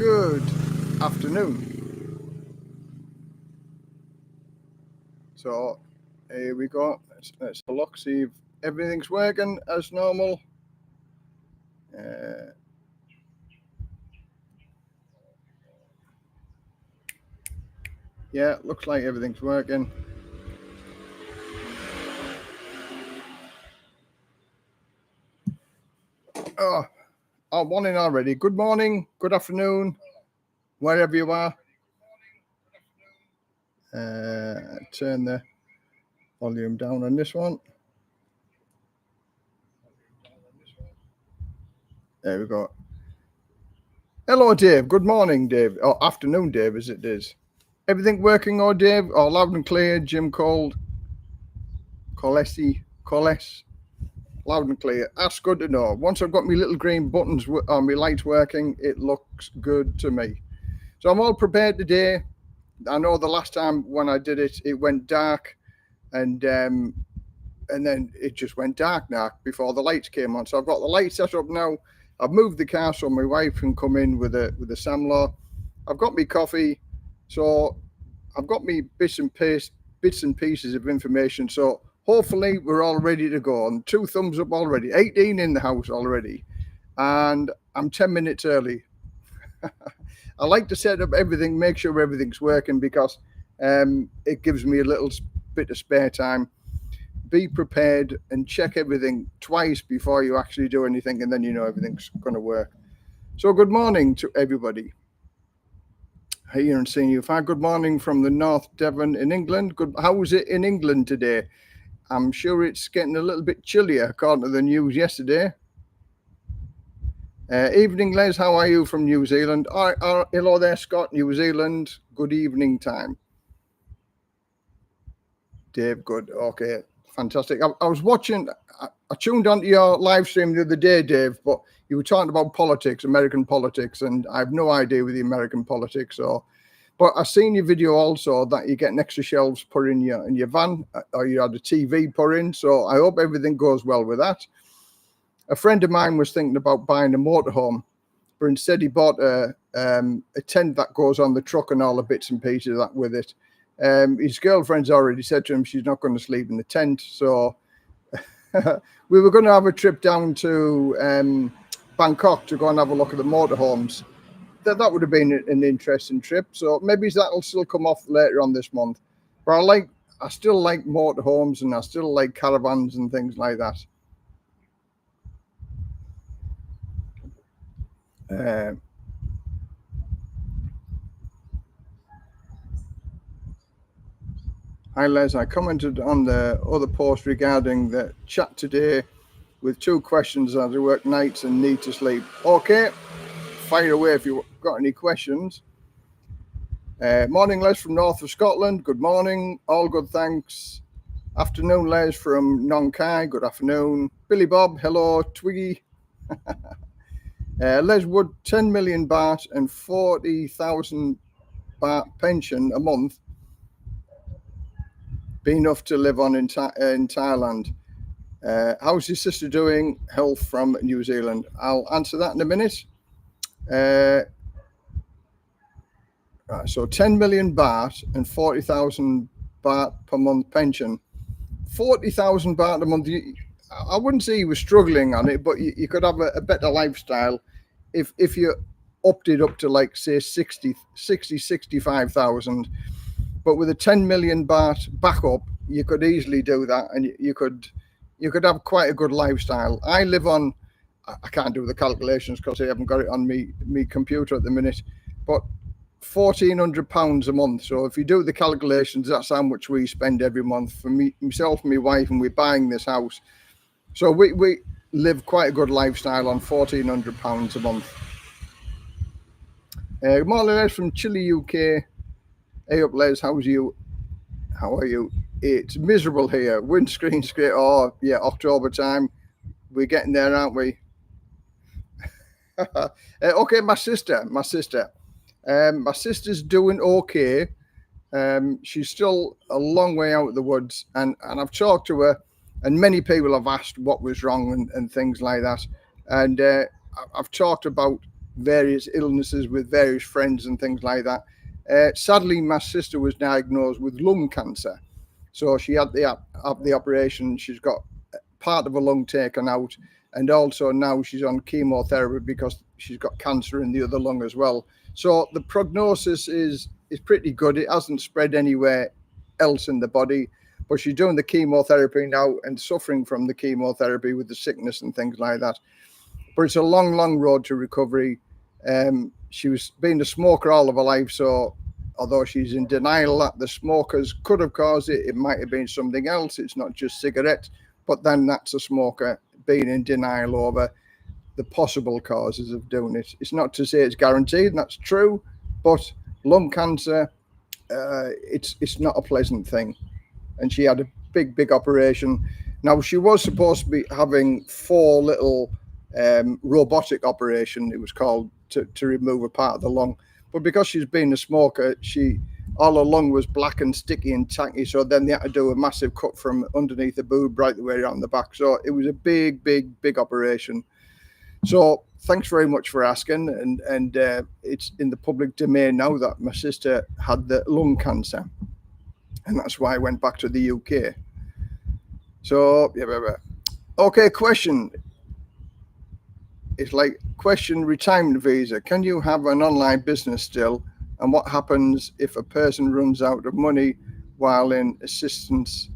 Good afternoon. So here we go. Let's have a look, see if everything's working as normal. Yeah, looks like everything's working. Oh, one in already. Good morning, good afternoon, wherever you are. Turn the volume down on this one. There we go. Hello, Dave. Good morning, Dave. Or afternoon, Dave, as it is. Everything working, or Dave? Or loud and clear, Jim Cold, Colesi, loud and clear. That's good to know. Once I've got my little green buttons on my lights working, it looks good to me. So I'm all prepared today. I know the last time when I did it, it went dark, and then it just went dark now before the lights came on. So I've got the lights set up now. I've moved the car so my wife can come in with a Samlaw. I've got my coffee, so I've got me bits and pieces of information. So hopefully we're all ready to go. And 2 thumbs up already. 18 in the house already, and I'm 10 minutes early. I like to set up everything, make sure everything's working, because it gives me a little bit of spare time. Be prepared and check everything twice before you actually do anything, and then you know everything's going to work. So good morning to everybody. Here and seeing you. Good morning from the North Devon in England. Good. How is it in England today? I'm sure it's getting a little bit chillier according to the news yesterday. Evening, Les. How are you from New Zealand? Hello there, Scott, New Zealand. Good evening time. Dave, good. Okay, fantastic. I was watching, I tuned onto your live stream the other day, Dave, but you were talking about politics, American politics, and I have no idea with the American politics. But I've seen your video also that you get extra shelves put in your van, or you had a TV put in. So I hope everything goes well with that. A friend of mine was thinking about buying a motorhome, but instead he bought a tent that goes on the truck and all the bits and pieces of that with it. His girlfriend's already said to him she's not going to sleep in the tent. So we were going to have a trip down to Bangkok to go and have a look at the motorhomes. That would have been an interesting trip. So maybe that'll still come off later on this month. But I still like motorhomes, and I still like caravans and things like that. Hi, Les. I commented on the other post regarding the chat today with 2 questions as I work nights and need to sleep. Okay, fire away if you've got any questions. Morning, Les from north of Scotland. Good morning. All good, thanks. Afternoon, Les from Nong Khai. Good afternoon. Billy Bob, hello. Twiggy. Les Wood, 10 million baht and 40,000 baht pension a month be enough to live on in Thailand. How's your sister doing? Health from New Zealand. I'll answer that in a minute. So 10 million baht and 40,000 baht per month pension. 40,000 baht a month. I wouldn't say you were struggling on it, but you could have a better lifestyle if you opted up to, like, say 65,000. But with a 10 million baht backup, you could easily do that, and you could have quite a good lifestyle. I live on, I can't do the calculations because I haven't got it on me computer at the minute, but £1,400 a month. So if you do the calculations, that's how much we spend every month for myself and my wife, and we're buying this house. So we live quite a good lifestyle on £1,400 a month. Good morning, Les from Chile, UK. Hey up, Les. How are you? It's miserable here. Windscreen scrape. Oh, yeah, October time. We're getting there, aren't we? Okay, my sister. My sister's doing okay. She's still a long way out of the woods, and I've talked to her, and many people have asked what was wrong and things like that. And I've talked about various illnesses with various friends and things like that. Sadly, my sister was diagnosed with lung cancer. So she had the operation. She's got part of a lung taken out. And also now she's on chemotherapy because she's got cancer in the other lung as well. So the prognosis is pretty good. It hasn't spread anywhere else in the body, but she's doing the chemotherapy now and suffering from the chemotherapy with the sickness and things like that. But it's a long, long road to recovery. She was being a smoker all of her life, so although she's in denial that the smokers could have caused it, it might have been something else. It's not just cigarettes, but then that's a smoker being in denial over the possible causes of doing it. It's not to say it's guaranteed, and that's true, but lung cancer, it's not a pleasant thing. And she had a big operation. Now, she was supposed to be having 4 little robotic operation, it was called, to remove a part of the lung. But because she's been a smoker, all her lung was black and sticky and tacky. So then they had to do a massive cut from underneath the boob right the way around the back. So it was a big operation. So thanks very much for asking. And it's in the public domain now that my sister had the lung cancer. And that's why I went back to the UK. So, yeah. Okay, question. It's like question retirement visa. Can you have an online business still? And what happens if a person runs out of money while in assistance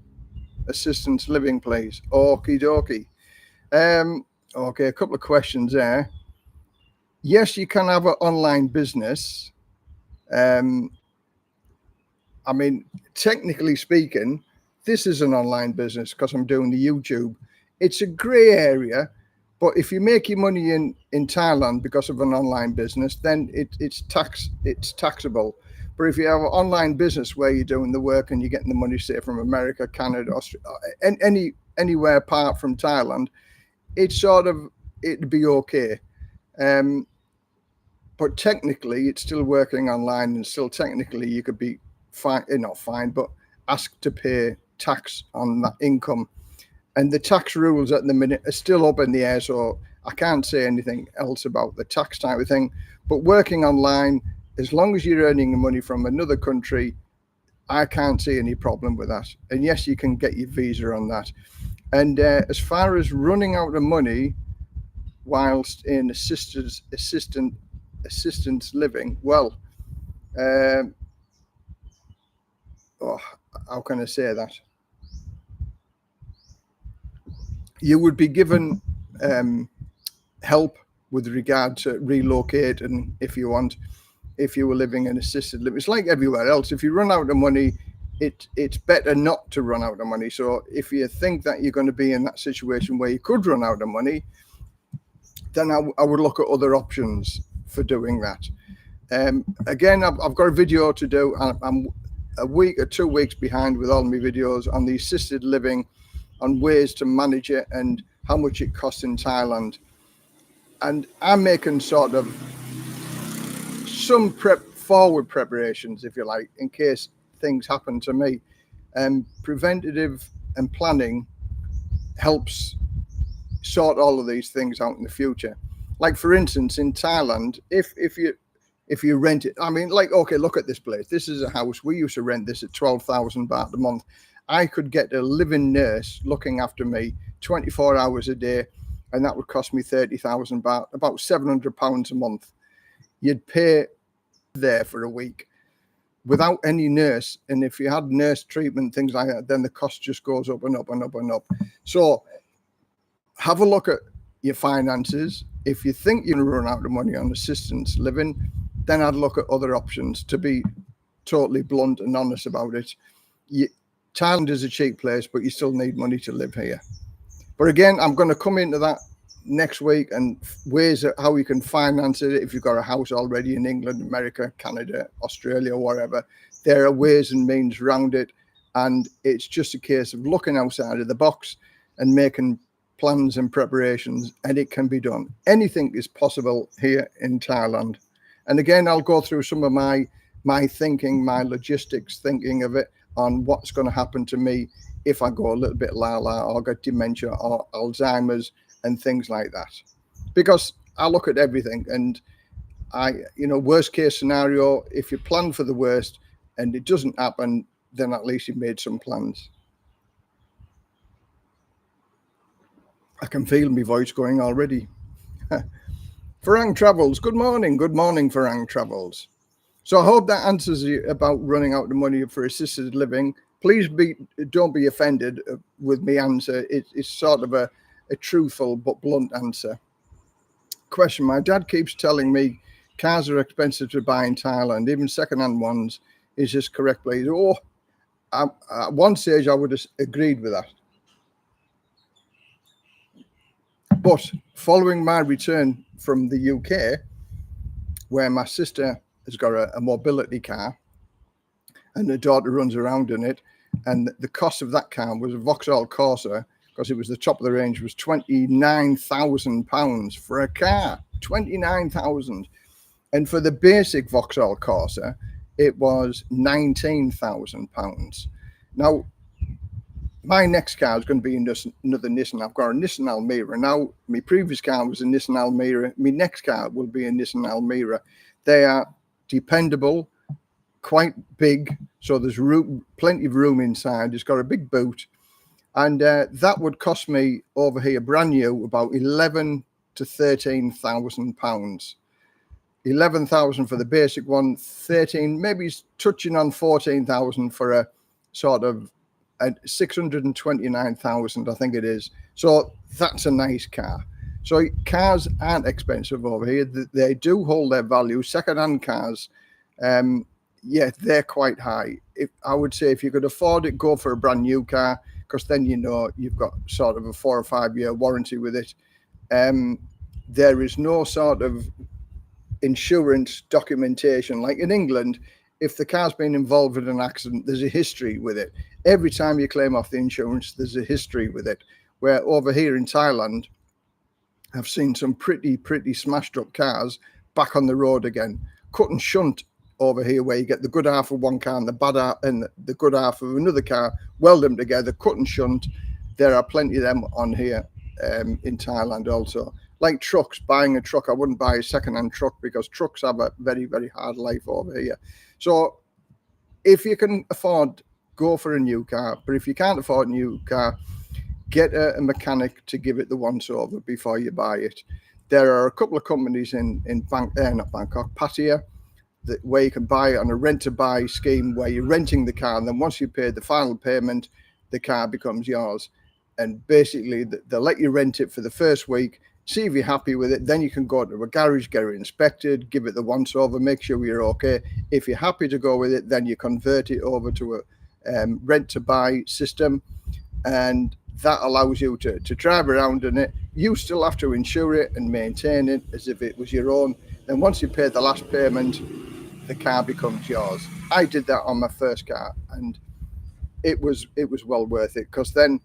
living place? Okie dokie. Okay, a couple of questions there. Yes, you can have an online business. I mean, technically speaking, this is an online business because I'm doing the YouTube. It's a grey area. But if you make your money in Thailand because of an online business, then it's taxable. But if you have an online business where you're doing the work and you're getting the money, say from America, Canada, Australia, anywhere apart from Thailand, it'd be okay. But technically, it's still working online, and still technically you could be not fined, but asked to pay tax on that income. And the tax rules at the minute are still up in the air, so I can't say anything else about the tax type of thing. But working online, as long as you're earning money from another country, I can't see any problem with that. And yes, you can get your visa on that. And as far as running out of money whilst in assistance living, well, how can I say that? You would be given help with regard to relocating if you were living in assisted living. It's like everywhere else. If you run out of money, it's better not to run out of money. So if you think that you're going to be in that situation where you could run out of money, then I would look at other options for doing that. Again, I've got a video to do. I'm a week or 2 weeks behind with all my videos on the assisted living, on ways to manage it and how much it costs in Thailand. And I'm making sort of some forward preparations, if you like, in case things happen to me. Preventative and planning helps sort all of these things out in the future. Like, for instance, in Thailand, if you rent it, I mean, like, okay, look at this place. This is a house. We used to rent this at 12,000 baht a month. I could get a living nurse looking after me 24 hours a day, and that would cost me 30,000 baht, about £700 a month. You'd pay there for a week without any nurse. And if you had nurse treatment, things like that, then the cost just goes up and up and up and up. So have a look at your finances. If you think you're going to run out of money on assistance living, then I'd look at other options, to be totally blunt and honest about it. Thailand is a cheap place, but you still need money to live here. But again, I'm going to come into that next week and ways of how you can finance it. If you've got a house already in England, America, Canada, Australia, whatever, there are ways and means around it. And it's just a case of looking outside of the box and making plans and preparations, and it can be done. Anything is possible here in Thailand. And again, I'll go through some of my thinking, my logistics thinking of it, on what's going to happen to me if I go a little bit la-la or get dementia or Alzheimer's and things like that. Because I look at everything, and Worst case scenario, if you plan for the worst and it doesn't happen, then at least you made some plans. I can feel my voice going already. Farang Travels, good morning, Farang Travels. So I hope that answers you about running out of money for assisted living. Please don't be offended with my answer. It's sort of a truthful but blunt answer. Question: my dad keeps telling me cars are expensive to buy in Thailand, even second-hand ones. Is this correct, please? At one stage I would have agreed with that. But following my return from the UK, where my sister has got a mobility car and her daughter runs around in it, and the cost of that car was a Vauxhall Corsa, because it was the top of the range, was £29,000 for a car. 29,000. And for the basic Vauxhall Corsa, it was £19,000. Now, my next car is going to be another Nissan. I've got a Nissan Almera. Now, my previous car was a Nissan Almera. My next car will be a Nissan Almera. They are dependable, quite big, so there's plenty of room inside. It's got a big boot. And that would cost me over here, brand new, about £11,000 to £13,000. 11,000 for the basic one, 13, maybe touching on 14,000 for a sort of 629,000, I think it is. So that's a nice car. So cars aren't expensive over here. They do hold their value. Second-hand cars, they're quite high. I would say if you could afford it, go for a brand new car, because then you've got sort of a 4 or 5 year warranty with it. There is no sort of insurance documentation like in England. If the car's been involved in an accident, there's a history with it. Every time you claim off the insurance, there's a history with it. Where over here in Thailand, I've seen some pretty smashed up cars back on the road again. Cut and shunt over here, where you get the good half of one car and the bad half and the good half of another car, weld them together, cut and shunt. There are plenty of them on here in Thailand also. Like trucks, buying a truck, I wouldn't buy a second-hand truck, because trucks have a very, very hard life over here. So if you can afford, go for a new car. But if you can't afford a new car, get a mechanic to give it the once over before you buy it. There are a couple of companies in Pattaya, where you can buy it on a rent-to-buy scheme, where you're renting the car, and then once you pay the final payment, the car becomes yours. And basically, they'll let you rent it for the first week, see if you're happy with it. Then you can go to a garage, get it inspected, give it the once over, make sure you're okay. If you're happy to go with it, then you convert it over to a rent to buy system, and that allows you to drive around in it. You still have to insure it and maintain it as if it was your own. And once you pay the last payment, the car becomes yours. I did that on my first car, and it was well worth it, because then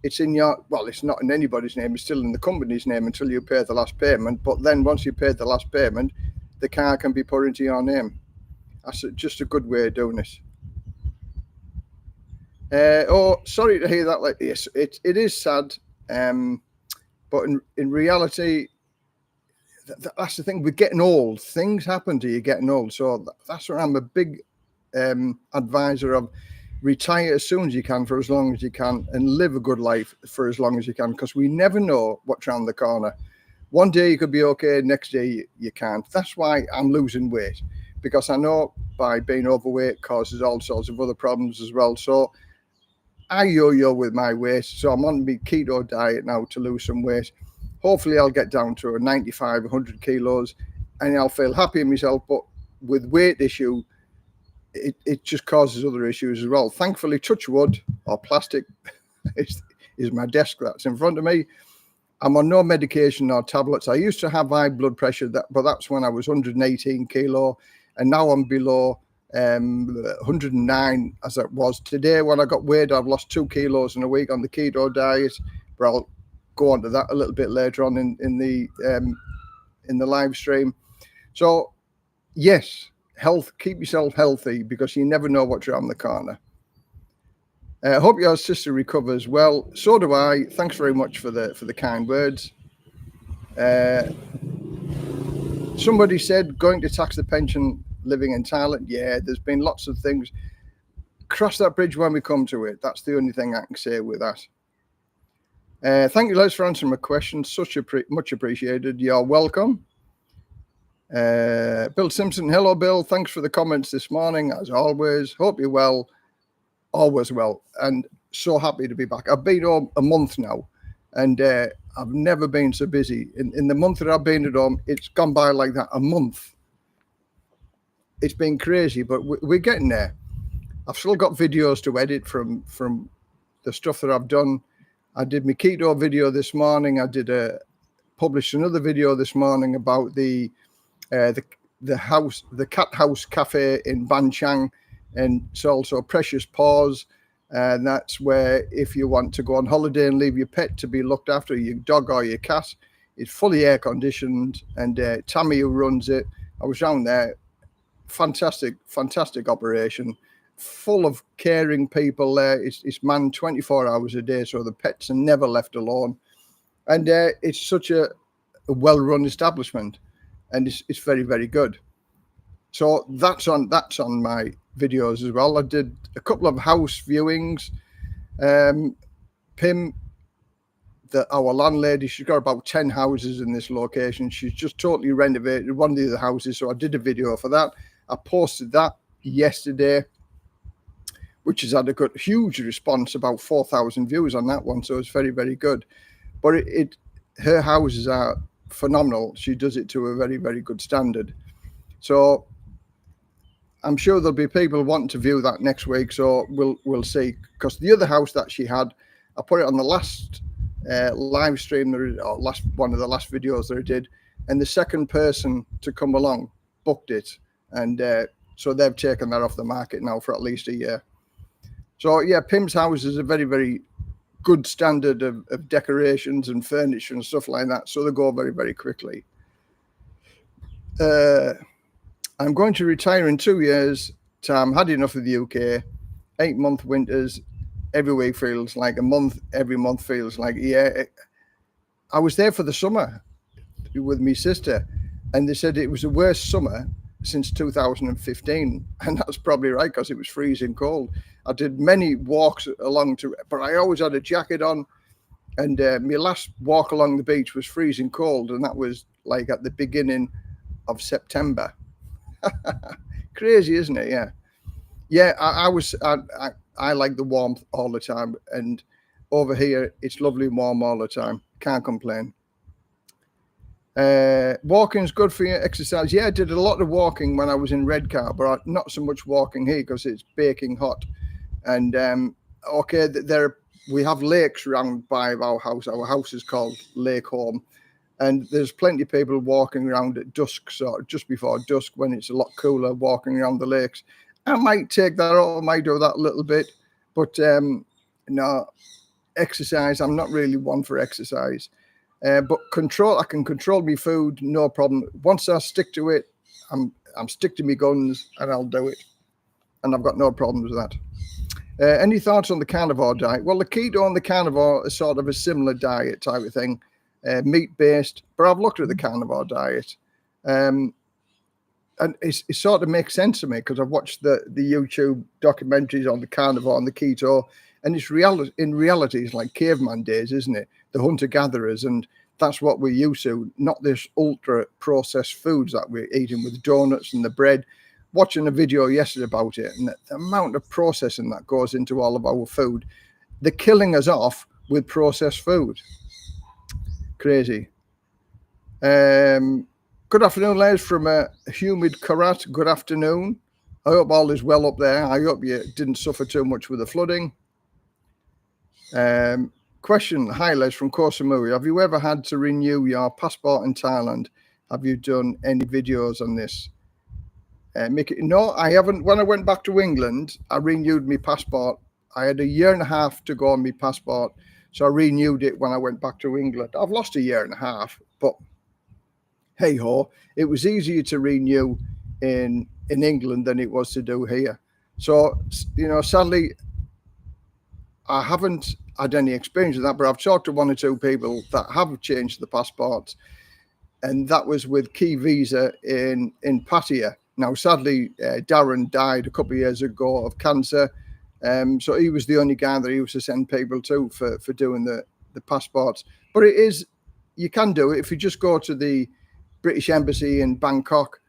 it's in it's not in anybody's name, it's still in the company's name until you pay the last payment. But then once you pay the last payment, the car can be put into your name. That's just a good way of doing it. Sorry to hear that. Yes, it is sad, but in reality, that's the thing. We're getting old. Things happen to you getting old. So that's where I'm a big advisor of: retire as soon as you can, for as long as you can, and live a good life for as long as you can, because we never know what's around the corner. One day you could be okay, next day you can't. That's why I'm losing weight, because I know by being overweight causes all sorts of other problems as well. So I yo-yo with my weight. So I'm on my keto diet now to lose some weight. Hopefully I'll get down to a 95, 100 kilos, and I'll feel happy in myself. But with weight issue, it just causes other issues as well. Thankfully, touch wood or plastic is my desk that's in front of me. I'm on no medication or tablets. I used to have high blood pressure, but that's when I was 118 kilo, and now I'm below 109 as it was today. When I got weighed, I've lost 2 kilos in a week on the keto diet, but I'll go on to that a little bit later on in the live stream. So yes, health, keep yourself healthy, because you never know what's around the corner. I hope your sister recovers well. So do I. Thanks very much for the kind words. Somebody said going to tax the pension living in Thailand. Yeah, there's been lots of things. Cross that bridge when we come to it. That's the only thing I can say with that. Thank you, Les, for answering my question. Much appreciated. You're welcome. Bill Simpson. Hello, Bill. Thanks for the comments this morning, as always. Hope you're well. Always well. And so happy to be back. I've been home a month now, and I've never been so busy. In the month that I've been at home, it's gone by like that, a month. It's been crazy, but we're getting there. I've still got videos to edit from the stuff that I've done. I did my keto video this morning. I published another video this morning about the Cat House Cafe in Ban Chang, and it's also Precious Paws, and that's where if you want to go on holiday and leave your pet to be looked after, your dog or your cat, it's fully air conditioned, and Tammy, who runs it, I was down there. Fantastic operation, full of caring people there. It's manned 24 hours a day, so the pets are never left alone, and it's such a well-run establishment, and it's very, very good. So that's on my videos as well. I did a couple of house viewings. Pim, our landlady, she's got about 10 houses in this location. She's just totally renovated one of the other houses, so I did a video for that. I posted that yesterday, which has had a huge response, about 4,000 views on that one, so it's very, very good. But her houses are phenomenal. She does it to a very, very good standard. So I'm sure there'll be people wanting to view that next week, so we'll see. Because the other house that she had, I put it on the last live stream, or one of the last videos that I did, and the second person to come along booked it, and so they've taken that off the market now for at least a year. So yeah, Pim's house is a very, very good standard of decorations and furniture and stuff like that, so they go very, very quickly. I'm going to retire in 2 years. Tom, had enough of the UK. 8-month winters. Every week feels like a month. Every month feels like a year. I was there for the summer with my sister, and they said it was the worst summer since 2015, and that's probably right, because it was freezing cold. I did many walks along but I always had a jacket on, and my last walk along the beach was freezing cold, and that was like at the beginning of September. Crazy, isn't it? Yeah. I like the warmth all the time, and over here it's lovely and warm all the time. Can't complain. Walking's good for your exercise. Yeah, I did a lot of walking when I was in Redcar, but not so much walking here because it's baking hot. And we have lakes around by our house. Our house is called Lake Home, and there's plenty of people walking around at dusk, so just before dusk when it's a lot cooler, walking around the lakes. I might take that out, I might do that a little bit, but no, exercise, I'm not really one for exercise. But I can control my food, no problem. Once I stick to it, I'm stick to my guns, and I'll do it. And I've got no problems with that. Any thoughts on the carnivore diet? Well, the keto and the carnivore are sort of a similar diet type of thing, meat-based. But I've looked at the carnivore diet, and it sort of makes sense to me because I've watched the YouTube documentaries on the carnivore and the keto, and in reality, it's like caveman days, isn't it? The hunter-gatherers, and that's what we're used to, not this ultra-processed foods that we're eating with donuts and the bread. Watching a video yesterday about it, and the amount of processing that goes into all of our food. They're killing us off with processed food. Crazy. Good afternoon, Les, from a humid Karat. Good afternoon. I hope all is well up there. I hope you didn't suffer too much with the flooding. Question, hi Les from Koh Samui. Have you ever had to renew your passport in Thailand? Have you done any videos on this? No, I haven't. When I went back to England, I renewed my passport. I had 1.5 years to go on my passport, so I renewed it when I went back to England. I've lost 1.5 years, but hey ho, it was easier to renew in England than it was to do here. So, sadly, I haven't had any experience with that, but I've talked to 1 or 2 people that have changed the passports. and that was with Key Visa in Pattaya. Now, sadly, Darren died a couple of years ago of cancer, so he was the only guy that he used to send people to for doing the passports. But you can do it if you just go to the British Embassy in Bangkok,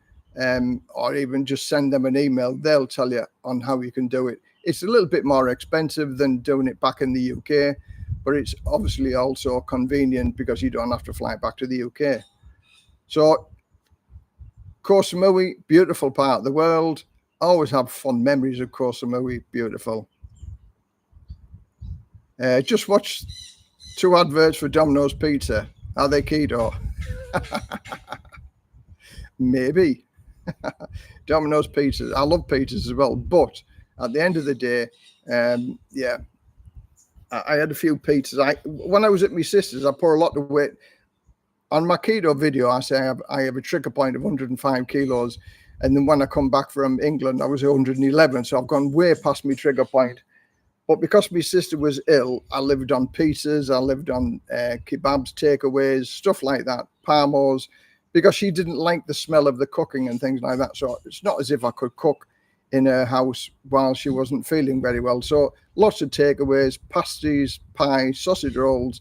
or even just send them an email. They'll tell you on how you can do it. It's a little bit more expensive than doing it back in the UK, but it's obviously also convenient because you don't have to fly back to the UK. So Koh Samui, beautiful part of the world. Always have fond memories of Koh Samui, beautiful. Just watched 2 adverts for Domino's Pizza. Are they keto? Maybe. Domino's pizzas. I love pizzas as well, but at the end of the day, yeah, I had a few pizzas. When I was at my sister's, I put a lot of weight. On my keto video, I say I have a trigger point of 105 kilos. And then when I come back from England, I was 111. So I've gone way past my trigger point. But because my sister was ill, I lived on pizzas. I lived on kebabs, takeaways, stuff like that, parmos, because she didn't like the smell of the cooking and things like that. So it's not as if I could cook in her house while she wasn't feeling very well. So lots of takeaways, pasties, pie, sausage rolls,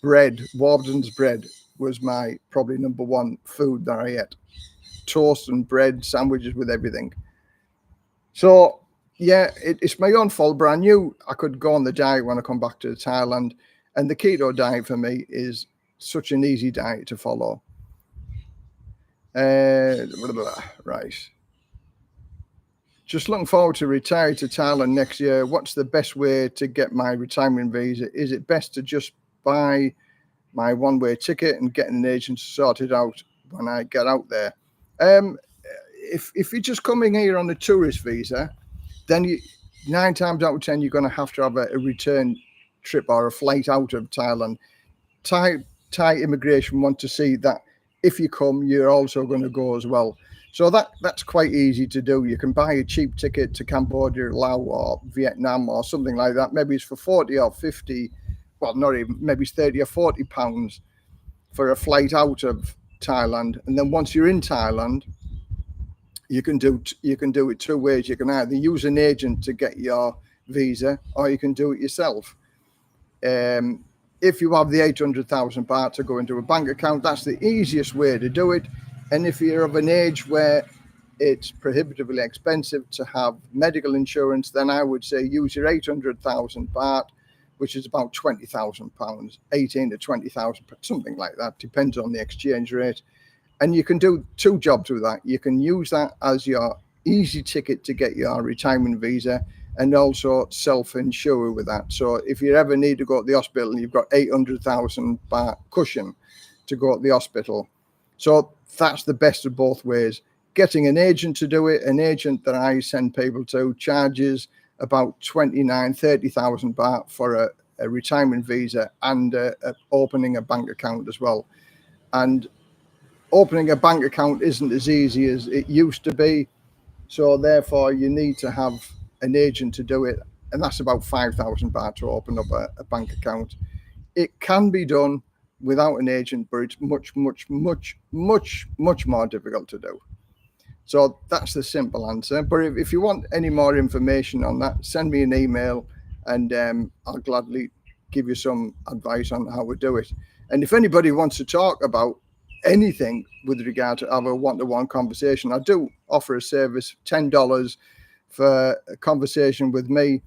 bread. Warden's bread was my probably number one food that I ate. Toast and bread, sandwiches with everything. So yeah, it's my own fault, but I knew I could go on the diet when I come back to Thailand. And the keto diet for me is such an easy diet to follow. Right. Just looking forward to retire to Thailand next year. What's the best way to get my retirement visa? Is it best to just buy my one-way ticket and get an agent to sort it out when I get out there? If you're just coming here on a tourist visa, then 9 times out of 10, you're going to have a return trip or a flight out of Thailand. Thai immigration want to see that if you come, you're also going to go as well. So that's quite easy to do. You can buy a cheap ticket to Cambodia, Laos, or Vietnam, or something like that. Maybe it's for 40 or 50, well, not even, maybe it's 30 or 40 pounds for a flight out of Thailand. And then once you're in Thailand, you can do it 2 ways. You can either use an agent to get your visa, or you can do it yourself. If you have the 800,000 baht to go into a bank account, that's the easiest way to do it. And if you're of an age where it's prohibitively expensive to have medical insurance, then I would say use your 800,000 baht, which is about 20,000 pounds, 18 to 20,000, something like that, depends on the exchange rate. And you can do 2 jobs with that. You can use that as your easy ticket to get your retirement visa, and also self-insure with that. So if you ever need to go to the hospital and you've got 800,000 baht cushion to go to the hospital. So that's the best of both ways. Getting an agent to do it, an agent that I send people to, charges about 30,000 baht for a retirement visa and opening a bank account as well. And opening a bank account isn't as easy as it used to be. So therefore, you need to have an agent to do it. And that's about 5,000 baht to open up a bank account. It can be done without an agent, but it's much, much, much, much, much more difficult to do. So that's the simple answer. But if you want any more information on that, send me an email, and I'll gladly give you some advice on how to do it. And if anybody wants to talk about anything with regard to have a one-to-one conversation, I do offer a service, $10 for a conversation with me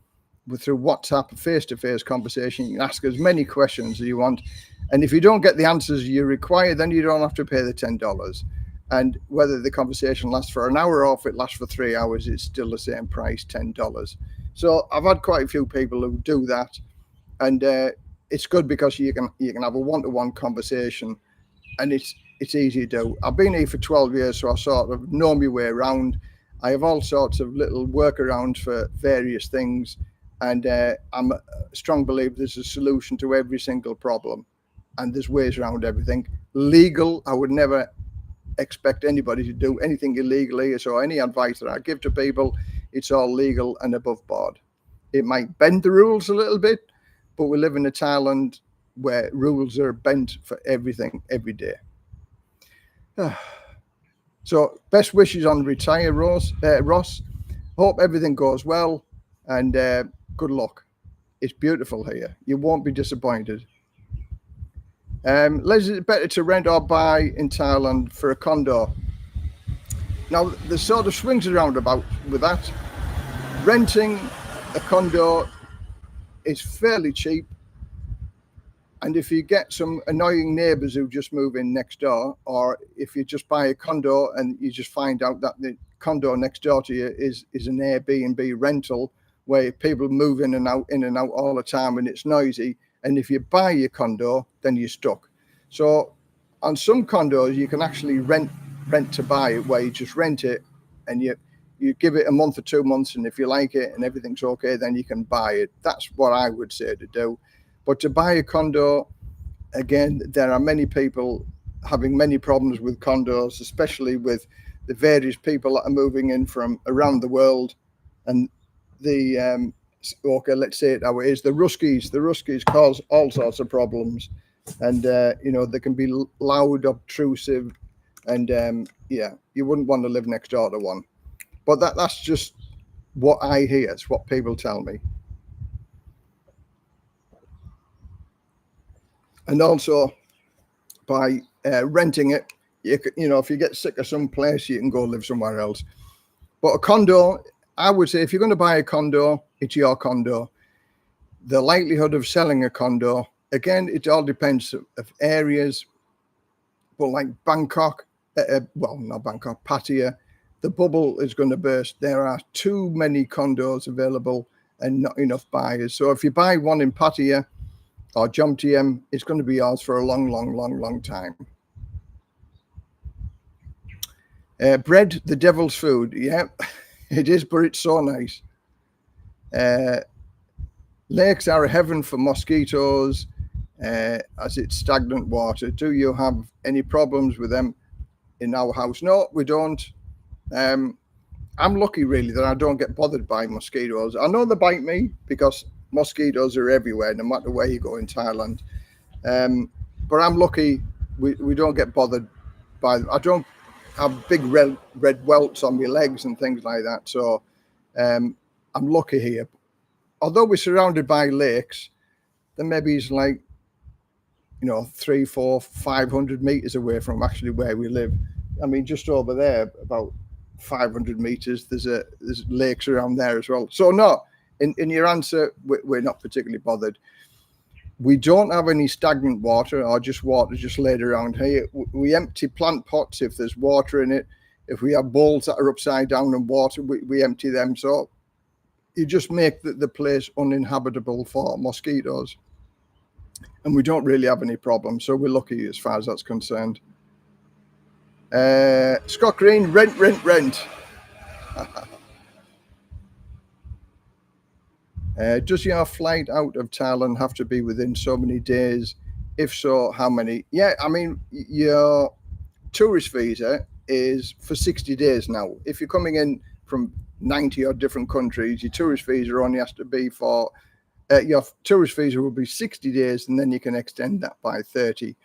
through WhatsApp, a face-to-face conversation. You can ask as many questions as you want. And if you don't get the answers you require, then you don't have to pay the $10. And whether the conversation lasts for an hour or if it lasts for 3 hours, it's still the same price, $10. So I've had quite a few people who do that. And it's good because you can have a one-to-one conversation, and it's easy to do. I've been here for 12 years, so I sort of know my way around. I have all sorts of little workarounds for various things. And I'm a strong believer there's a solution to every single problem. And there's ways around everything. Legal, I would never expect anybody to do anything illegally. So any advice that I give to people, it's all legal and above board. It might bend the rules a little bit, but we live in a Thailand where rules are bent for everything every day. So best wishes on retire, Ross. Hope everything goes well, and good luck. It's beautiful here. You won't be disappointed. Les, is it better to rent or buy in Thailand for a condo? Now, the sort of swings around about with that. Renting a condo is fairly cheap. And if you get some annoying neighbours who just move in next door, or if you just buy a condo and you just find out that the condo next door to you is an Airbnb rental where people move in and out all the time and it's noisy. And if you buy your condo, then you're stuck. So on some condos, you can actually rent to buy it, where you just rent it and you give it a month or 2 months. And if you like it and everything's okay, then you can buy it. That's what I would say to do. But to buy a condo, again, there are many people having many problems with condos, especially with the various people that are moving in from around the world. And the, okay, let's say it how it is, the Ruskies cause all sorts of problems. And, they can be loud, obtrusive, and, you wouldn't want to live next door to one. But that's just what I hear. It's what people tell me. And also, by renting it, if you get sick of some place, you can go live somewhere else. But a condo, I would say, if you're going to buy a condo, it's your condo. The likelihood of selling a condo, again, it all depends of areas. But like Bangkok, not Bangkok, Pattaya, the bubble is going to burst. There are too many condos available and not enough buyers. So if you buy one in Pattaya or Jomtien, it's going to be yours for a long time. Bread, the devil's food. Yeah, it is, but it's so nice. Lakes are a heaven for mosquitoes, as it's stagnant water. Do you have any problems with them in our house? No, we don't. I'm lucky, really, that I don't get bothered by mosquitoes. I know they bite me because mosquitoes are everywhere, no matter where you go in Thailand. But I'm lucky we don't get bothered by them. I don't have big red welts on my legs and things like that. So I'm lucky here. Although we're surrounded by lakes, then maybe it's like, 300, 400, 500 meters away from actually where we live. I mean, just over there, about 500 meters, there's lakes around there as well. So no, in your answer, we're not particularly bothered. We don't have any stagnant water or just water just laid around here. We empty plant pots if there's water in it. If we have bowls that are upside down and water, we empty them. So you just make the place uninhabitable for mosquitoes. And we don't really have any problems. So we're lucky as far as that's concerned. Scott Green, rent. Does your flight out of Thailand have to be within so many days? If so, how many? Yeah, I mean, your tourist visa is for 60 days now. If you're coming in from 90 or different countries, your tourist visa only has to be for, your tourist visa will be 60 days, and then you can extend that by 30.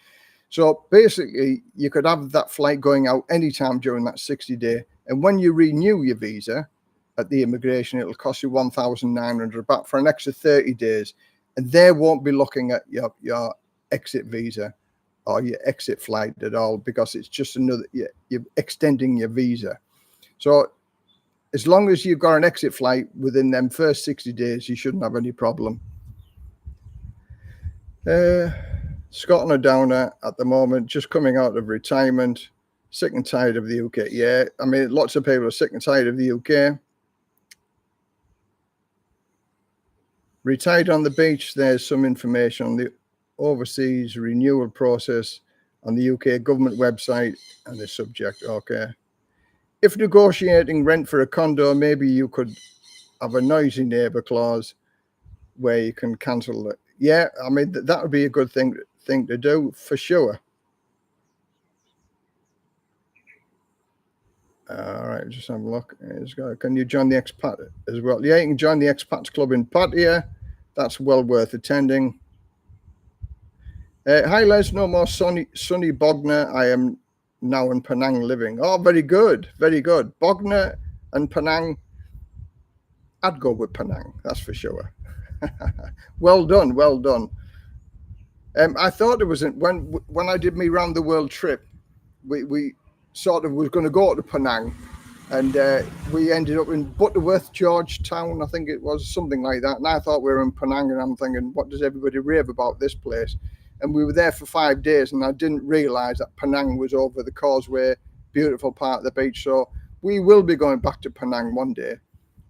So basically, you could have that flight going out anytime during that 60-day. And when you renew your visa at the immigration, it'll cost you 1,900 baht for an extra 30 days. And they won't be looking at your exit visa or your exit flight at all, because it's just you're extending your visa. So as long as you've got an exit flight within them first 60 days, you shouldn't have any problem. Scott on a downer at the moment, just coming out of retirement, sick and tired of the UK. Yeah, I mean, lots of people are sick and tired of the UK. Retired on the beach, there's some information on the overseas renewal process on the UK government website and the subject. Okay. If negotiating rent for a condo, maybe you could have a noisy neighbour clause where you can cancel it. Yeah, I mean, that would be a good thing to do for sure. All right, just have a look. Can you join the expat as well? Yeah, you can join the expats club in Pattaya. That's well worth attending. Hi Les, no more sunny Bognor. I am now in Penang living. Oh, very good, very good. Bognor and Penang. I'd go with Penang, that's for sure. Well done, well done. I thought it was when I did my round the world trip, we sort of was going to go to Penang, and we ended up in Butterworth, Georgetown, I think it was, something like that. And I thought we were in Penang, and I'm thinking, what does everybody rave about this place? And we were there for 5 days, and I didn't realise that Penang was over the causeway, beautiful part of the beach. So we will be going back to Penang one day.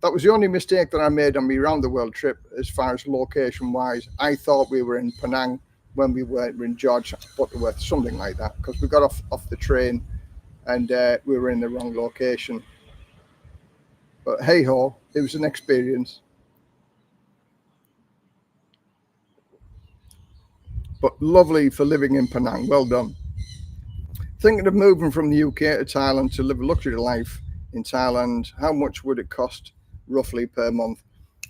That was the only mistake that I made on my round the world trip as far as location wise. I thought we were in Penang when we were in George Butterworth, something like that, because we got off the train and we were in the wrong location. But hey ho, it was an experience. But lovely for living in Penang. Well done. Thinking of moving from the UK to Thailand to live a luxury life in Thailand, how much would it cost roughly per month?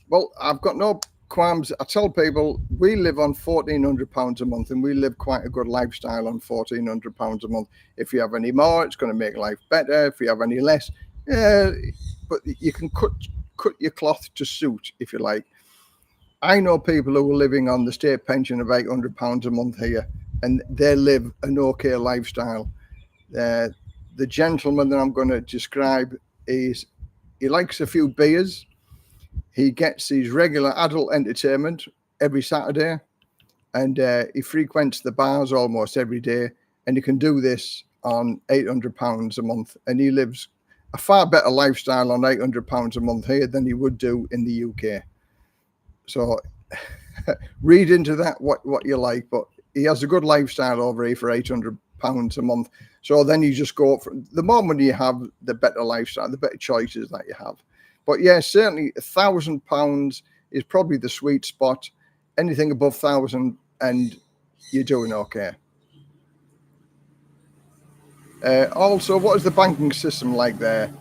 Well, I've got no qualms. I tell people we live on £1,400 a month, and we live quite a good lifestyle on £1,400 a month. If you have any more, it's going to make life better. If you have any less, but you can cut your cloth to suit, if you like. I know people who are living on the state pension of £800 a month here, and they live an okay lifestyle. The gentleman that I'm going to describe he likes a few beers. He gets his regular adult entertainment every Saturday, and he frequents the bars almost every day, and he can do this on £800 a month, and he lives a far better lifestyle on £800 a month here than he would do in the UK. So read into that what you like, but he has a good lifestyle over here for £800 a month. So then you just go for the more money you have, the better lifestyle, the better choices that you have. But yeah, certainly £1,000 is probably the sweet spot. Anything above 1,000 and you're doing okay. Also, what is the banking system like there?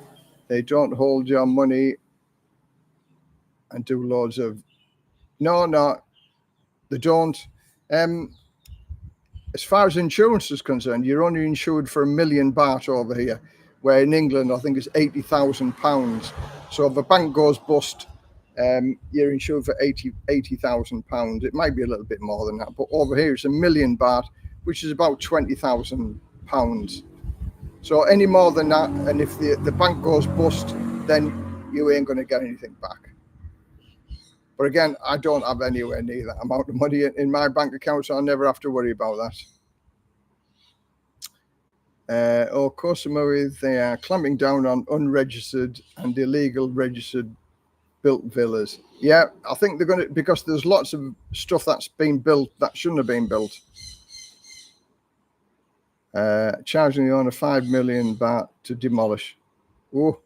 They don't hold your money and do loads of... No, they don't. As far as insurance is concerned, you're only insured for £1 million baht over here, where in England, I think it's £80,000. So if a bank goes bust, you're insured for £80,000. It might be a little bit more than that, but over here it's £1 million baht, which is about £20,000. So any more than that, and if the bank goes bust, then you ain't going to get anything back. But again, I don't have anywhere near that amount of money in my bank account, so I never have to worry about that. Koh they are clamping down on unregistered and illegal registered built villas. Yeah, I think they're going to, because there's lots of stuff that's been built that shouldn't have been built. Charging the owner 5 million baht to demolish. Oh,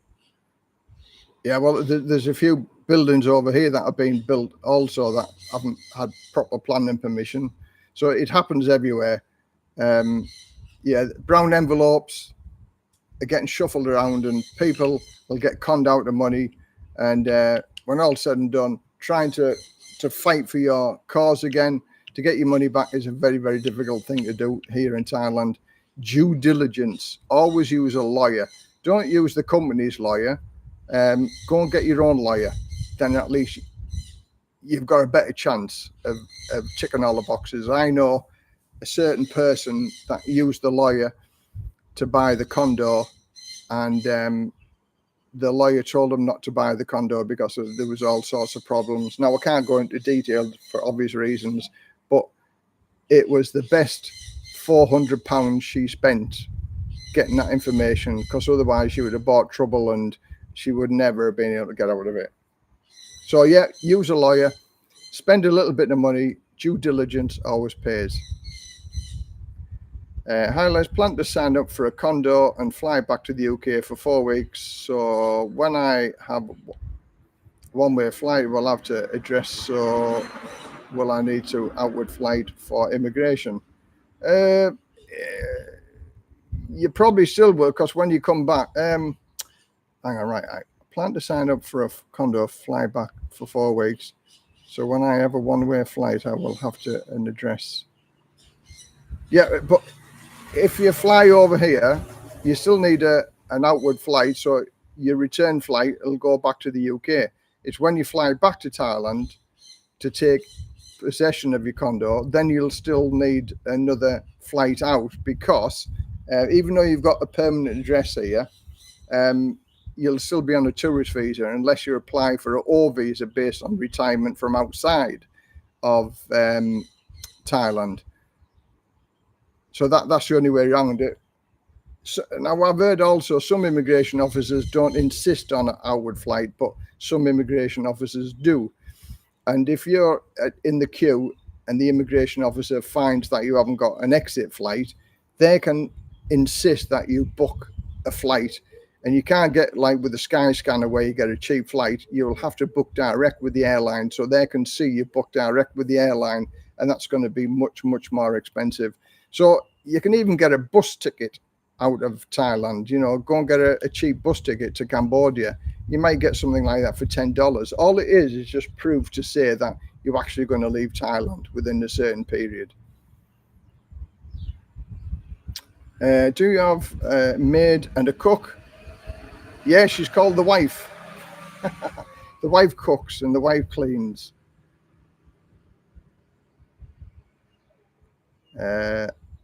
yeah, well, there's a few buildings over here that have been built also that haven't had proper planning permission. So it happens everywhere. Yeah, brown envelopes are getting shuffled around, and people will get conned out of money. And when all said and done, trying to fight for your cause again, to get your money back, is a very, very difficult thing to do here in Thailand. Due diligence. Always use a lawyer. Don't use the company's lawyer. Go and get your own lawyer. Then at least you've got a better chance of ticking all the boxes. I know a certain person that used the lawyer to buy the condo, and the lawyer told him not to buy the condo because there was all sorts of problems. Now, I can't go into detail for obvious reasons, but it was the best £400 she spent getting that information, because otherwise she would have bought trouble and she would never have been able to get out of it. So yeah, use a lawyer, spend a little bit of money. Due diligence always pays. Highlights plan to sign up for a condo and fly back to the UK for 4 weeks. So when I have one-way flight, we'll have to address. So will I need to outward flight for immigration? You probably still will, because when you come back, hang on, right, I plan to sign up for a condo, fly back for 4 weeks. So when I have a one-way flight, I will have to an address. Yeah, but if you fly over here, you still need an outward flight. So your return flight will go back to the UK. It's when you fly back to Thailand to take possession of your condo, then you'll still need another flight out, because even though you've got a permanent address here, you'll still be on a tourist visa unless you apply for an O visa based on retirement from outside of Thailand. So that's the only way around it. So, now, I've heard also some immigration officers don't insist on an outward flight, but some immigration officers do. And if you're in the queue and the immigration officer finds that you haven't got an exit flight, they can insist that you book a flight. And you can't get like with the Skyscanner where you get a cheap flight. You'll have to book direct with the airline, so they can see you book direct with the airline, and that's going to be much, much more expensive. So you can even get a bus ticket out of Thailand, go and get a cheap bus ticket to Cambodia. You might get something like that for $10. All it is just proof to say that you're actually going to leave Thailand within a certain period. Do you have a maid and a cook? Yeah, she's called the wife. The wife cooks and the wife cleans.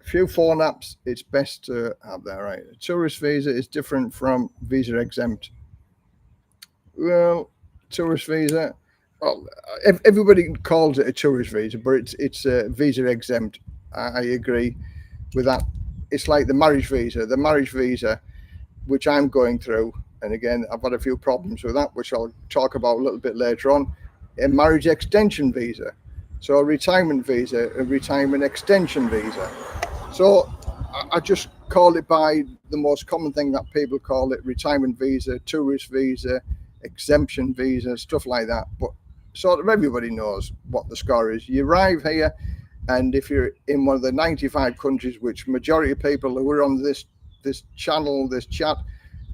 Few phone apps, it's best to have that, right? A tourist visa is different from visa exempt. Well, tourist visa, well, everybody calls it a tourist visa, but it's a visa exempt. I agree with that. It's like the marriage visa. The marriage visa, which I'm going through, and again, I've had a few problems with that, which I'll talk about a little bit later on. A marriage extension visa. So a retirement visa, a retirement extension visa. So I just call it by the most common thing that people call it: retirement visa, tourist visa, exemption visa, stuff like that. But sort of everybody knows what the score is. You arrive here, and if you're in one of the 95 countries, which majority of people who are on this channel, this chat,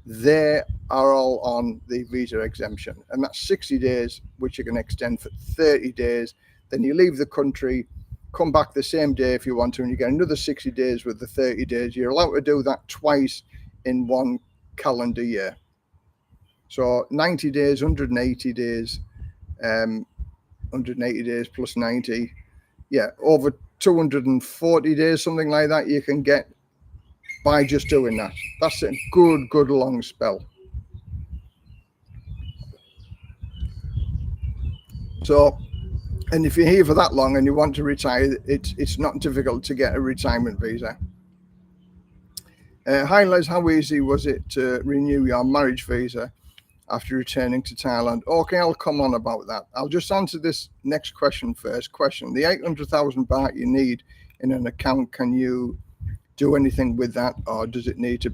they are all on the visa exemption. And that's 60 days, which you can extend for 30 days. Then you leave the country, come back the same day if you want to, and you get another 60 days with the 30 days. You're allowed to do that twice in one calendar year. So 90 days, 180 days, 180 days plus 90. Yeah, over 240 days, something like that, you can get by just doing that. That's a good long spell. So, and if you're here for that long and you want to retire, it's not difficult to get a retirement visa. Hi Les, how easy was it to renew your marriage visa after returning to Thailand? Okay, I'll come on about that. I'll just answer this next question first. The 800,000 baht you need in an account, can you do anything with that, or does it need to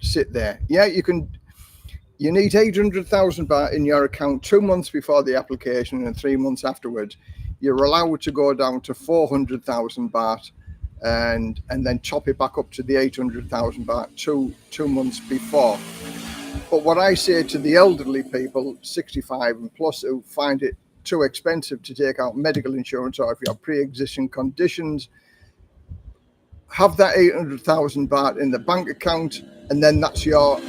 sit there? Yeah, you can. You need 800,000 baht in your account 2 months before the application and 3 months afterwards. You're allowed to go down to 400,000 baht and then top it back up to the 800,000 baht 2 months before. But what I say to the elderly people, 65 and plus, who find it too expensive to take out medical insurance, or if you have pre-existing conditions, have that 800,000 baht in the bank account, and then that's your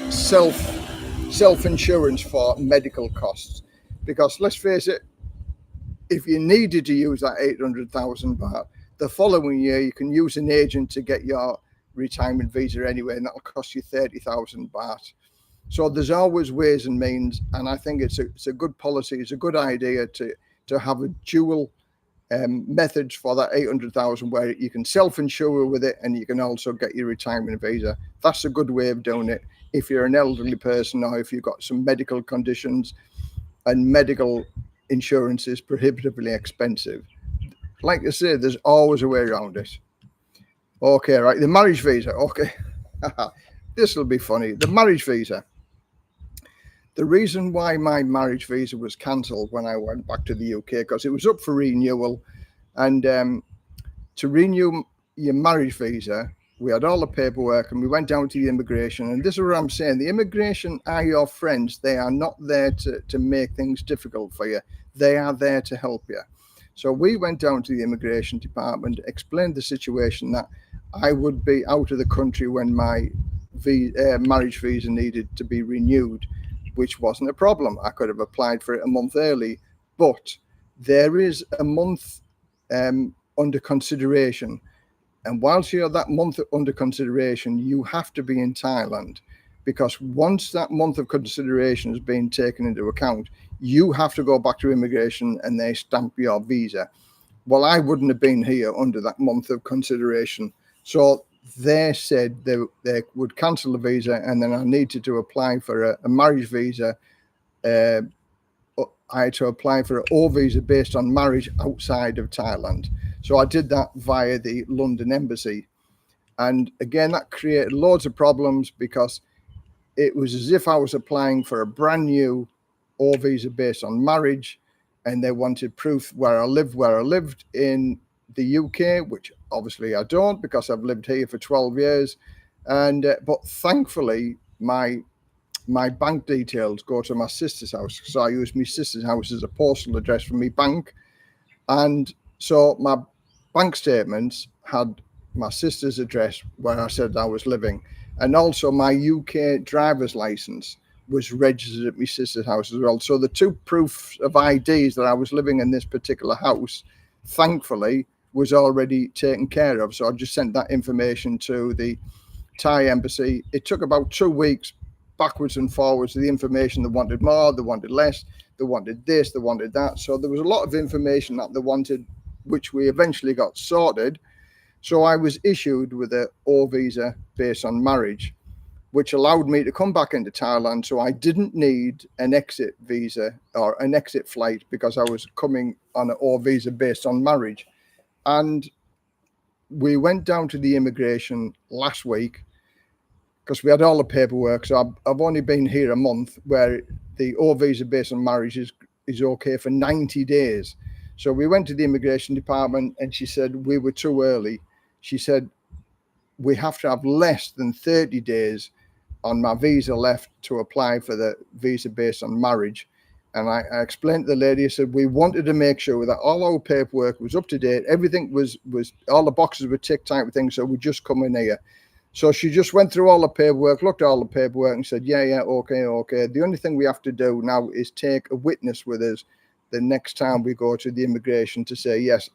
self-insurance for medical costs. Because let's face it, if you needed to use that 800,000 baht, the following year you can use an agent to get your retirement visa anyway, and that'll cost you 30,000 baht. So there's always ways and means, and I think it's a good policy. It's a good idea to have a dual methods for that 800,000, where you can self-insure with it and you can also get your retirement visa. That's a good way of doing it if you're an elderly person, or if you've got some medical conditions and medical insurance is prohibitively expensive. Like I say, there's always a way around it. Okay, right, the marriage visa. Okay, this will be funny. The marriage visa. The reason why my marriage visa was cancelled when I went back to the UK, because it was up for renewal, and to renew your marriage visa, we had all the paperwork and we went down to the immigration. And this is what I'm saying: the immigration are your friends. They are not there to make things difficult for you. They are there to help you. So we went down to the immigration department, explained the situation, that I would be out of the country when my marriage visa needed to be renewed, which wasn't a problem. I could have applied for it a month early, but there is a month under consideration. And whilst you're that month under consideration, you have to be in Thailand, because once that month of consideration has been taken into account, you have to go back to immigration and they stamp your visa. Well, I wouldn't have been here under that month of consideration. So they said they would cancel the visa, and then I needed to apply for a marriage visa. I had to apply for an O visa based on marriage outside of Thailand. So I did that via the London embassy. And again, that created loads of problems, because it was as if I was applying for a brand new O visa based on marriage, and they wanted proof where I lived in the UK, which obviously I don't, because I've lived here for 12 years. And but thankfully, my bank details go to my sister's house. So I use my sister's house as a postal address for my bank. And so my bank statements had my sister's address where I said I was living. And also my UK driver's license was registered at my sister's house as well. So the two proofs of IDs that I was living in this particular house, thankfully, was already taken care of. So I just sent that information to the Thai embassy. It took about 2 weeks backwards and forwards. The information, they wanted more, they wanted less, they wanted this, they wanted that. So there was a lot of information that they wanted, which we eventually got sorted. So I was issued with an O visa based on marriage, which allowed me to come back into Thailand. So I didn't need an exit visa or an exit flight, because I was coming on an O visa based on marriage. And we went down to the immigration last week, because we had all the paperwork. So I've only been here a month, where the O visa based on marriage is okay for 90 days. So we went to the immigration department, and she said we were too early. She said, we have to have less than 30 days on my visa left to apply for the visa based on marriage. And I explained to the lady, I said, we wanted to make sure that all our paperwork was up to date. Everything was all the boxes were ticked type of thing. So we just come in here. So she just went through all the paperwork, looked at all the paperwork, and said, yeah, okay. The only thing we have to do now is take a witness with us the next time we go to the immigration, to say, yes,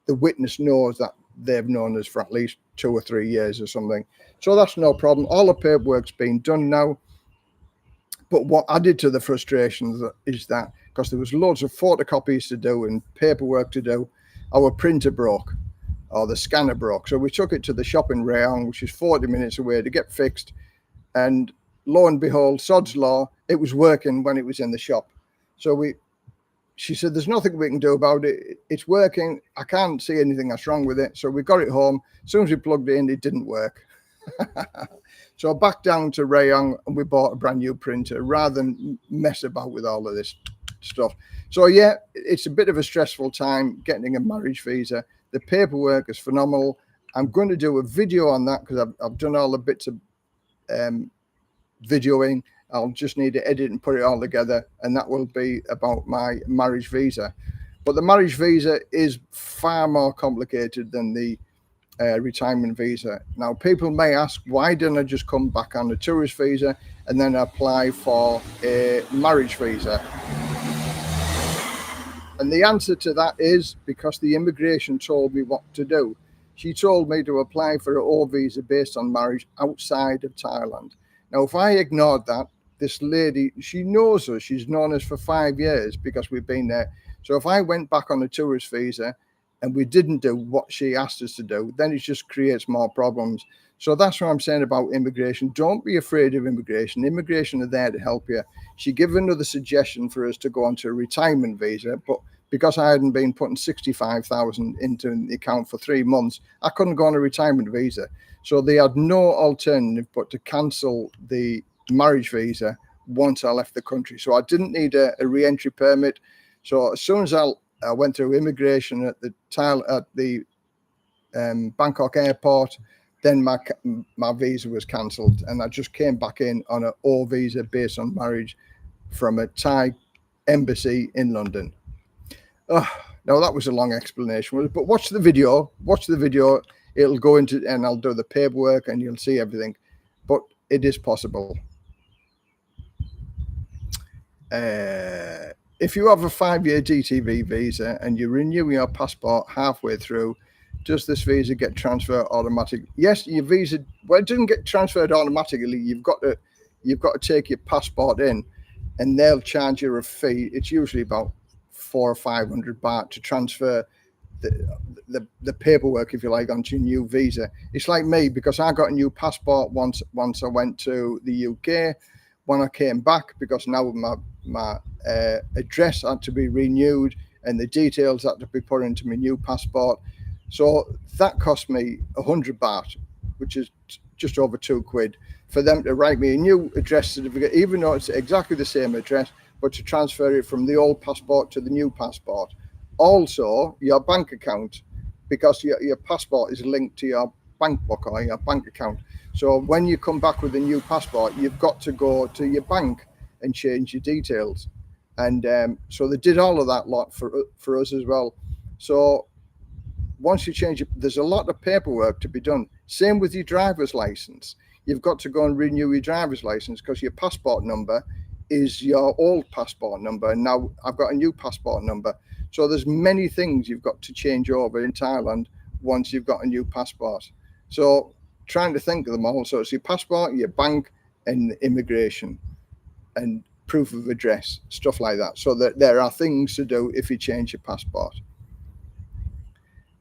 the witness knows that they've known us for at least 2 or 3 years or something. So that's no problem. All the paperwork's been done now. But what added to the frustrations is that, because there was loads of photocopies to do and paperwork to do, our printer broke, or the scanner broke. So we took it to the shop in Rayong, which is 40 minutes away, to get fixed. And lo and behold, sod's law, it was working when it was in the shop. So she said, there's nothing we can do about it. It's working. I can't see anything that's wrong with it. So we got it home. As soon as we plugged it in, it didn't work. So back down to Rayong, and we bought a brand new printer rather than mess about with all of this stuff. So yeah, it's a bit of a stressful time getting a marriage visa. The paperwork is phenomenal. I'm going to do a video on that, because I've done all the bits of videoing. I'll just need to edit and put it all together, and that will be about my marriage visa. But the marriage visa is far more complicated than the retirement visa. Now, people may ask, why didn't I just come back on a tourist visa and then apply for a marriage visa? And the answer to that is because the immigration told me what to do. She told me to apply for an O visa based on marriage outside of Thailand. Now, if I ignored that, this lady, she knows us. She's known us for 5 years because we've been there. So if I went back on a tourist visa and we didn't do what she asked us to do, then it just creates more problems. So that's what I'm saying about immigration. Don't be afraid of immigration. Immigration are there to help you. She gave another suggestion for us to go onto a retirement visa, but because I hadn't been putting 65,000 into the account for 3 months, I couldn't go on a retirement visa. So they had no alternative but to cancel the marriage visa once I left the country. So I didn't need a re-entry permit. So as soon as I went through immigration at the Bangkok airport, then my visa was cancelled, and I just came back in on an O visa based on marriage from a Thai embassy in London. Now that was a long explanation, but watch the video. it'll go into, and I'll do the paperwork and you'll see everything. But it is possible. If you have a 5-year DTV visa and you renew your passport halfway through, does this visa get transferred automatically? Yes, your visa, well, it doesn't get transferred automatically. You've got to take your passport in, and they'll charge you a fee. It's usually about 400 or 500 baht to transfer the paperwork, if you like, onto your new visa. It's like me, because I got a new passport once I went to the UK. When I came back, because now my address had to be renewed and the details had to be put into my new passport. So that cost me 100 baht, which is just over £2, for them to write me a new address certificate, even though it's exactly the same address, but to transfer it from the old passport to the new passport. Also, your bank account, because your passport is linked to your bank book or your bank account. So when you come back with a new passport, you've got to go to your bank and change your details. And so they did all of that lot for us as well. So once you change it, there's a lot of paperwork to be done. Same with your driver's license. You've got to go and renew your driver's license, because your passport number is your old passport number. And now I've got a new passport number. So there's many things you've got to change over in Thailand once you've got a new passport. So trying to think of them all. So it's your passport, your bank, and immigration, and proof of address, stuff like that. So that there are things to do if you change your passport.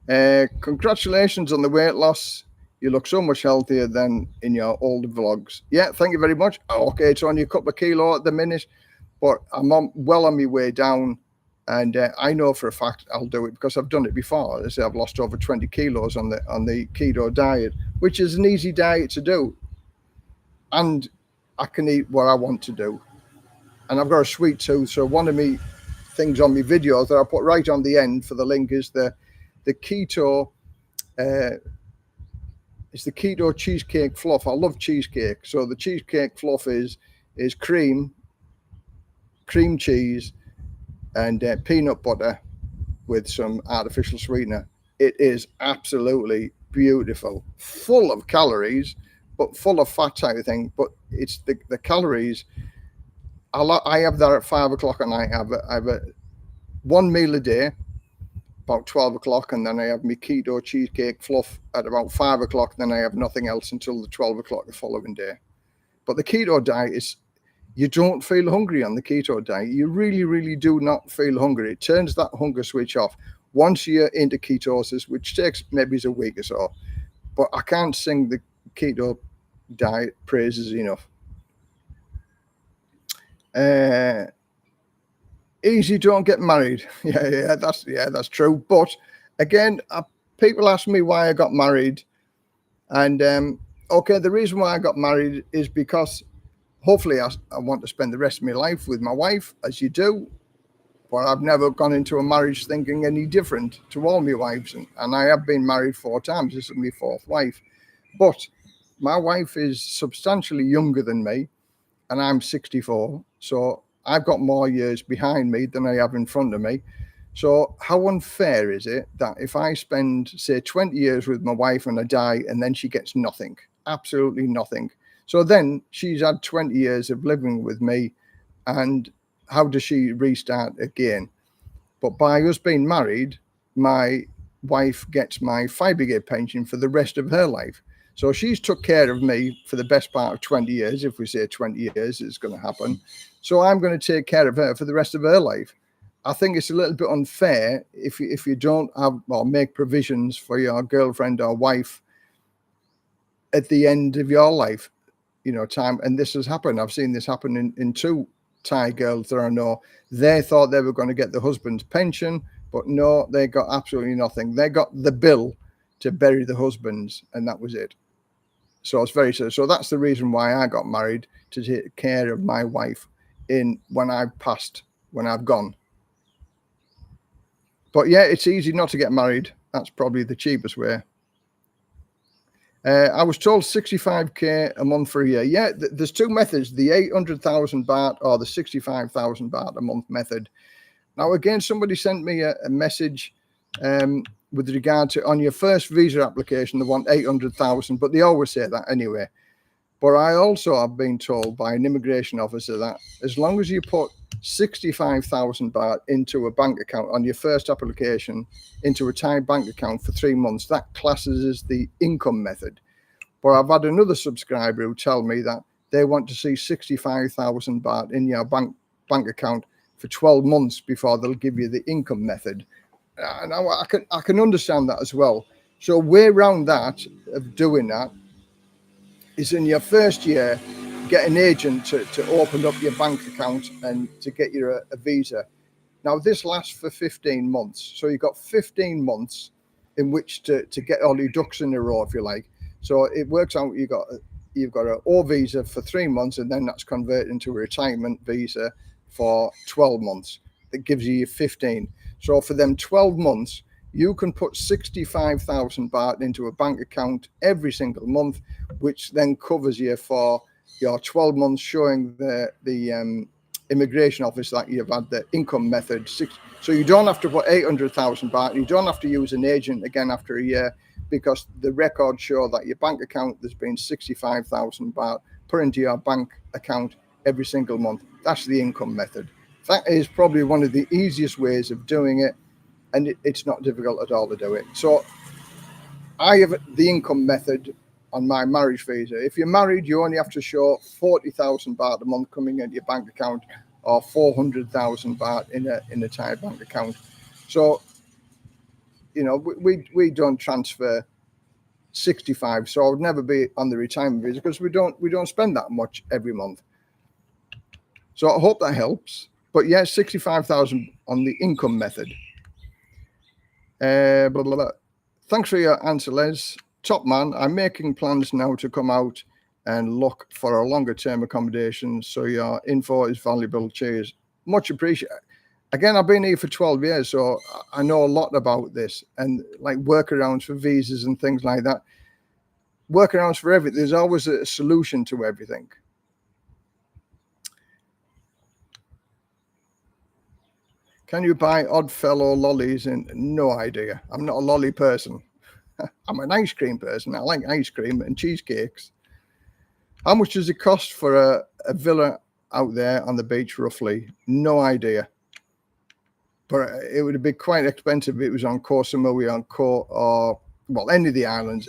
Congratulations on the weight loss. You look so much healthier than in your older vlogs. Yeah, thank you very much. Okay, it's only a couple of kilos at the minute, but I'm well on my way down. And I know for a fact I'll do it, because I've done it before. As I say, I've lost over 20 kilos on the keto diet, which is an easy diet to do. And I can eat what I want to do. And I've got a sweet tooth. So one of me things on my videos that I put right on the end for the link is the keto, it's the keto cheesecake fluff. I love cheesecake. So the cheesecake fluff is cream cheese, and peanut butter with some artificial sweetener. It is absolutely beautiful, full of calories, but full of fat type of thing. But it's the calories. I have that at 5 o'clock, and I have one meal a day, about 12 o'clock, and then I have my keto cheesecake fluff at about 5 o'clock. Then I have nothing else until the 12 o'clock the following day. But the keto diet is, you don't feel hungry on the keto diet. You really, really do not feel hungry. It turns that hunger switch off once you're into ketosis, which takes maybe a week or so. But I can't sing the keto diet praises enough. Easy, don't get married. Yeah, that's true. But again, people ask me why I got married, and okay, the reason why I got married is because hopefully I want to spend the rest of my life with my wife, as you do. But I've never gone into a marriage thinking any different to all my wives, and I have been married 4 times. This is my 4th wife. But my wife is substantially younger than me, and I'm 64. So I've got more years behind me than I have in front of me. So how unfair is it that if I spend, say, 20 years with my wife and I die, and then she gets nothing, absolutely nothing? So then she's had 20 years of living with me, and how does she restart again? But by us being married, my wife gets my fire brigade pension for the rest of her life. So she's took care of me for the best part of 20 years. If we say 20 years, it's going to happen. So I'm going to take care of her for the rest of her life. I think it's a little bit unfair if you don't have or make provisions for your girlfriend or wife at the end of your life, time. And this has happened. I've seen this happen in 2 Thai girls that I know. They thought they were going to get the husband's pension, but no, they got absolutely nothing. They got the bill to bury the husbands, and that was it. So it's very sad. So that's the reason why I got married, to take care of my wife when I've passed, when I've gone. But yeah, it's easy not to get married. That's probably the cheapest way. I was told 65k a month for a year. Yeah, there's 2 methods, the 800,000 baht or the 65,000 baht a month method. Now, again, somebody sent me a message with regard to on your first visa application, they want 800,000, but they always say that anyway. But I also have been told by an immigration officer that as long as you put 65,000 baht into a bank account on your first application, into a Thai bank account for 3 months, that classes as the income method. But I've had another subscriber who tell me that they want to see 65,000 baht in your bank account for 12 months before they'll give you the income method. And I can understand that as well. So a way around that, of doing that, is in your first year, get an agent to open up your bank account and to get you a visa. Now, this lasts for 15 months. So you've got 15 months in which to get all your ducks in a row, if you like. So it works out, you've got an O visa for 3 months, and then that's converted into a retirement visa for 12 months. That gives you 15. So for them 12 months, you can put 65,000 baht into a bank account every single month, which then covers you for your 12 months, showing the immigration office that you've had the income method. So you don't have to put 800,000 baht. You don't have to use an agent again after a year, because the records show that your bank account, there's been 65,000 baht put into your bank account every single month. That's the income method. That is probably one of the easiest ways of doing it, and it's not difficult at all to do it. So I have the income method on my marriage visa. If you're married, you only have to show 40,000 baht a month coming into your bank account, or 400,000 baht in a Thai bank account. So, you know, we don't transfer 65, so I would never be on the retirement visa, because we don't spend that much every month. So I hope that helps. But yeah, 65,000 on the income method. Blah, blah, blah. Thanks for your answer, Les. Top man. I'm making plans now to come out and look for a longer term accommodation. So your info is valuable. Cheers. Much appreciated. Again, I've been here for 12 years, so I know a lot about this, and like workarounds for visas and things like that. Workarounds for everything. There's always a solution to everything. Can you buy Oddfellow lollies? No idea. I'm not a lolly person. I'm an ice cream person. I like ice cream and cheesecakes. How much does it cost for a villa out there on the beach, roughly? No idea. But it would be quite expensive if it was on Koh Samui, on Koh, or, well, any of the islands.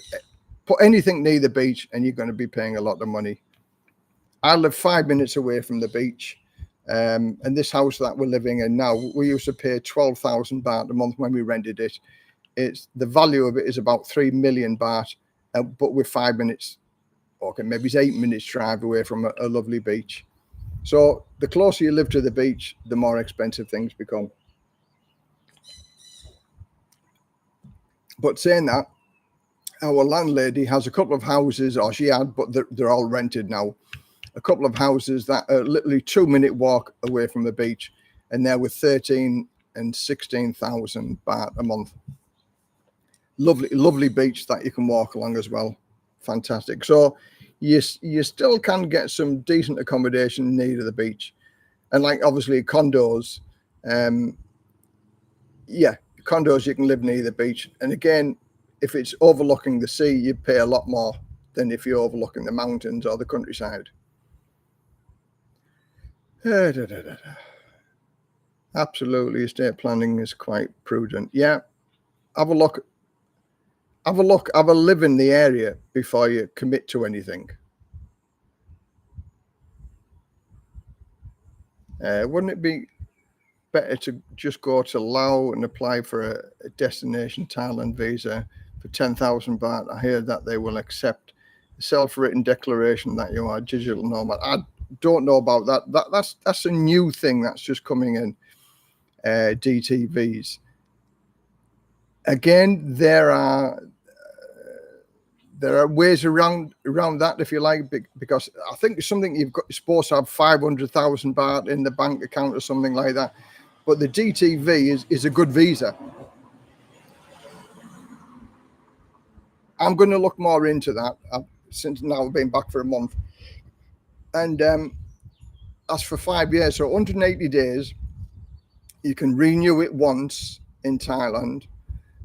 Put anything near the beach and you're going to be paying a lot of money. I live 5 minutes away from the beach. And this house that we're living in now, we used to pay 12,000 baht a month when we rented it. It's the value of it is about 3 million baht, but we're 5 minutes, okay, maybe it's 8 minutes drive away from a lovely beach. So the closer you live to the beach, the more expensive things become. But saying that, our landlady has a couple of houses, or she had, but they're all rented now. A couple of houses that are literally 2-minute walk away from the beach, and they're with 13 and 16,000 baht a month. Lovely beach that you can walk along as well. Fantastic. So you still can get some decent accommodation near the beach, and like obviously condos. Yeah, condos you can live near the beach, and again, if it's overlooking the sea, you pay a lot more than if you're overlooking the mountains or the countryside. Absolutely, estate planning is quite prudent. Yeah, have a look, have a live in the area before you commit to anything. Wouldn't it be better to just go to Laos and apply for a destination Thailand visa for 10,000 baht? I hear that they will accept a self-written declaration that you are a digital nomad. I don't know about that. That's a new thing that's just coming in. DTVs. Again, there are ways around that, if you like, because I think it's something you're supposed to have 500,000 baht in the bank account or something like that. But the DTV is a good visa. I'm going to look more into that since now I've been back for a month. And that's for 5 years, so 180 days. You can renew it once in Thailand,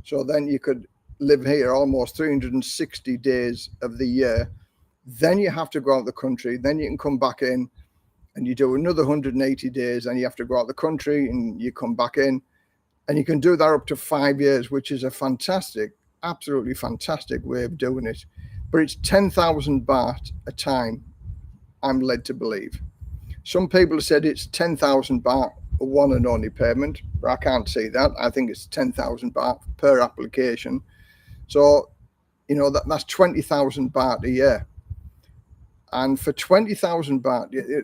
So then you could live here almost 360 days of the year. Then you have to go out the country. Then you can come back in and you do another 180 days. And you have to go out the country and you come back in. And you can do that up to 5 years, which is a fantastic, absolutely fantastic way of doing it. But it's 10,000 baht a time, I'm led to believe. Some people said it's 10,000 baht, a one and only payment, but I can't see that. I think it's 10,000 baht per application. So, that's 20,000 baht a year. And for 20,000 baht,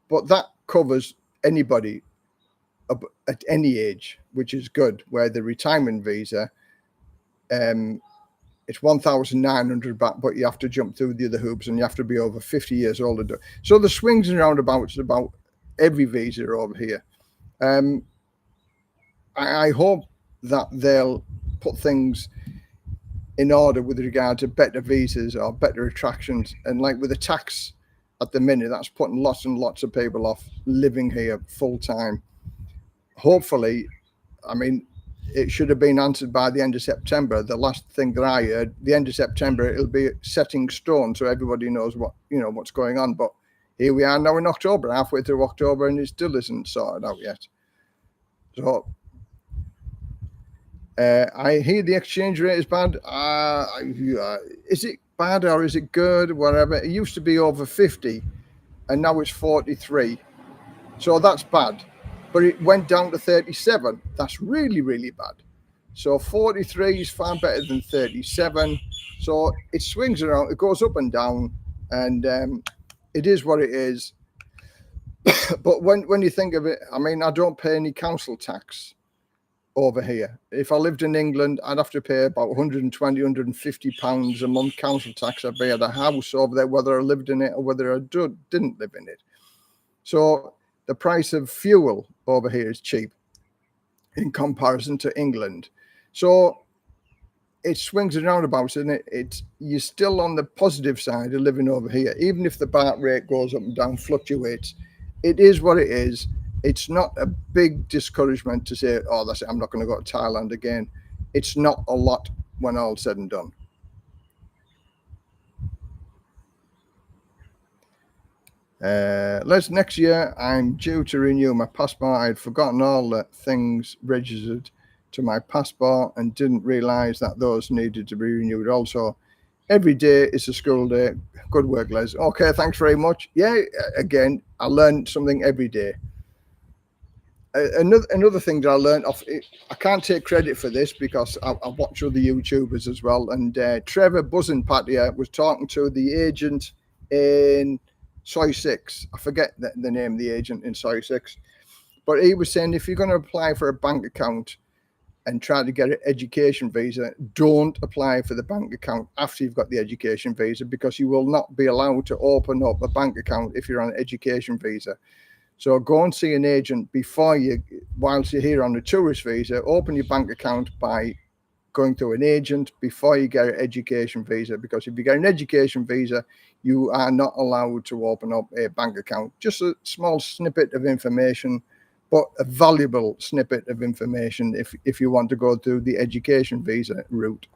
but that covers anybody at any age, which is good, where the retirement visa, it's 1,900 baht, but you have to jump through the other hoops and you have to be over 50 years old. So the swings and roundabouts about every visa over here. I hope that they'll put things in order with regard to better visas or better attractions. And like with the tax at the minute, that's putting lots and lots of people off living here full time. Hopefully, it should have been answered by the end of September. The last thing that I heard, the end of September, it'll be setting stone so everybody knows what's going on. But here we are now in October, halfway through October, and it still isn't sorted out yet. So I hear the exchange rate is bad. Is it bad or is it good? Whatever. It used to be over 50, and now it's 43. So that's bad. But it went down to 37. That's really, really bad. So 43 is far better than 37. So it swings around. It goes up and down, and it is what it is. But when you think of it, I don't pay any council tax over here. If I lived in England, I'd have to pay about 120, 150 pounds a month council tax. I'd pay at a house over there, whether I lived in it or whether I didn't live in it. So the price of fuel over here is cheap in comparison to England. So it swings and roundabouts, and you're still on the positive side of living over here. Even if the baht rate goes up and down, fluctuates, it is what it is. It's not a big discouragement to say, oh, that's it, I'm not going to go to Thailand again. It's not a lot when all's said and done. Next year, I'm due to renew my passport. I had forgotten all the things registered to my passport and didn't realize that those needed to be renewed. Also, every day is a school day. Good work, Les. Okay, thanks very much. Yeah, again, I learned something every day. Another thing that I learned I can't take credit for this because I watch other YouTubers as well. And Trevor Buzzin Pattaya was talking to the agent in Soy 6. I forget the name of the agent in Soy 6. But he was saying if you're going to apply for a bank account and try to get an education visa, don't apply for the bank account after you've got the education visa, because you will not be allowed to open up a bank account if you're on an education visa. So go and see an agent whilst you're here on a tourist visa. Open your bank account by going through an agent before you get an education visa, because if you get an education visa, you are not allowed to open up a bank account. Just a small snippet of information, but a valuable snippet of information if you want to go through the education visa route.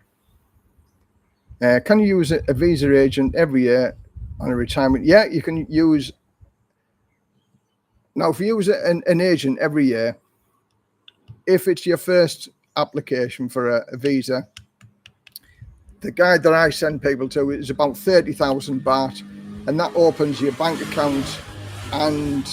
Can you use a visa agent every year on a retirement? Yeah, you can use. Now, if you use an agent every year, if it's your first application for a visa, the guide that I send people to is about 30,000 baht, and that opens your bank account and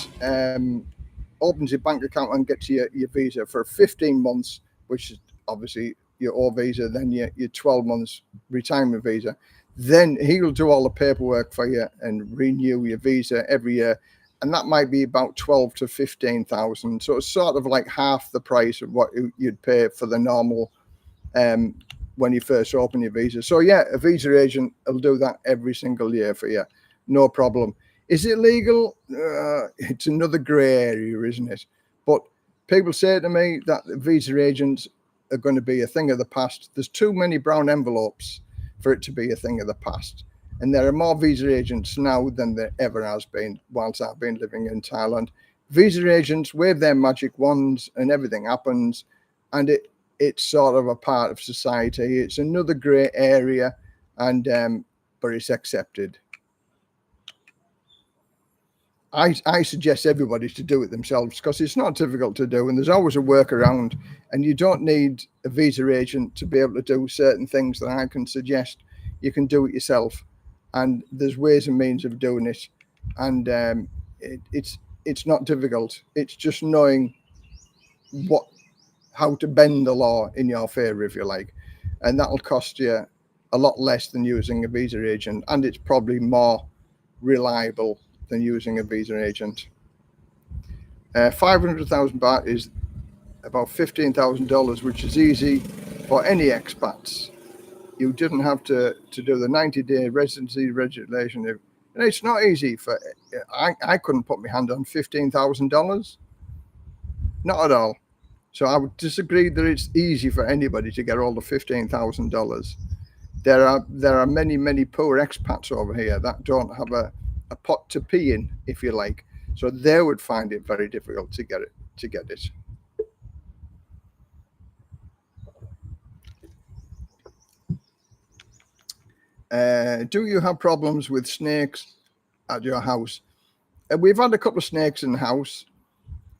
gets your visa for 15 months, which is obviously your O visa, then your 12 months retirement visa. Then he'll do all the paperwork for you and renew your visa every year. And that might be about 12 to 15,000. So it's sort of like half the price of what you'd pay for the normal when you first open your visa. So yeah, a visa agent will do that every single year for you. No problem. Is it legal? It's another grey area, isn't it? But people say to me that visa agents are going to be a thing of the past. There's too many brown envelopes for it to be a thing of the past. And there are more visa agents now than there ever has been whilst I've been living in Thailand. Visa agents wave their magic wands and everything happens. And it's sort of a part of society. It's another grey area, and but it's accepted. I suggest everybody to do it themselves because it's not difficult to do, and there's always a workaround, and you don't need a visa agent to be able to do certain things that I can suggest. You can do it yourself, and there's ways and means of doing it, and it's not difficult. It's just knowing how to bend the law in your favor, if you like, and that'll cost you a lot less than using a visa agent, and it's probably more reliable than using a visa agent. 500,000 baht is about $15,000, which is easy for any expats. You didn't have to do the 90-day residency regulation, and it's not easy. I couldn't put my hand on $15,000, not at all. So I would disagree that it's easy for anybody to get all the $15,000. There are many poor expats over here that don't have a pot to pee in, if you like. So they would find it very difficult to get it. Do you have problems with snakes at your house? We've had a couple of snakes in the house.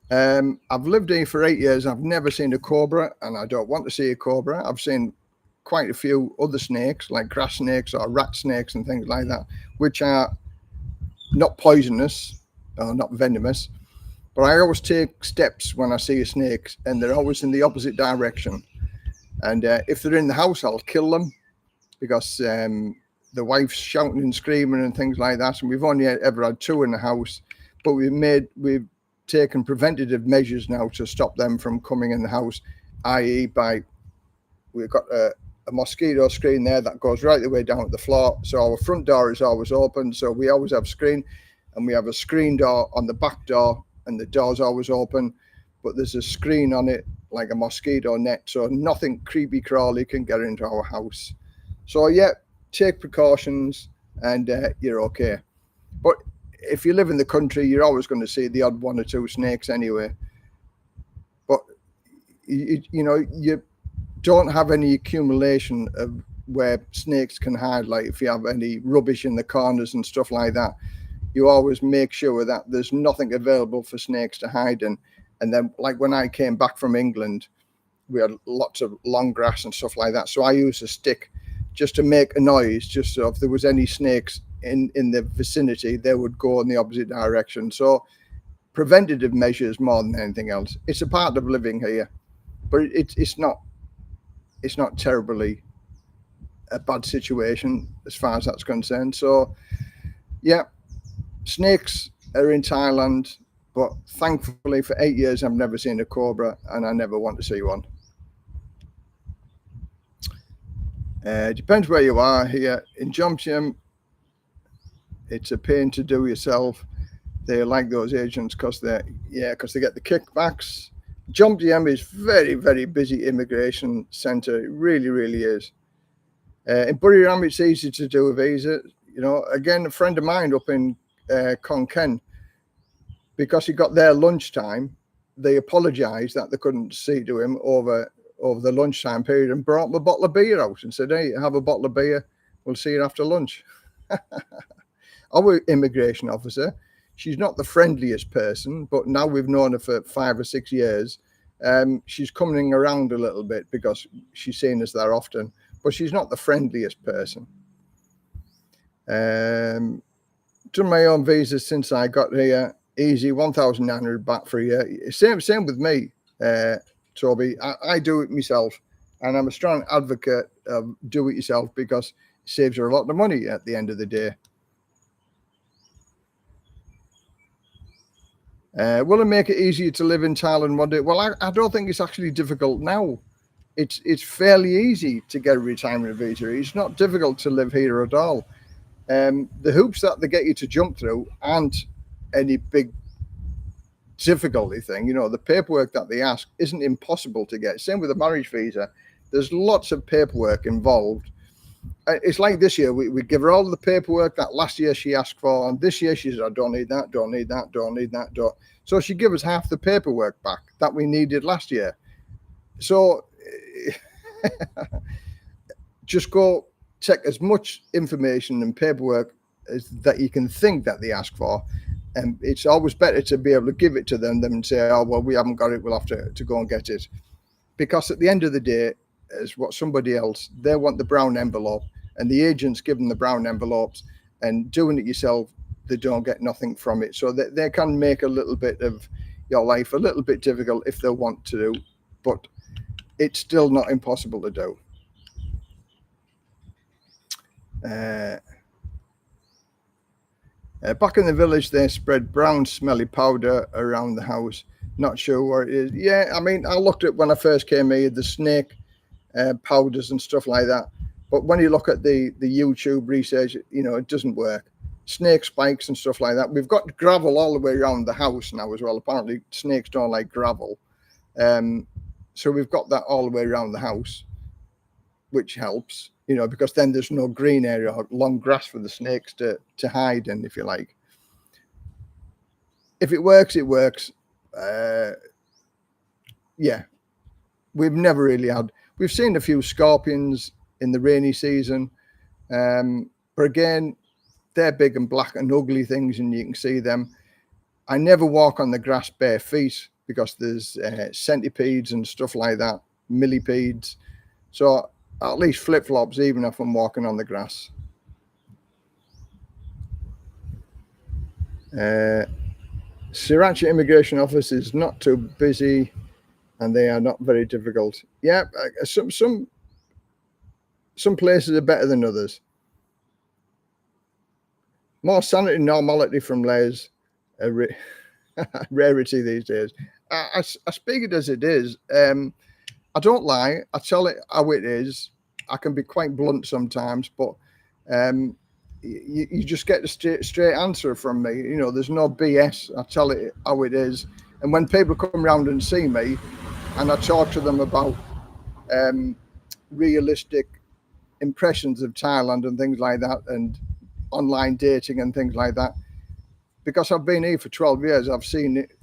I've lived here for 8 years. I've never seen a cobra, and I don't want to see a cobra. I've seen quite a few other snakes, like grass snakes or rat snakes and things like that, which are not poisonous or not venomous. But I always take steps when I see a snake, and they're always in the opposite direction. And if they're in the house, I'll kill them because the wife's shouting and screaming and things like that. And we've only ever had 2 in the house, but we've taken preventative measures now to stop them from coming in the house, i.e. we've got a mosquito screen there that goes right the way down to the floor. So our front door is always open. So we always have a screen, and we have a screen door on the back door, and the door's always open, but there's a screen on it like a mosquito net. So nothing creepy crawly can get into our house. So yeah, take precautions and you're okay. But if you live in the country, you're always going to see the odd 1 or 2 snakes anyway. But you don't have any accumulation of where snakes can hide. Like if you have any rubbish in the corners and stuff like that, you always make sure that there's nothing available for snakes to hide in. And then, like when I came back from England, we had lots of long grass and stuff like that. So I used a stick just to make a noise, just so if there was any snakes in the vicinity, they would go in the opposite direction. So preventative measures more than anything else. It's a part of living here, but it's not terribly a bad situation as far as that's concerned. So yeah, snakes are in Thailand, but thankfully for 8 years I've never seen a cobra, and I never want to see one. Depends where you are here. In Jomtien, it's a pain to do yourself. They like those agents because they get the kickbacks. Jomtien is very busy immigration center. It really is. In Buriram, it's easy to do a visa. Again, a friend of mine up in Khon Kaen, because he got there lunchtime, they apologized that they couldn't see to him over the lunchtime period and brought him a bottle of beer out and said, hey, have a bottle of beer. We'll see you after lunch. Our immigration officer, she's not the friendliest person, but now we've known her for 5 or 6 years. She's coming around a little bit because she's seen us there often, but she's not the friendliest person. Done my own visa since I got here. Easy, 1,900 baht for a year. Same with me, Toby. I do it myself, and I'm a strong advocate of do it yourself because it saves you a lot of money at the end of the day. Will it make it easier to live in Thailand one day? Well, I don't think it's actually difficult now. It's fairly easy to get a retirement visa. It's not difficult to live here at all. The hoops that they get you to jump through aren't any big difficulty thing. The paperwork that they ask isn't impossible to get. Same with the marriage visa. There's lots of paperwork involved. It's like this year, we give her all the paperwork that last year she asked for, and this year she said, I don't need that, don't need that, don't need that, don't. So she gave us half the paperwork back that we needed last year. So just go check as much information and paperwork as that you can think that they ask for. And it's always better to be able to give it to them than say, oh, well, we haven't got it, we'll have to go and get it. Because at the end of the day, as what somebody else, they want the brown envelope, and the agents give them the brown envelopes, and doing it yourself, they don't get nothing from it. So they can make a little bit of your life a little bit difficult if they want to do, but it's still not impossible to do. Back in the village, they spread brown, smelly powder around the house. Not sure what it is. Yeah, I mean, I looked at when I first came here, the snake powders and stuff like that. But when you look at the YouTube research, it doesn't work. Snake spikes and stuff like that. We've got gravel all the way around the house now as well. Apparently, snakes don't like gravel. So we've got that all the way around the house, which helps. Because then there's no green area or long grass for the snakes to hide in, if you like. If it works, it works. Yeah, we've never really we've seen a few scorpions in the rainy season. But again, they're big and black and ugly things, and you can see them. I never walk on the grass bare feet because there's centipedes and stuff like that, millipedes. So at least flip-flops, even if I'm walking on the grass. Sriracha immigration office is not too busy, and they are not very difficult. Yeah, some places are better than others. More sanity and normality from Les, a rarity these days. I speak it as it is. I don't lie. I tell it how it is. I can be quite blunt sometimes, but you just get the straight answer from me. There's no BS. I tell it how it is. And when people come around and see me, and I talk to them about realistic impressions of Thailand and things like that, and online dating and things like that, because I've been here for 12 years, I've seen it.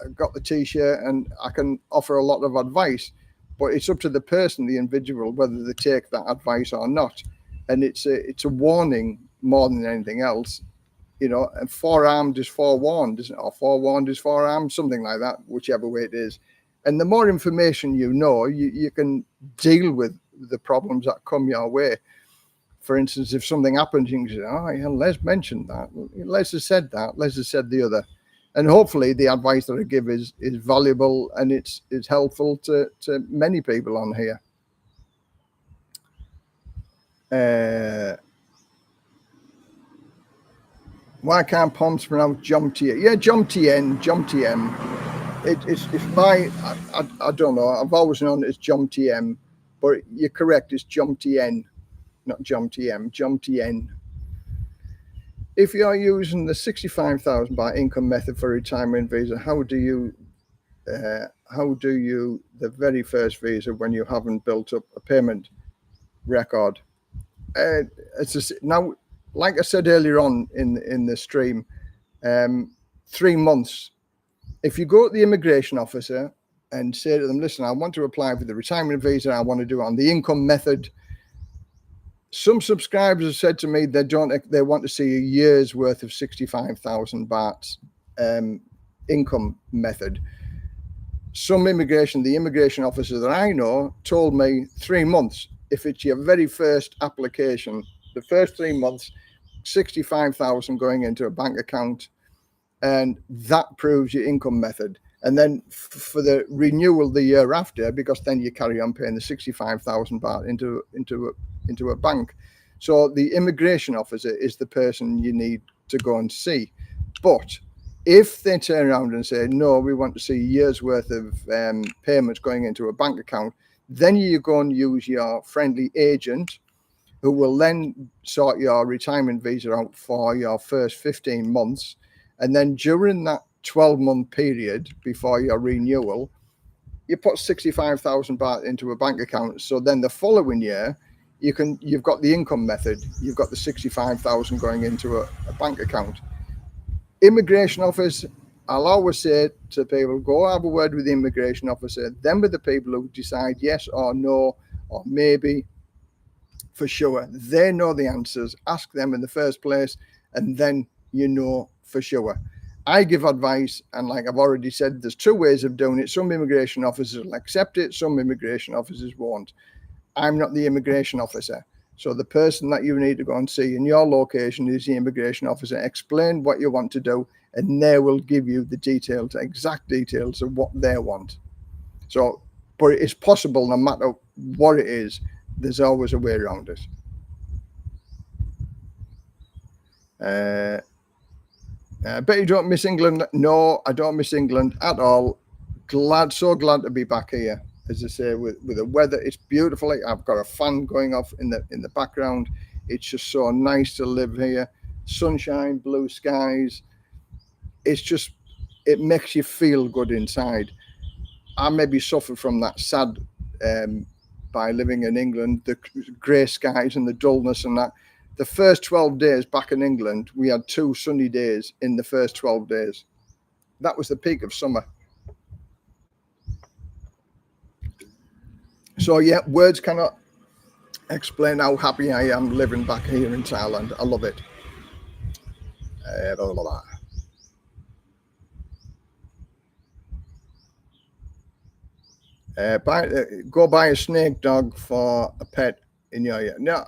I've got the T-shirt, and I can offer a lot of advice. But it's up to the person, the individual, whether they take that advice or not. And it's a warning more than anything else. And forearmed is forewarned, isn't it? Or forewarned is forearmed, something like that, whichever way it is. And the more information you can deal with the problems that come your way. For instance, if something happens, you can say, oh, yeah, Les mentioned that. Les has said that. Les has said the other. And hopefully the advice that I give is valuable, and it's helpful to many people on here. Why can't Pons pronounce Jomtien? Yeah, Jomtien. It's my, I don't know. I've always known it as Jomtien, but you're correct. It's Jomtien, not Jomtien. If you're using the 65,000 baht income method for retirement visa, how do you the very first visa when you haven't built up a payment record? Now, like I said earlier on in the stream, 3 months. If you go to the immigration officer and say to them, listen, I want to apply for the retirement visa, I want to do it on the income method. Some subscribers have said to me they want to see a year's worth of 65,000 baht income method. The immigration officer that I know told me 3 months. If it's your very first application, the first 3 months, 65,000 going into a bank account, and that proves your income method. And then for the renewal the year after, because then you carry on paying the 65,000 baht into a bank. So the immigration officer is the person you need to go and see. But if they turn around and say, no, we want to see a year's worth of payments going into a bank account, then you go and use your friendly agent, who will then sort your retirement visa out for your first 15 months. And then during that 12-month period before your renewal, you put 65,000 baht into a bank account. So then the following year, you've got the income method. You've got the 65,000 going into a bank account. Immigration office, I'll always say to people, go have a word with the immigration officer, then with the people who decide yes or no, or maybe for sure. They know the answers. Ask them in the first place, and then you know for sure. I give advice, and like I've already said, there's two ways of doing it. Some immigration officers will accept it, some immigration officers won't. I'm not the immigration officer. So the person that you need to go and see in your location is the immigration officer. Explain what you want to do, and they will give you the details, exact details of what they want. So, but it's possible no matter what it is, there's always a way around it. Bet you don't miss England. No, I don't miss England at all. So glad to be back here. As I say, with the weather, it's beautiful. I've got a fan going off in the background. It's just so nice to live here. Sunshine, blue skies. It makes you feel good inside. I maybe suffered from that sad by living in England, the grey skies and the dullness and that. The first 12 days back in England, we had 2 sunny days in the first 12 days. That was the peak of summer. So yeah, words cannot explain how happy I am living back here in Thailand. I love it. Go buy a snake dog for a pet in your area. No,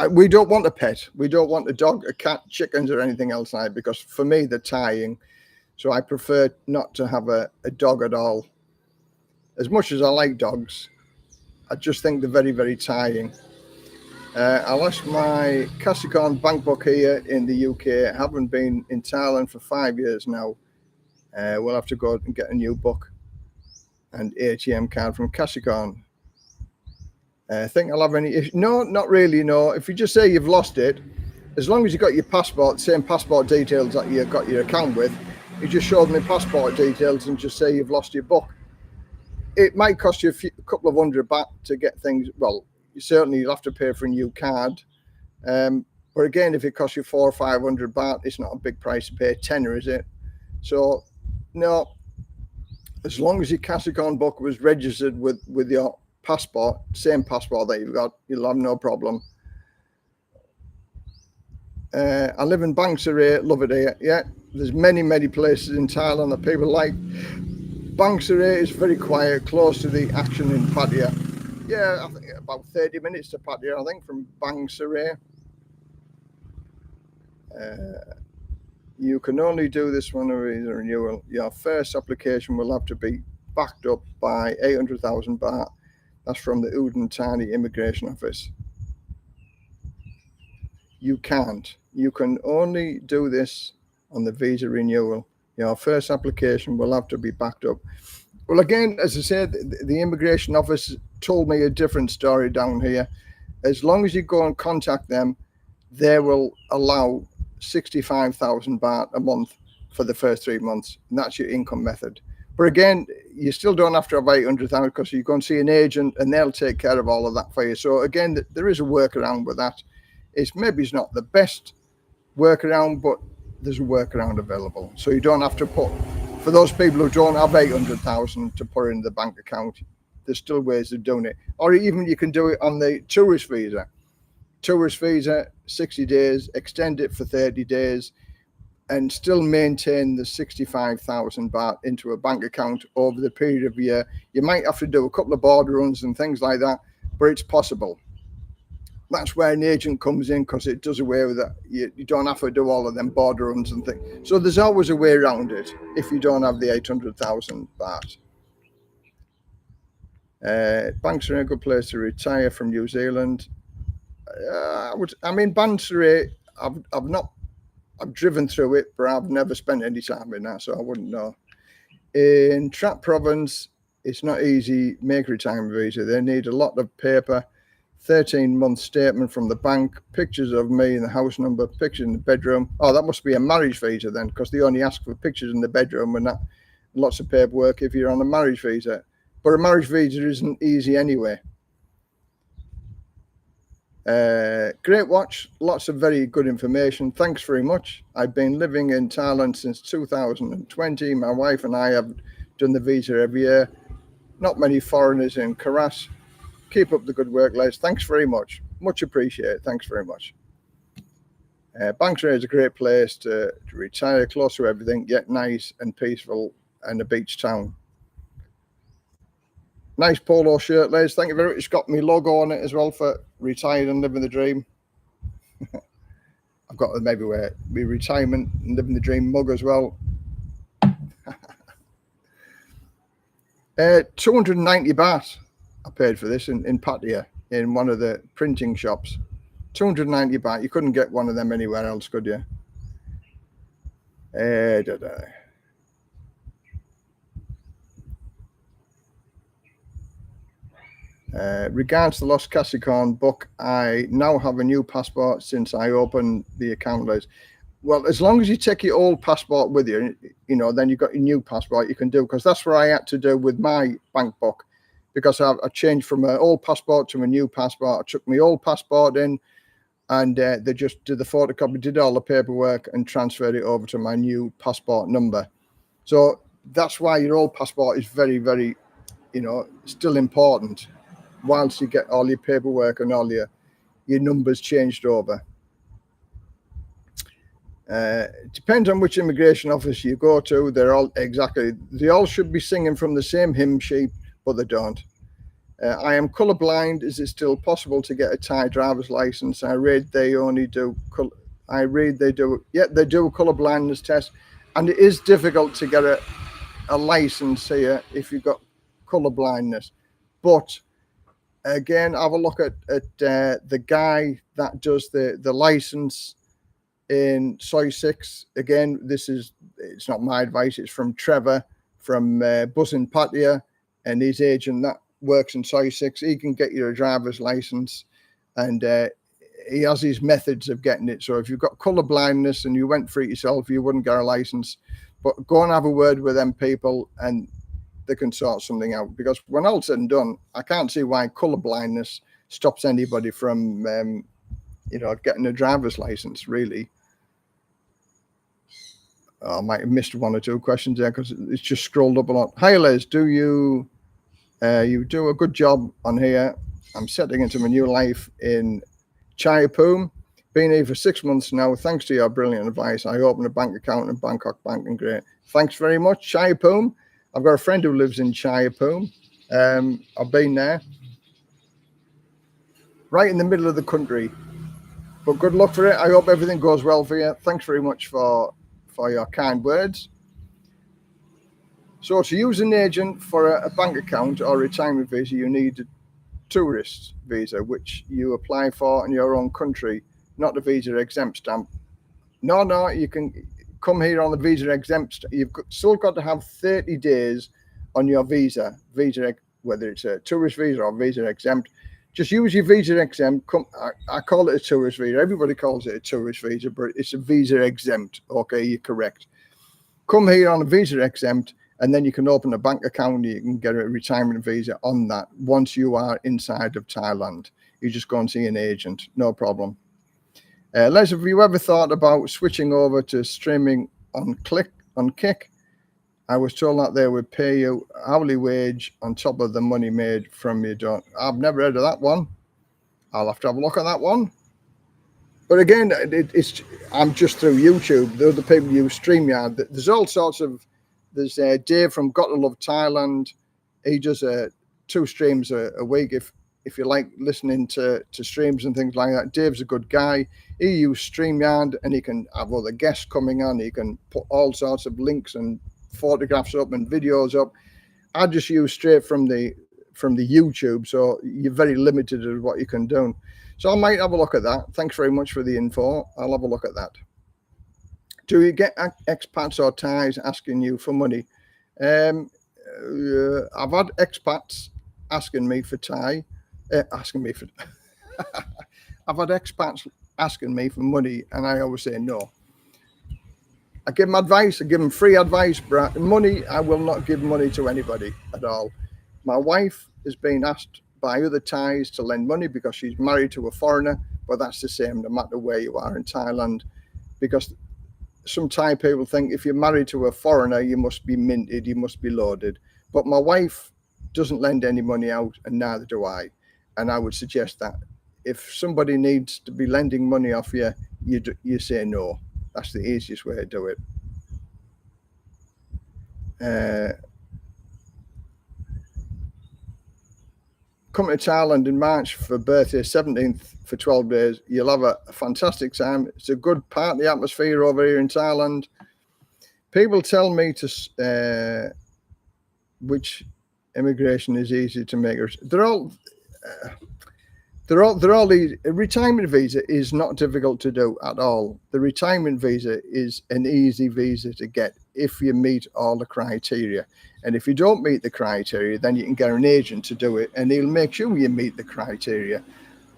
we don't want a pet. We don't want a dog, a cat, chickens, or anything else like that, because for me they're tying. So I prefer not to have a dog at all. As much as I like dogs, I just think they're very, very tying. I lost my Capricorn bank book here in the UK. I haven't been in Thailand for 5 years now. We'll have to go and get a new book and ATM card from Capricorn. Think I'll have any issue? No, not really, no. If you just say you've lost it, as long as you got your passport, same passport details that you got your account with, you just show them your passport details and just say you've lost your book. It might cost you a couple of hundred baht to get things. Well, you'll have to pay for a new card. But again, if it costs you 400 or 500 baht, it's not a big price to pay. Tenner, is it? So, no. As long as your Capricorn book was registered with your passport, same passport that you've got, you'll have no problem. I live in Bang Sari, love it here. Yeah, there's many places in Thailand that people like. Bang Sari is very quiet, close to the action in Pattaya. Yeah, I think about 30 minutes to Pattaya, I think, from Bang Sari. You can only do this one or either renewal. Your first application will have to be backed up by 800,000 baht. That's from the Udon Thani Immigration Office. You can't. You can only do this on the visa renewal. Your first application will have to be backed up. Well, again, as I said, the immigration office told me a different story down here. As long as you go and contact them, they will allow 65,000 baht a month for the first 3 months. And that's your income method. But again, you still don't have to have 800,000 because you go and see an agent and they'll take care of all of that for you. So again, there is a workaround with that. It's not the best workaround, but there's a workaround available. So you don't have to put, for those people who don't have 800,000 to put in the bank account, there's still ways of doing it. Or even you can do it on the tourist visa. Tourist visa, 60 days, extend it for 30 days, and still maintain the 65,000 baht into a bank account over the period of a year. You might have to do a couple of border runs and things like that, but it's possible. That's where an agent comes in, because it does away with that. You don't have to do all of them border runs and things. So there's always a way around it if you don't have the 800,000 baht. Banks are a good place to retire from New Zealand. Bang Sari, I've driven through it, but I've never spent any time in that, so I wouldn't know. In Trat Province, it's not easy make retirement visa. They need a lot of paper, 13-month statement from the bank, pictures of me and the house number, pictures in the bedroom. Oh, that must be a marriage visa then, because they only ask for pictures in the bedroom and that. Lots of paperwork if you're on a marriage visa. But a marriage visa isn't easy anyway. Great watch, lots of very good information. Thanks very much. I've been living in Thailand since 2020. My wife and I have done the visa every year. Not many foreigners in Karas. Keep up the good work, Les. Thanks very much. Much appreciated. Thanks very much. Banksia is a great place to retire, close to everything, yet nice and peaceful, and a beach town. Nice polo shirt, Les. Thank you very much. It's got my logo on it as well for Retired and Living the Dream. I've got maybe wear my retirement and living the dream mug as well. 290 baht I paid for this in Pattaya in one of the printing shops. 290 baht. You couldn't get one of them anywhere else, could you? Regards to Lost Capricorn book, I now have a new passport since I opened the account. Well, as long as you take your old passport with you, you know, then you've got your new passport you can do, because that's what I had to do with my bank book, because I changed from an old passport to a new passport. I took my old passport in, and they just did the photocopy, did all the paperwork, and transferred it over to my new passport number. So that's why your old passport is very, very, you know, still important, whilst you get all your paperwork and all your numbers changed over. It depends on which immigration office you go to. They all should be singing from the same hymn sheet, but they don't. I am colorblind. Is it still possible to get a Thai driver's license? I read they do a color blindness test, and it is difficult to get a license here if you've got color blindness. But again, have a look at the guy that does the license in Soy 6. Again, it's not my advice, it's from Trevor from Bus in Pattaya, and his agent that works in Soy 6. He can get you a driver's license, and he has his methods of getting it. So if you've got color blindness and you went for it yourself, you wouldn't get a license. But go and have a word with them people, and they can sort something out. Because when all said and done, I can't see why color blindness stops anybody from getting a driver's license, really. I might have missed one or two questions there because it's just scrolled up a lot. Hi, Les, do you do a good job on here. I'm settling into my new life in Chaiyapoom. Been here for 6 months now. Thanks to your brilliant advice, I opened a bank account in Bangkok Bank, and great. Thanks very much, Chaiyapoom. I've got a friend who lives in Chaiyapoom. I've been there. Right in the middle of the country. But good luck for it. I hope everything goes well for you. Thanks very much for your kind words. So to use an agent for a bank account or retirement visa, you need a tourist visa, which you apply for in your own country, not the visa exempt stamp. No, you can come here on the visa exempt. You've still got to have 30 days on your visa, whether it's a tourist visa or visa exempt. Just use your visa exempt. I call it a tourist visa. Everybody calls it a tourist visa, but it's a visa exempt. Okay, you're correct. Come here on a visa exempt, and then you can open a bank account. You can get a retirement visa on that once you are inside of Thailand. You just go and see an agent, no problem. Les, have you ever thought about switching over to streaming on Kick? I was told that they would pay you hourly wage on top of the money made from your don't. I've never heard of that one. I'll have to have a look at that one. But again, I'm just through YouTube. The other people use StreamYard. There's all sorts of. There's Dave from Got to Love Thailand. He does 2 streams a week. If you like listening to streams and things like that, Dave's a good guy. He uses StreamYard, and he can have other guests coming on. He can put all sorts of links and photographs up and videos up. I just use straight from the YouTube, so you're very limited at what you can do. So I might have a look at that. Thanks very much for the info. I'll have a look at that. Do you get expats or Thais asking you for money? I've had expats asking me for Thai. I've had expats asking me for money, and I always say no. I give them advice. I give them free advice. Money, I will not give money to anybody at all. My wife is being asked by other Thais to lend money because she's married to a foreigner, but that's the same no matter where you are in Thailand, because some Thai people think if you're married to a foreigner, you must be minted, you must be loaded. But my wife doesn't lend any money out, and neither do I. And I would suggest that if somebody needs to be lending money off you, you say no. That's the easiest way to do it. Come to Thailand in March for birthday, 17th for 12 days. You'll have a fantastic time. It's a good party atmosphere over here in Thailand. People tell me which immigration is easy to make. They're all these. A retirement visa is not difficult to do at all. The retirement visa is an easy visa to get if you meet all the criteria. And if you don't meet the criteria, then you can get an agent to do it, and he'll make sure you meet the criteria.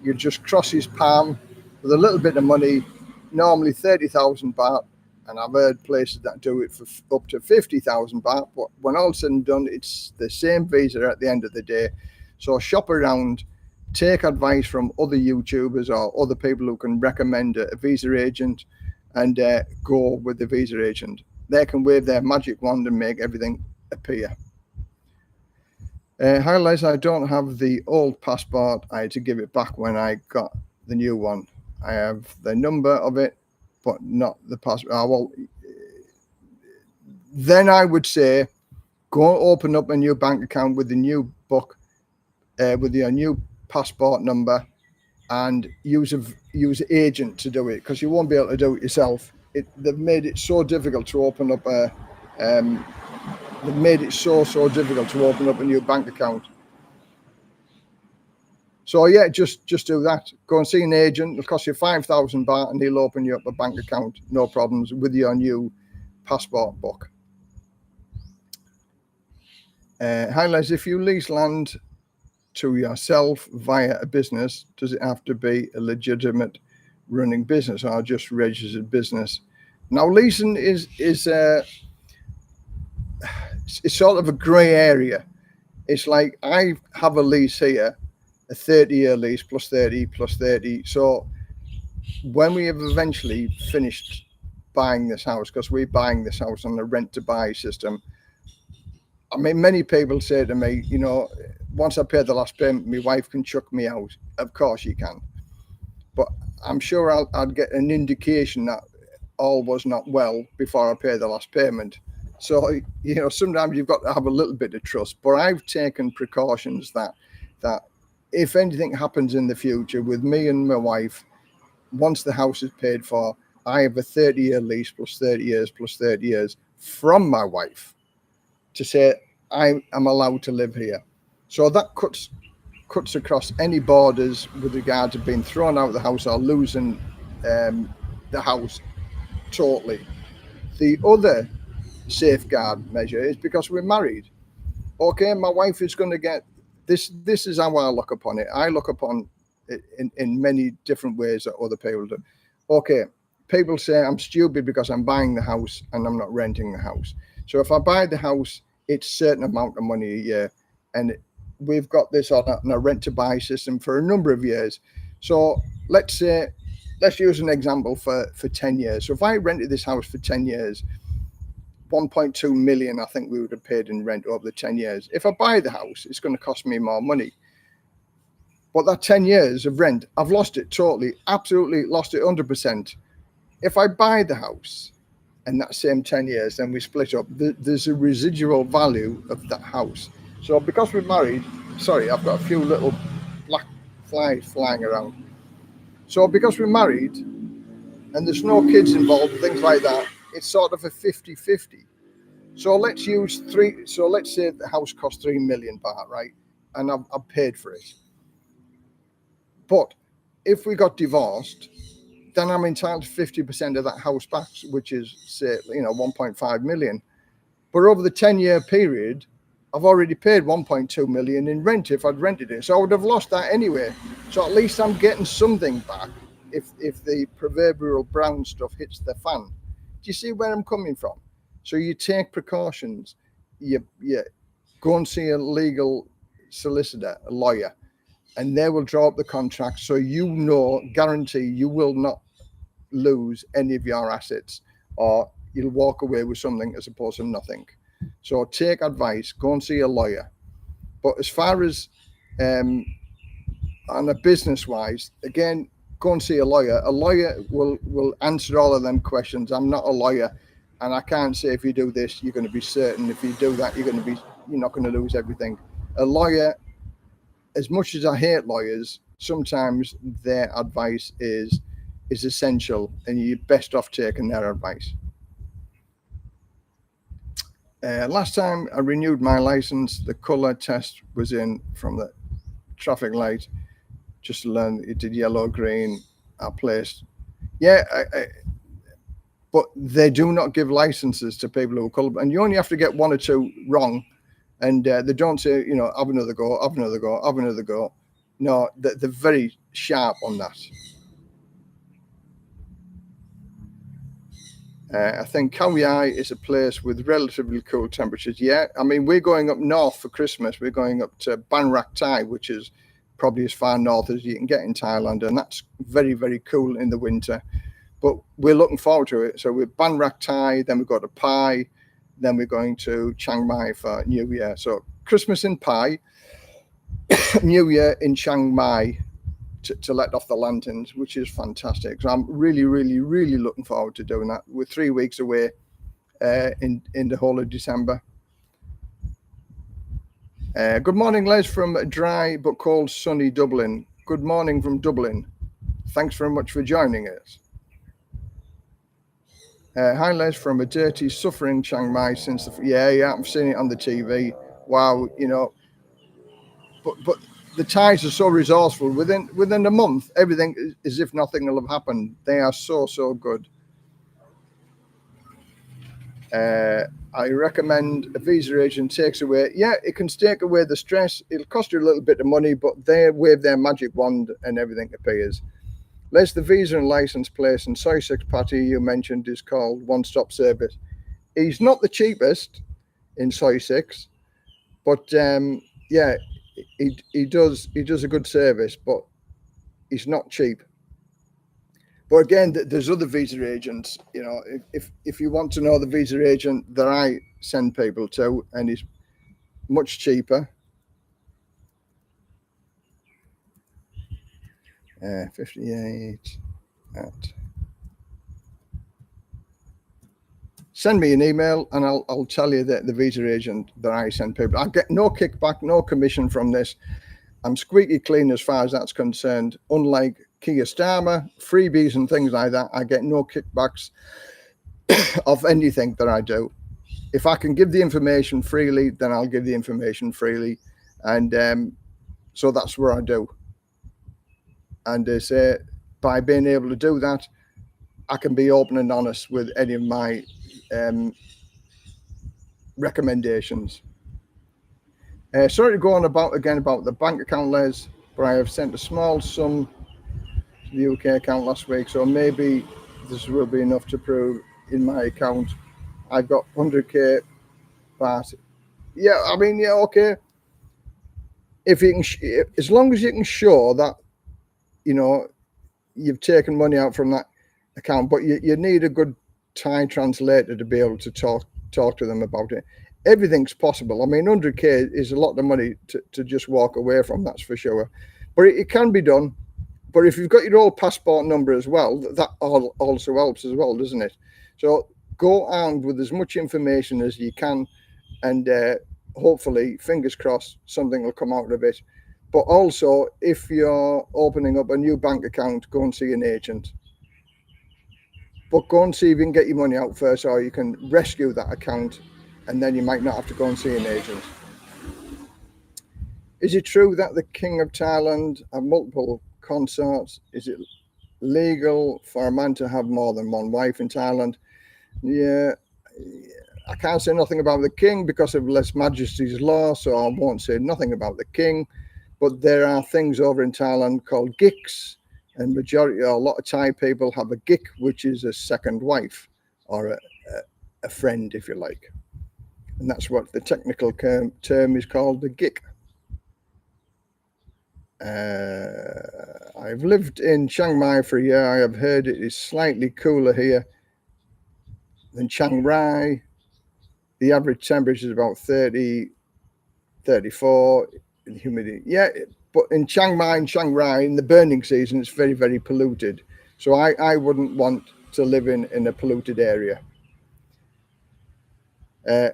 You just cross his palm with a little bit of money, normally 30,000 baht. And I've heard places that do it for up to 50,000 baht. But when all's said and done, it's the same visa at the end of the day. So shop around, take advice from other YouTubers or other people who can recommend a visa agent, and go with the visa agent. They can wave their magic wand and make everything appear. Hi Les, I don't have the old passport. I had to give it back when I got the new one. I have the number of it, but not the passport. Well, then I would say go open up a new bank account with the new book, with your new passport number, and use agent to do it, because you won't be able to do it yourself. They've made it so difficult to open up a difficult to open up a new bank account. So yeah, just do that. Go and see an agent. It'll cost you 5,000 baht, and he'll open you up a bank account, no problems, with your new passport book. Hi Les, if you lease land to yourself via a business, does it have to be a legitimate running business or just registered business? Now, leasing is it's sort of a grey area. It's like I have a lease here, a 30-year lease plus 30 plus 30. So when we have eventually finished buying this house, because we're buying this house on a rent-to-buy system, I mean, many people say to me, you know, once I pay the last payment, my wife can chuck me out. Of course she can. But I'm sure I'd get an indication that all was not well before I pay the last payment. So, you know, sometimes you've got to have a little bit of trust. But I've taken precautions that if anything happens in the future with me and my wife, once the house is paid for, I have a 30-year lease plus 30 years plus 30 years from my wife to say I am allowed to live here. So that cuts across any borders with regard to being thrown out of the house or losing the house totally. The other safeguard measure is because we're married. Okay, my wife is going to get this. This is how I look upon it. I look upon it in many different ways that other people do. Okay, people say I'm stupid because I'm buying the house and I'm not renting the house. So if I buy the house, it's a certain amount of money a year, and we've got this on a rent-to-buy system for a number of years. So let's use an example for 10 years. So if I rented this house for 10 years, 1.2 million, I think we would have paid in rent over the 10 years. If I buy the house, it's going to cost me more money. But that 10 years of rent, I've lost it totally, absolutely lost it 100%. If I buy the house and that same 10 years, then we split up, there's a residual value of that house. So because we're married, sorry, I've got a few little black flies flying around. So because we're married and there's no kids involved, things like that, it's sort of a 50-50. So let's say the house costs 3 million baht, right? And I've paid for it. But if we got divorced, then I'm entitled to 50% of that house back, which is, say, 1.5 million. But over the 10-year period, I've already paid 1.2 million in rent if I'd rented it. So I would have lost that anyway. So at least I'm getting something back if the proverbial brown stuff hits the fan. Do you see where I'm coming from? So you take precautions. You go and see a legal solicitor, a lawyer. and they will draw up the contract, so guarantee you will not lose any of your assets, or you'll walk away with something as opposed to nothing. So take advice, go and see a lawyer. But as far as on a business wise, again, go and see a lawyer. A lawyer will answer all of them questions. I'm not a lawyer, and I can't say if you do this you're going to be certain, if you do that you're not going to lose everything. A lawyer, as much as I hate lawyers, sometimes their advice is essential, and you're best off taking their advice. Last time I renewed my license, the colour test was in from the traffic light, just to learn that it did yellow, green. I placed, but they do not give licenses to people who are colour, and you only have to get one or two wrong, and they don't say, have another go, have another go, have another go. No, they're very sharp on that. I think Kauai is a place with relatively cool temperatures. Yeah, I mean, we're going up north for Christmas. We're going up to Ban Rak Thai, which is probably as far north as you can get in Thailand, and that's very, very cool in the winter. But we're looking forward to it. So we're Ban Rak Thai, then we go to Pai, then we're going to Chiang Mai for New Year. So Christmas in Pai, New Year in Chiang Mai, to let off the lanterns, which is fantastic. So I'm really, really, really looking forward to doing that. We're 3 weeks away in the whole of December. Good morning, Les, from dry but cold, sunny Dublin. Good morning from Dublin. Thanks very much for joining us. Hi, Les, from a dirty, suffering Chiang Mai since I've seen it on the TV. Wow, but the Thais are so resourceful. Within a month, everything is as if nothing will have happened. They are so good. I recommend a visa agent takes away. Yeah, it can take away the stress. It'll cost you a little bit of money, but they wave their magic wand and everything appears. Les, the visa and license place in Soy 6 Pattaya you mentioned is called One Stop Service. He's not the cheapest in Soy 6, but he does a good service, but he's not cheap. But again, there's other visa agents. If you want to know the visa agent that I send people to, and he's much cheaper. 58 at. Send me an email and I'll tell you that the visa agent that I send people. I get no kickback, no commission from this. I'm squeaky clean as far as that's concerned. Unlike Kia Starmer, freebies and things like that, I get no kickbacks of anything that I do. If I can give the information freely, then I'll give the information freely. And so that's what I do. And they say by being able to do that, I can be open and honest with any of my recommendations. Sorry to go on about the bank account, Les, but I have sent a small sum to the UK account last week, so maybe this will be enough to prove in my account I've got 100k baht. Yeah, I mean, yeah, okay. If you can, as long as you can show that, you've taken money out from that account, but you need a good Thai translator to be able to talk to them about it. Everything's possible. I mean, 100k is a lot of money to just walk away from, that's for sure. But it can be done. But if you've got your old passport number as well, that also helps as well, doesn't it? So go armed with as much information as you can, and hopefully, fingers crossed, something will come out of it. But also, if you're opening up a new bank account, go and see an agent. But go and see if you can get your money out first, or you can rescue that account, and then you might not have to go and see an agent. Is it true that the King of Thailand have multiple consorts? Is it legal for a man to have more than one wife in Thailand? Yeah, I can't say nothing about the king because of Lese Majesty's law, so I won't say nothing about the king. But there are things over in Thailand called giks, and a lot of Thai people have a gik, which is a second wife, or a friend, if you like. And that's what the technical term is called, the gik. I've lived in Chiang Mai for a year. I have heard it is slightly cooler here than Chiang Rai. The average temperature is about 30, 34, and humidity. Yeah, but in Chiang Mai and Chiang Rai, in the burning season, it's very, very polluted. So I wouldn't want to live in a polluted area.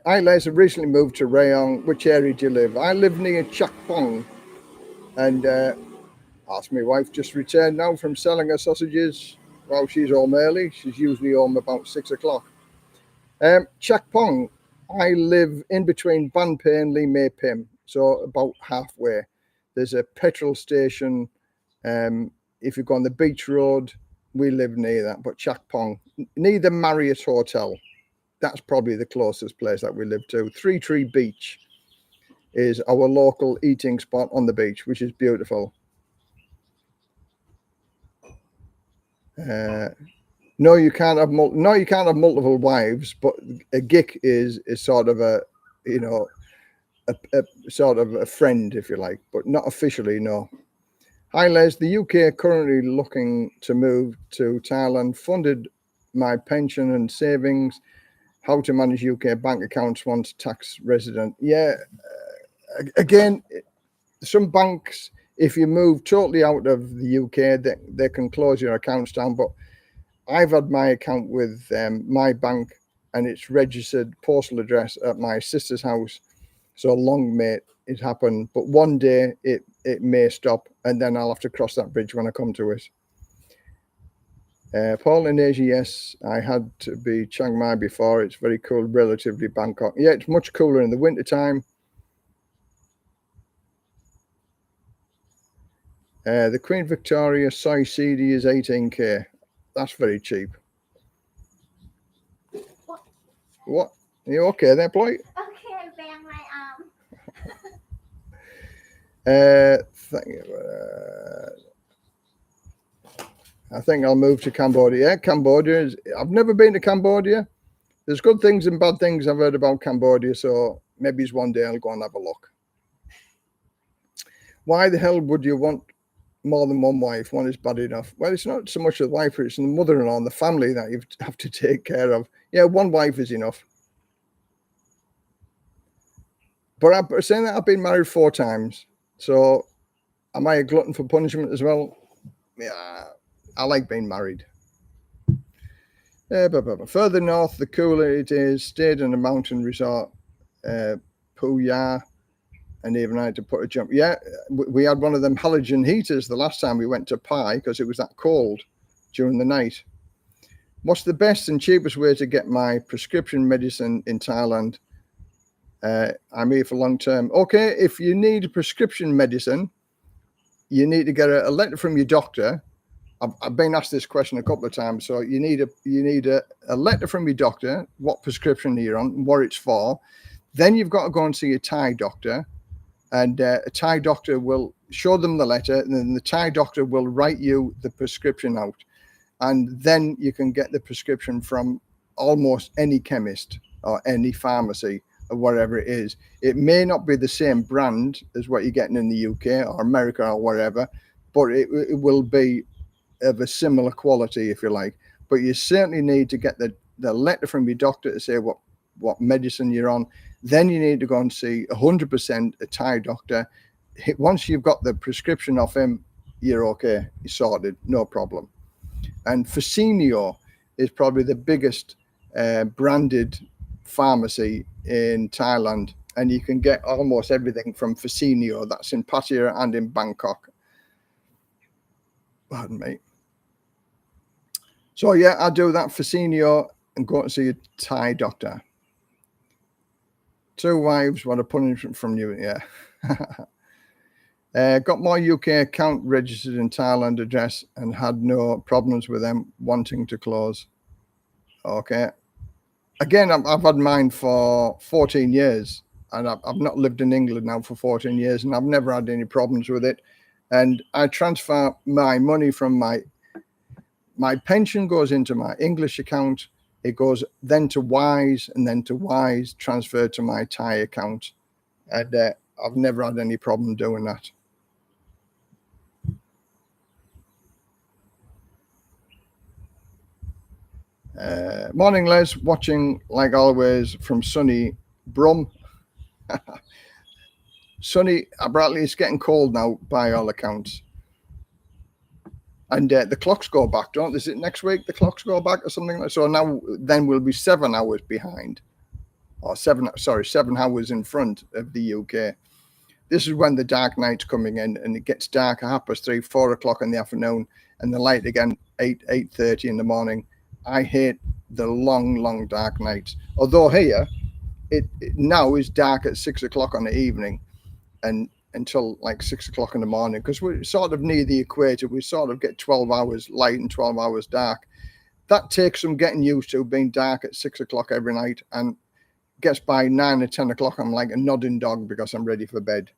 I, Les, have recently moved to Rayong. Which area do you live? I live near Chak Pong, and asked my wife just returned now from selling her sausages. Well, she's home early. She's usually home about 6 o'clock. Chak Pong, I live in between Ban Pei and Lee Mei Pim, so about halfway. There's a petrol station. If you go on the beach road, we live near that. But Chak Pong, near the Marriott Hotel, that's probably the closest place that we live to. Three Tree Beach is our local eating spot on the beach, which is beautiful. No, you can't have multiple wives, but a gik is sort of a sort of a friend, if you like, but not officially. No. Hi, Les. The UK are currently looking to move to Thailand. Funded my pension and savings. How to manage UK bank accounts once tax resident? Yeah. Again, some banks, if you move totally out of the UK, they can close your accounts down. But I've had my account with my bank, and it's registered postal address at my sister's house. So long may it happen, but one day it may stop, and then I'll have to cross that bridge when I come to it. Paul in Asia, yes, I had to be Chiang Mai before. It's very cool, relatively Bangkok. Yeah, it's much cooler in the wintertime. The Queen Victoria soy CD is 18k. That's very cheap. What? Are you okay there, Ploy? Okay, bang my arm. I think I'll move to Cambodia. Yeah, Cambodia I've never been to Cambodia. There's good things and bad things I've heard about Cambodia, so maybe it's one day I'll go and have a look. Why the hell would you want more than one wife? One is bad enough. Well, it's not so much the wife, it's the mother-in-law and the family that you have to take care of. Yeah, one wife is enough. But I'm saying that I've been married 4 times. So am I a glutton for punishment as well? Yeah, I like being married. Further north, the cooler it is. Stayed in a mountain resort, Phu Ya, and even I had to put a jump. Yeah, we had one of them halogen heaters the last time we went to Pai because it was that cold during the night. What's the best and cheapest way to get my prescription medicine in Thailand? I'm here for long term. Okay, if you need prescription medicine, you need to get a letter from your doctor. I've been asked this question a couple of times. So you need a letter from your doctor, what prescription you're on, what it's for. Then you've got to go and see a Thai doctor, and a Thai doctor will show them the letter, and then the Thai doctor will write you the prescription out. And then you can get the prescription from almost any chemist or any pharmacy or whatever it is. It may not be the same brand as what you're getting in the UK or America or whatever, but it will be of a similar quality, if you like. But you certainly need to get the letter from your doctor to say what medicine you're on. Then you need to go and see 100% a Thai doctor. Once you've got the prescription off him, you're okay. You're sorted, no problem. And Fasinio is probably the biggest branded pharmacy in Thailand. And you can get almost everything from Fasinio. That's in Pattaya and in Bangkok. Pardon me. So, yeah, I do that Fasinio and go to see a Thai doctor. 2 wives, what a punishment from you, yeah. Got my UK account registered in Thailand address and had no problems with them wanting to close. Okay. Again, I've had mine for 14 years and I've not lived in England now for 14 years and I've never had any problems with it. And I transfer my money from my pension goes into my English account. It goes then to Wise and then to Wise transferred to my Thai account. And I've never had any problem doing that. Morning, Les. Watching like always from sunny Brum. Sunny, apparently it's getting cold now by all accounts. And the clocks go back, don't they? Is it next week the clocks go back or something like that? So now then we'll be 7 hours behind. Or 7 hours in front of the UK. This is when the dark night's coming in, and it gets dark at 3:30, 4 o'clock in the afternoon, and the light again 8:30 in the morning. I hate the long dark nights. Although here, it now is dark at 6 o'clock on the evening, and until like 6 o'clock in the morning, because we're sort of near the equator. We sort of get 12 hours light and 12 hours dark. That takes some getting used to, being dark at 6 o'clock every night, and gets by 9 or 10 o'clock, I'm like a nodding dog because I'm ready for bed.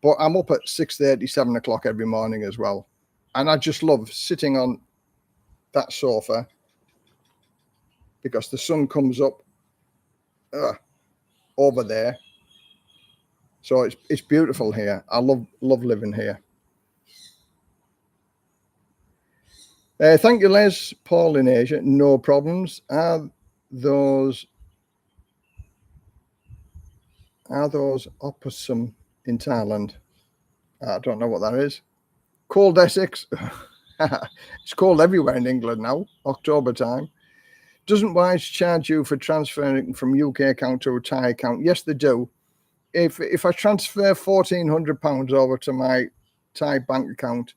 But I'm up at 6:30, 7 o'clock every morning as well. And I just love sitting on that sofa because the sun comes up over there. So it's beautiful here. I love living here. Thank you, Les. Paul in Asia, no problems. Are those opossum in Thailand? I don't know what that is. Cold Essex. It's cold everywhere in England now, October time. Doesn't Wise charge you for transferring from UK account to a Thai account? Yes, they do. If I transfer £1,400 over to my Thai bank account,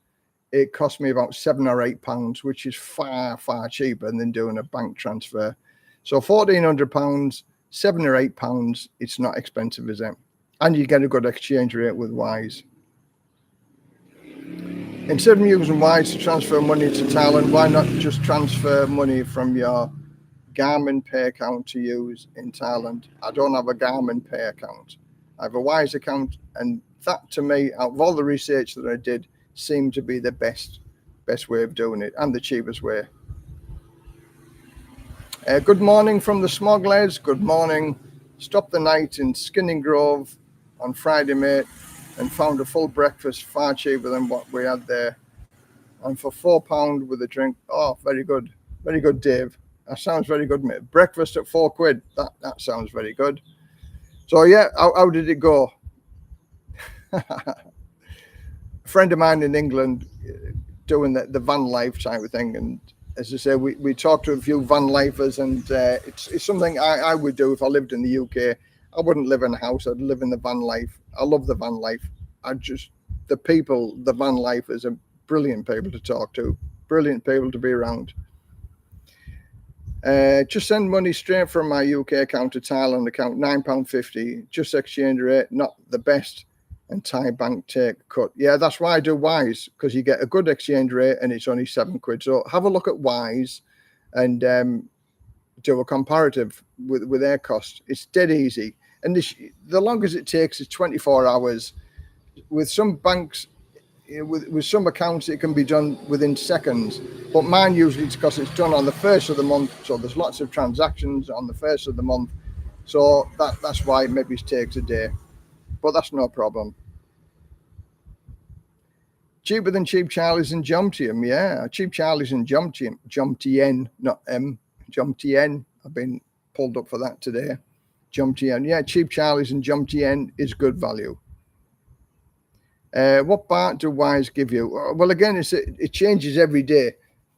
it costs me about £7 or £8, which is far cheaper than doing a bank transfer. So £1,400, £7 or £8, it's not expensive, is it? And you get a good exchange rate with Wise. Instead of using Wise to transfer money to Thailand, why not just transfer money from your Garmin Pay account to use in Thailand? I don't have a Garmin Pay account. I have a Wise account, and that, to me, out of all the research that I did, seemed to be the best way of doing it and the cheapest way. Good morning from the Smoglers. Good morning. Stopped the night in Skinning Grove on Friday, mate, and found a full breakfast far cheaper than what we had there. And for £4 with a drink. Oh, very good. Very good, Dave. That sounds very good, mate. Breakfast at £4. That sounds very good. So, yeah, how did it go? A friend of mine in England doing the van life type of thing. And as I say, we talked to a few van lifers, and it's something I would do if I lived in the UK. I wouldn't live in a house. I'd live in the van life. I love the van life. The van lifers are brilliant people to talk to, brilliant people to be around. Just send money straight from my UK account to Thailand account, £9.50. Just exchange rate, not the best, and Thai bank take a cut. Yeah, that's why I do Wise, because you get a good exchange rate and it's only £7. So have a look at Wise and do a comparative with their cost. It's dead easy. And the longest it takes is 24 hours. With some banks, with some accounts, it can be done within seconds. But mine usually, because it's done on the 1st of the month, so there's lots of transactions on the 1st of the month. So that's why maybe it takes a day. But that's no problem. Cheaper than Cheap Charlie's and Jomtien. Yeah, Cheap Charlie's and Jomtien, not M. Jomtien. I've been pulled up for that today. Jomtien. Yeah, Cheap Charlie's and Jomtien is good value. What baht do Wise give you? Well, again, it changes every day.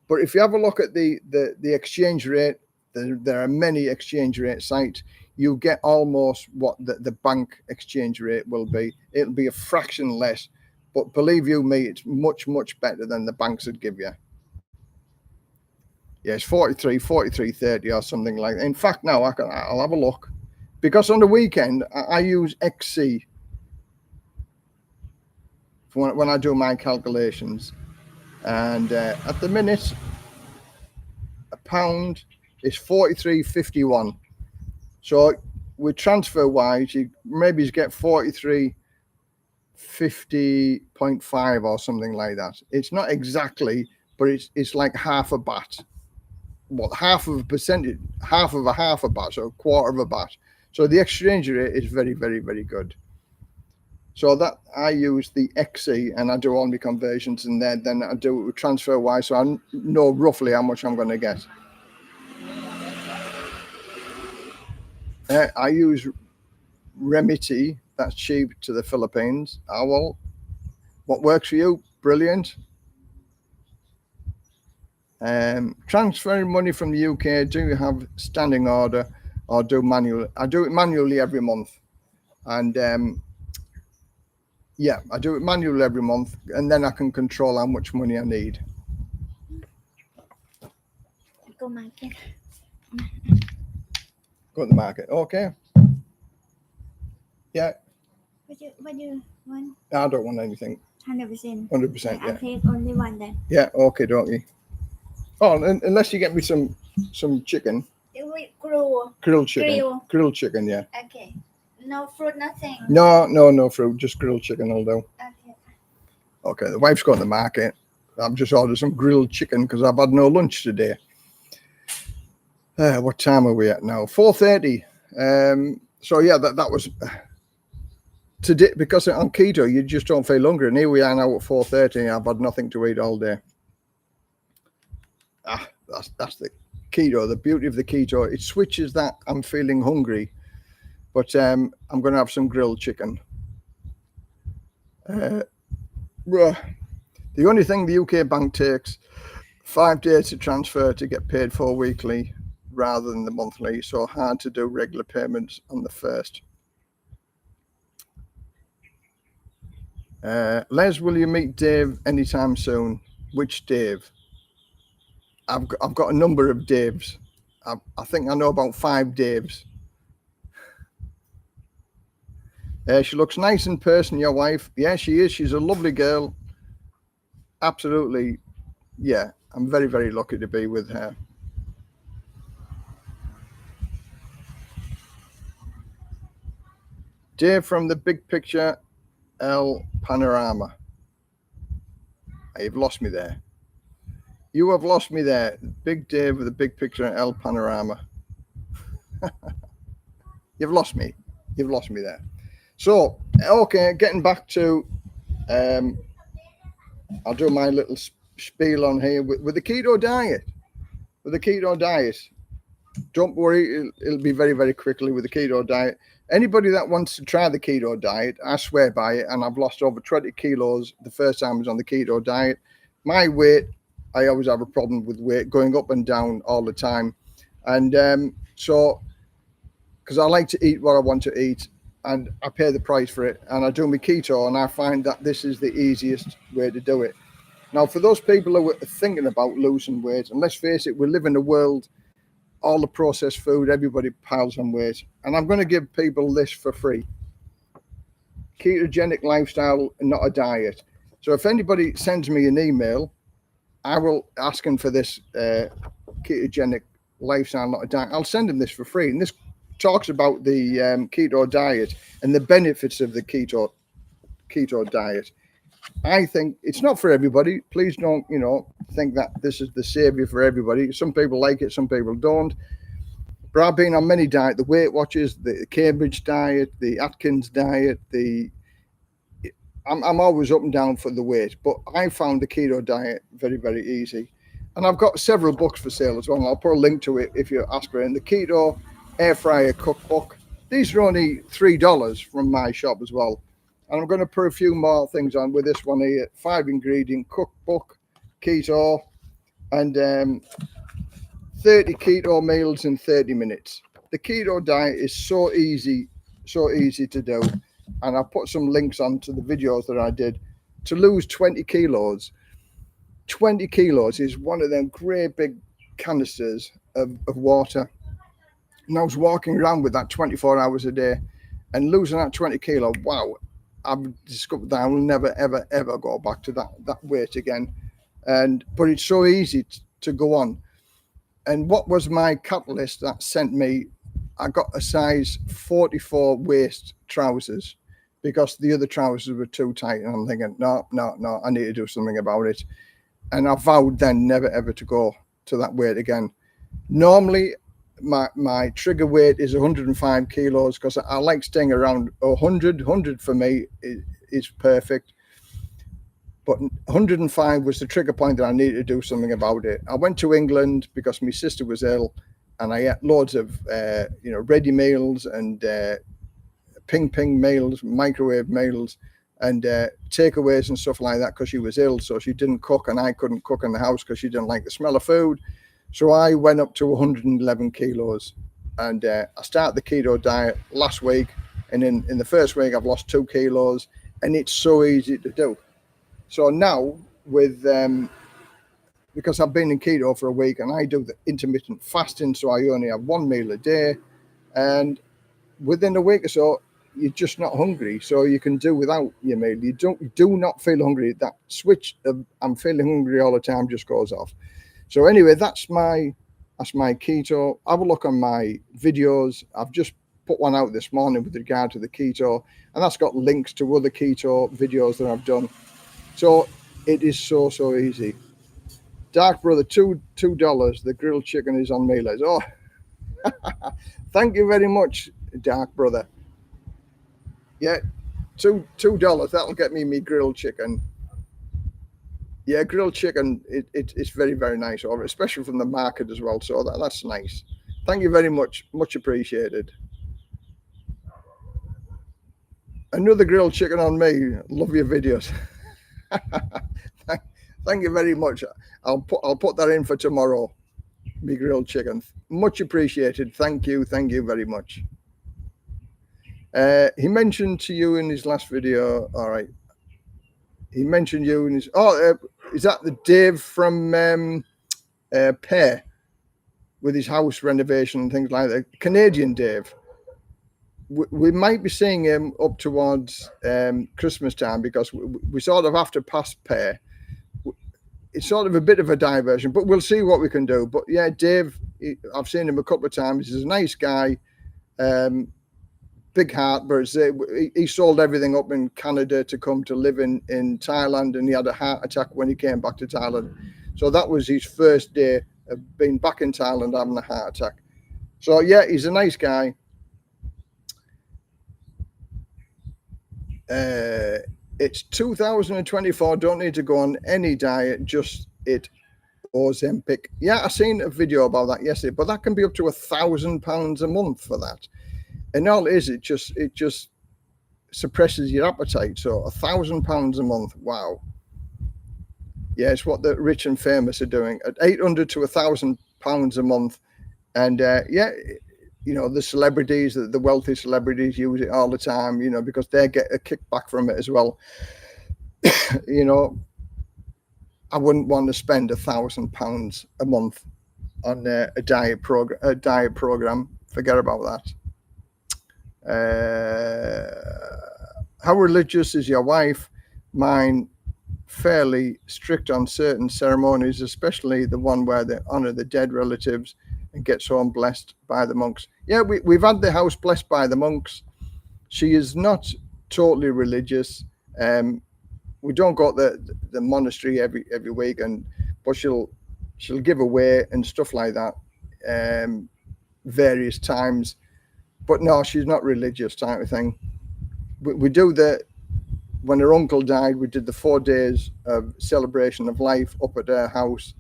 But if you have a look at the exchange rate, there are many exchange rate sites. You get almost what the bank exchange rate will be. It'll be a fraction less. But believe you me, it's much better than the banks would give you. Yeah, it's 43.30 or something like that. In fact, now I'll have a look. Because on the weekend, I use XC when I do my calculations, and at the minute a pound is 43.51. So with transfer Wise, you maybe get 43.50.5 or something like that. It's not exactly, but it's like half a baht. What, half of a percentage, half of a baht, so a quarter of a baht. So the exchange rate is very good. So that I use the XC and I do all my conversions, and then I do it with transfer Wise, so I know roughly how much I'm going to get. I use Remedy. That's cheap to the Philippines. Well, what works for you? Brilliant. Transferring money from the UK, do you have standing order or do manual? I do it manually every month. And yeah, I do it manually every month, and then I can control how much money I need. Go market. Go to the market. Okay. Yeah, What you want? I don't want anything. 100%. 100%. I'll Yeah. take only one then. Yeah. Okay, don't you? Oh, unless you get me some chicken, grilled chicken, grilled chicken. Yeah. Okay. No fruit, nothing. No fruit, just grilled chicken will do. Okay. Okay, the wife's gone to the market. I've just ordered some grilled chicken because I've had no lunch today. What time are we at now? 4:30. So yeah, that was today, because on keto you just don't feel hungry, and here we are now at 4:30. I've had nothing to eat all day. That's the keto. The beauty of the keto, it switches that I'm feeling hungry, but I'm going to have some grilled chicken. The only thing the UK bank takes 5 days to transfer to get paid for weekly rather than the monthly, so hard to do regular payments on the first. Les, will you meet Dave anytime soon? Which Dave? I've got a number of Daves. I think I know about 5 Daves. She looks nice in person, your wife. Yeah, she is. She's a lovely girl. Absolutely. Yeah, I'm very, very lucky to be with her. Dave from the big picture, El Panorama. You've lost me there. You have lost me there. Big Dave with the big picture, El Panorama. You've lost me. You've lost me there. So, okay, getting back to, I'll do my little spiel on here with the keto diet. With the keto diet, don't worry, it'll be very, very quickly with the keto diet. Anybody that wants to try the keto diet, I swear by it, and I've lost over 20 kilos the first time I was on the keto diet. My weight, I always have a problem with weight going up and down all the time. And so, because I like to eat what I want to eat, and I pay the price for it, and I do my keto, and I find that this is the easiest way to do it. Now, for those people who are thinking about losing weight, and let's face it, we live in a world, all the processed food, everybody piles on weight. And I'm going to give people this for free. Ketogenic Lifestyle, not a diet. So if anybody sends me an email, I will ask them for this Ketogenic Lifestyle, not a diet. I'll send them this for free. And this talks about the keto diet and the benefits of the keto diet. I think it's not for everybody. Please don't, think that this is the savior for everybody. Some people like it, some people don't. But I've been on many diets, the Weight Watchers, the Cambridge diet, the Atkins diet, I'm always up and down for the weight, but I found the keto diet very, very easy. And I've got several books for sale as well. I'll put a link to it if you ask for it. And the Keto Air Fryer Cookbook. These are only $3 from my shop as well. And I'm going to put a few more things on with this one here. 5-ingredient cookbook, keto, and 30 keto meals in 30 minutes. The keto diet is so easy to do. And I put some links onto the videos that I did. To lose 20 kilos. 20 kilos is one of them great big canisters of water. And I was walking around with that 24 hours a day and losing that 20 kilo. Wow. I've discovered that I will never, ever, ever go back to that weight again. But it's so easy to go on. And what was my catalyst that sent me? I got a size 44 waist trousers because the other trousers were too tight. And I'm thinking, no, I need to do something about it. And I vowed then never, ever to go to that weight again. Normally, my trigger weight is 105 kilos because I like staying around 100. 100 for me is perfect. But 105 was the trigger point that I needed to do something about it. I went to England because my sister was ill, and I ate loads of ready meals and ping meals, microwave meals, and takeaways and stuff like that, because she was ill, so she didn't cook, and I couldn't cook in the house because she didn't like the smell of food. So I went up to 111 kilos, and I started the keto diet last week, and in the first week I've lost 2 kilos, and it's so easy to do. So now with because I've been in keto for a week, and I do the intermittent fasting, so I only have 1 meal a day, and within a week or so, you're just not hungry, so you can do without your meal. You do not feel hungry. That switch of I'm feeling hungry all the time just goes off. So anyway, that's my keto. Have a look on my videos. I've just put one out this morning with regard to the keto, and that's got links to other keto videos that I've done. So it is so easy. Dark Brother, $2. The grilled chicken is on me, Les. Oh, thank you very much, Dark Brother. Yeah, $2. That'll get me grilled chicken. Yeah, grilled chicken. It's very, very nice, especially from the market as well. So that's nice. Thank you very much. Much appreciated. Another grilled chicken on me. Love your videos. Thank you very much. I'll put that in for tomorrow. Me grilled chicken. Much appreciated. Thank you very much. He mentioned to you in his last video. All right. He mentioned you in his. Is that the Dave from Pair with his house renovation and things like that? Canadian Dave. We might be seeing him up towards Christmas time, because we sort of have to pass Pair. It's sort of a bit of a diversion, but we'll see what we can do. But yeah, Dave, I've seen him a couple of times. He's a nice guy, big heart, but he sold everything up in Canada to come to live in Thailand, and he had a heart attack when he came back to Thailand. So that was his first day of being back in Thailand, having a heart attack. So yeah, he's a nice guy. It's 2024. Don't need to go on any diet, just it Ozempic. Yeah, I seen a video about that yesterday, but that can be up to £1,000 a month for that. And all it is, it just suppresses your appetite. So £1,000 a month. Wow. Yeah, it's what the rich and famous are doing at £800 to £1,000 a month. And yeah, the celebrities, the wealthy celebrities use it all the time, because they get a kickback from it as well. I wouldn't want to spend £1,000 a month on a diet program. Forget about that. How religious is your wife? Mine, fairly strict on certain ceremonies, especially the one where they honor the dead relatives and gets home blessed by the monks. Yeah, we've had the house blessed by the monks. She is not totally religious. We don't go to the monastery every week, but she'll give away and stuff like that various times. But no, she's not religious type of thing. We do when her uncle died, we did the 4 days of celebration of life up at her house.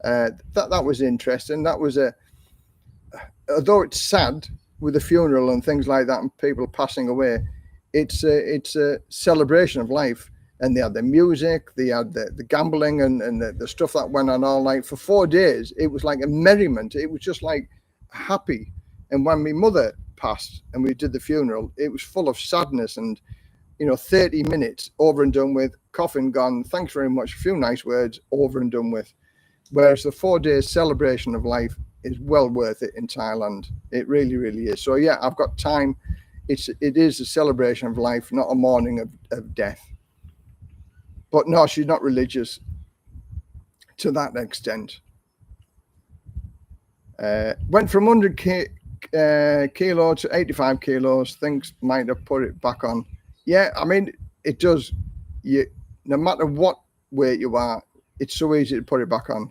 That was interesting. That was although it's sad with the funeral and things like that and people passing away, it's a celebration of life. And they had the music, they had the gambling and the stuff that went on all night for 4 days. It was like a merriment. It was just like happy. And when my mother passed and we did the funeral, it was full of sadness and 30 minutes over and done with, coffin gone, thanks very much, a few nice words, over and done with. Whereas the 4 days celebration of life is well worth it in Thailand. It really, really is. So yeah, I've got time. It is a celebration of life, not a mourning of death. But no, she's not religious to that extent. Went from 100 kilo to 85 kilos. Things might have put it back on. Yeah, I mean, it does. No matter what weight you are, it's so easy to put it back on.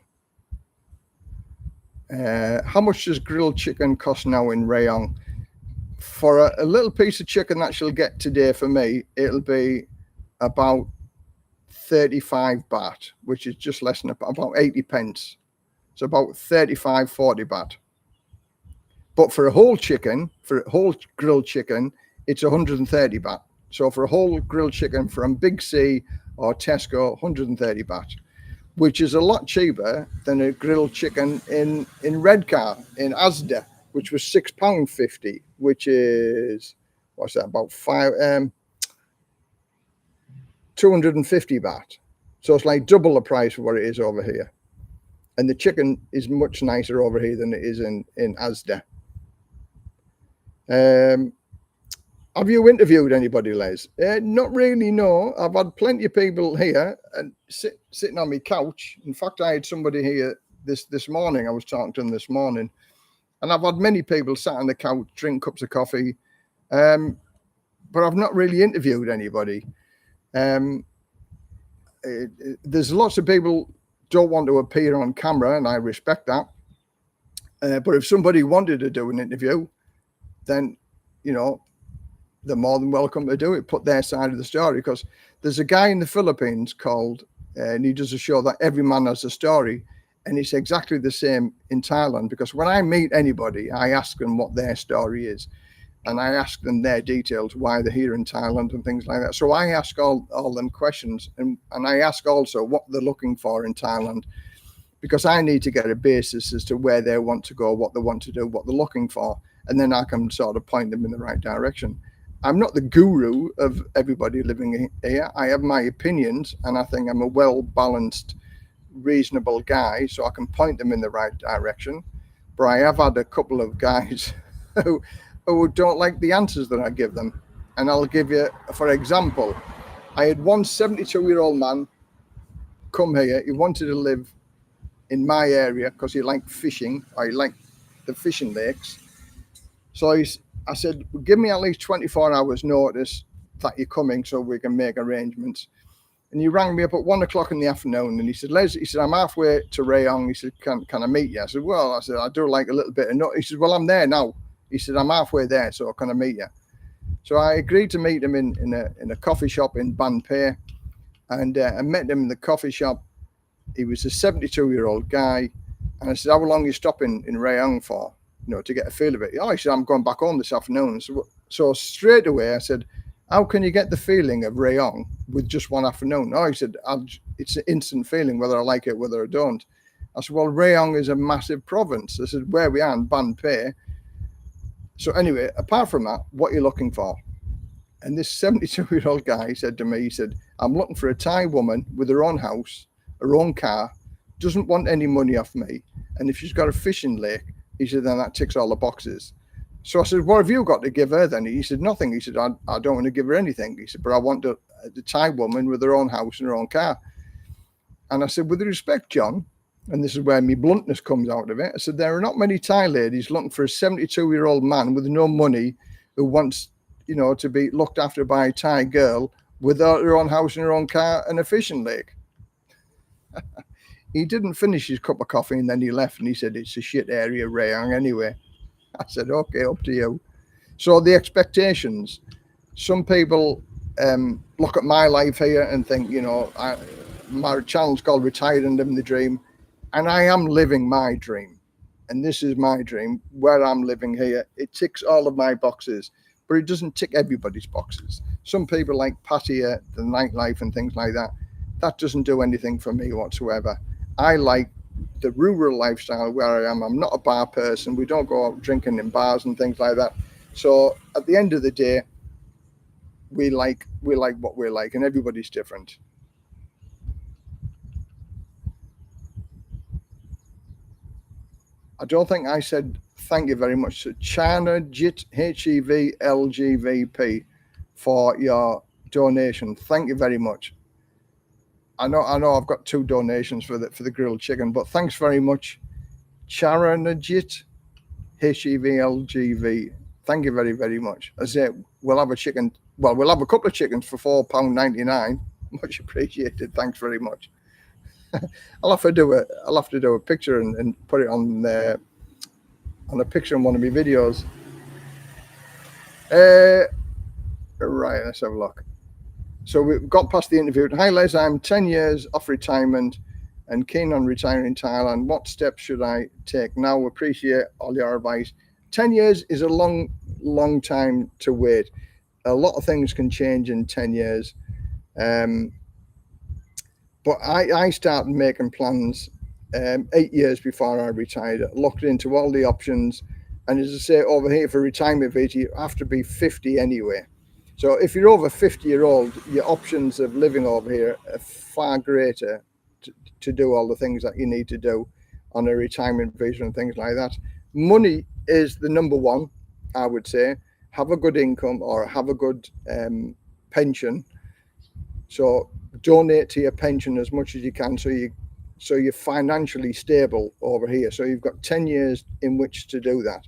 How much does grilled chicken cost now in Rayong? For a little piece of chicken that she'll get today for me, it'll be about 35 baht, which is just less than about 80 pence. So about 35, 40 baht. But for a whole grilled chicken, it's 130 baht. So for a whole grilled chicken from Big C or Tesco, 130 baht, which is a lot cheaper than a grilled chicken in Redcar in Asda, which was £6.50, which is, what's that, about 250 baht. So it's like double the price of what it is over here. And the chicken is much nicer over here than it is in Asda. Have you interviewed anybody, Les? Not really, no. I've had plenty of people here and sitting on my couch. In fact, I had somebody here this morning. I was talking to them this morning. And I've had many people sat on the couch, drink cups of coffee. But I've not really interviewed anybody. There's lots of people don't want to appear on camera, and I respect that. But if somebody wanted to do an interview, then, you know, they're more than welcome to do it, put their side of the story. Because there's a guy in the Philippines called, and he does a show that every man has a story. And it's exactly the same in Thailand, because when I meet anybody, I ask them what their story is. And I ask them their details, why they're here in Thailand and things like that. So I ask all them questions. And I ask also what they're looking for in Thailand, because I need to get a basis as to where they want to go, what they want to do, what they're looking for. And then I can sort of point them in the right direction. I'm not the guru of everybody living here. I have my opinions, and I think I'm a well-balanced, reasonable guy, so I can point them in the right direction. But I have had a couple of guys who don't like the answers that I give them. And I'll give you, for example, I had one 72-year-old man come here. He wanted to live in my area because he liked fishing. I liked the fishing lakes. So I said, well, give me at least 24 hours notice that you're coming so we can make arrangements. And he rang me up at 1 o'clock in the afternoon, and he said, Les, he said, I'm halfway to Rayong. He said, can I meet you? I said, well, I do like a little bit of notice. He said, well, I'm there now. He said, I'm halfway there, so can I meet you? So I agreed to meet him in a coffee shop in Ban Phe, and I met him in the coffee shop. He was a 72-year-old guy, and I said, how long are you stopping in Rayong for? You know, to get a feel of it. Oh, he said, I'm going back home this afternoon. So straight away I said, how can you get the feeling of Rayong with just one afternoon? Oh, he said, it's an instant feeling, whether I like it, whether I don't. I said, well, Rayong is a massive province. I said, where we are in Ban Phe. So anyway, apart from that, what are you looking for? And this 72-year-old guy said to me, he said, I'm looking for a Thai woman with her own house, her own car, doesn't want any money off me. And if she's got a fishing lake, he said, then that ticks all the boxes. So I said, what have you got to give her then? He said, nothing. He said, I don't want to give her anything. He said, but I want the Thai woman with her own house and her own car. And I said, with respect, John, and this is where my bluntness comes out of it, I said, there are not many Thai ladies looking for a 72-year-old man with no money who wants, you know, to be looked after by a Thai girl with her own house and her own car and a fishing lake. He didn't finish his cup of coffee, and then he left, and he said, it's a shit area, Rayong, anyway. I said, okay, up to you. So the expectations, some people look at my life here and think, you know, my channel's called Retired and Living the Dream, and I am living my dream. And this is my dream, where I'm living here. It ticks all of my boxes, but it doesn't tick everybody's boxes. Some people like Pattaya, the nightlife and things like that. That doesn't do anything for me whatsoever. I like the rural lifestyle where I am. I'm not a bar person. We don't go out drinking in bars and things like that. So at the end of the day, we like what we like, and everybody's different. I don't think I said thank you very much to China Jit HEVLGVP for your donation. Thank you very much. I know I've got 2 donations for the grilled chicken, but thanks very much, Charanajit HEVLGV. Thank you very, very much. I say we'll have a chicken. Well, we'll have a couple of chickens for £4.99. Much appreciated. Thanks very much. I'll have to do a picture and put it on a picture in one of my videos. Right, let's have a look. So we've got past the interview. Hi, Les, I'm 10 years off retirement and keen on retiring in Thailand. What steps should I take now? Appreciate all your advice. 10 years is a long time to wait. A lot of things can change in 10 years. But I started making plans 8 years before I retired. Looked into all the options, and as I say, over here for retirement age, you have to be 50 anyway. So if you're over 50-year-old, your options of living over here are far greater to do all the things that you need to do on a retirement visa and things like that. Money is the number one, I would say. Have a good income or have a good pension. So donate to your pension as much as you can, so you're financially stable over here. So you've got 10 years in which to do that.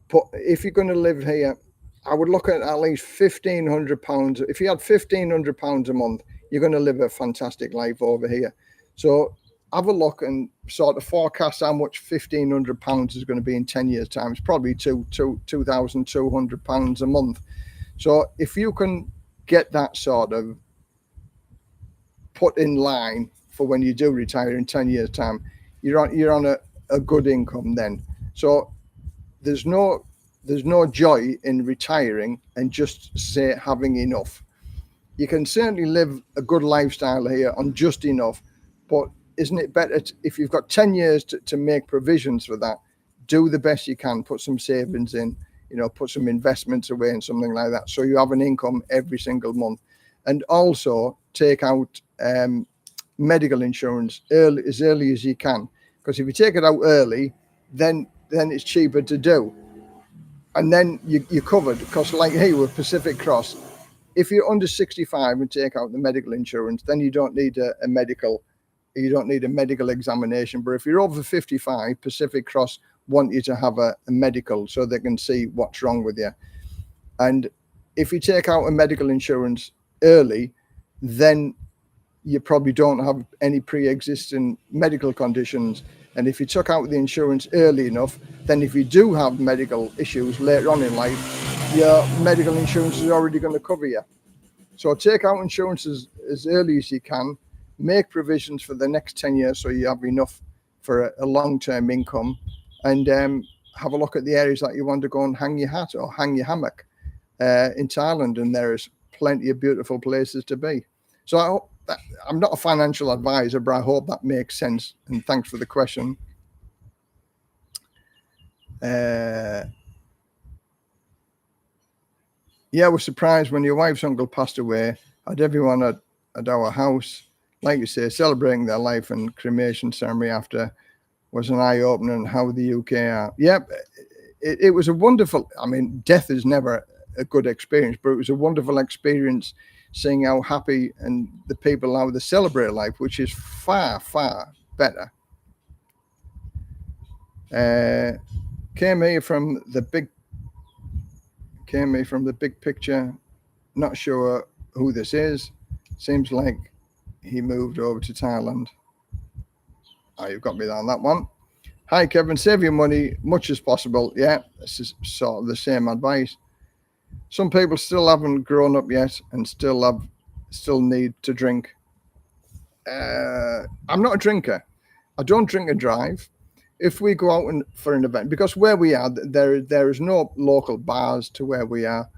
But if you're going to live here, I would look at least £1,500. If you had £1,500 a month, you're going to live a fantastic life over here. So have a look and sort of forecast how much £1,500 is going to be in 10 years' time. It's probably £2,200 a month. So if you can get that sort of put in line for when you do retire in 10 years' time, you're on a good income then. So there's no joy in retiring and just say having enough. You can certainly live a good lifestyle here on just enough, but isn't it better if you've got 10 years to make provisions for that? Do the best you can, put some savings in, put some investments away and something like that, so you have an income every single month. And also take out medical insurance as early as you can, because if you take it out early, then it's cheaper to do, and then you're covered. Because like here with Pacific Cross, if you're under 65 and take out the medical insurance, then you don't need a medical examination. But if you're over 55, Pacific Cross want you to have a medical so they can see what's wrong with you. And if you take out a medical insurance early, then you probably don't have any pre-existing medical conditions. And if you took out the insurance early enough, then if you do have medical issues later on in life, your medical insurance is already going to cover you. So take out insurance as early as you can, make provisions for the next 10 years so you have enough for a long-term income, and have a look at the areas that you want to go and hang your hat or hang your hammock in Thailand, and there's plenty of beautiful places to be. So I hope I'm not a financial advisor, but I hope that makes sense, and thanks for the question. Yeah, I was surprised when your wife's uncle passed away. Had everyone at our house, like you say, celebrating their life, and cremation ceremony after was an eye-opener on how the UK are. Yeah, it was a wonderful, death is never a good experience, but it was a wonderful experience seeing how happy and the people how they celebrate life, which is far, far better. Came here from the big picture. Not sure who this is. Seems like he moved over to Thailand. Oh, you've got me on that one. Hi, Kevin. Save your money much as possible. Yeah, this is sort of the same advice. Some people still haven't grown up yet and still need to drink. I'm not a drinker. I don't drink and drive. If we go out for an event, because where we are, there is no local bars to where we are,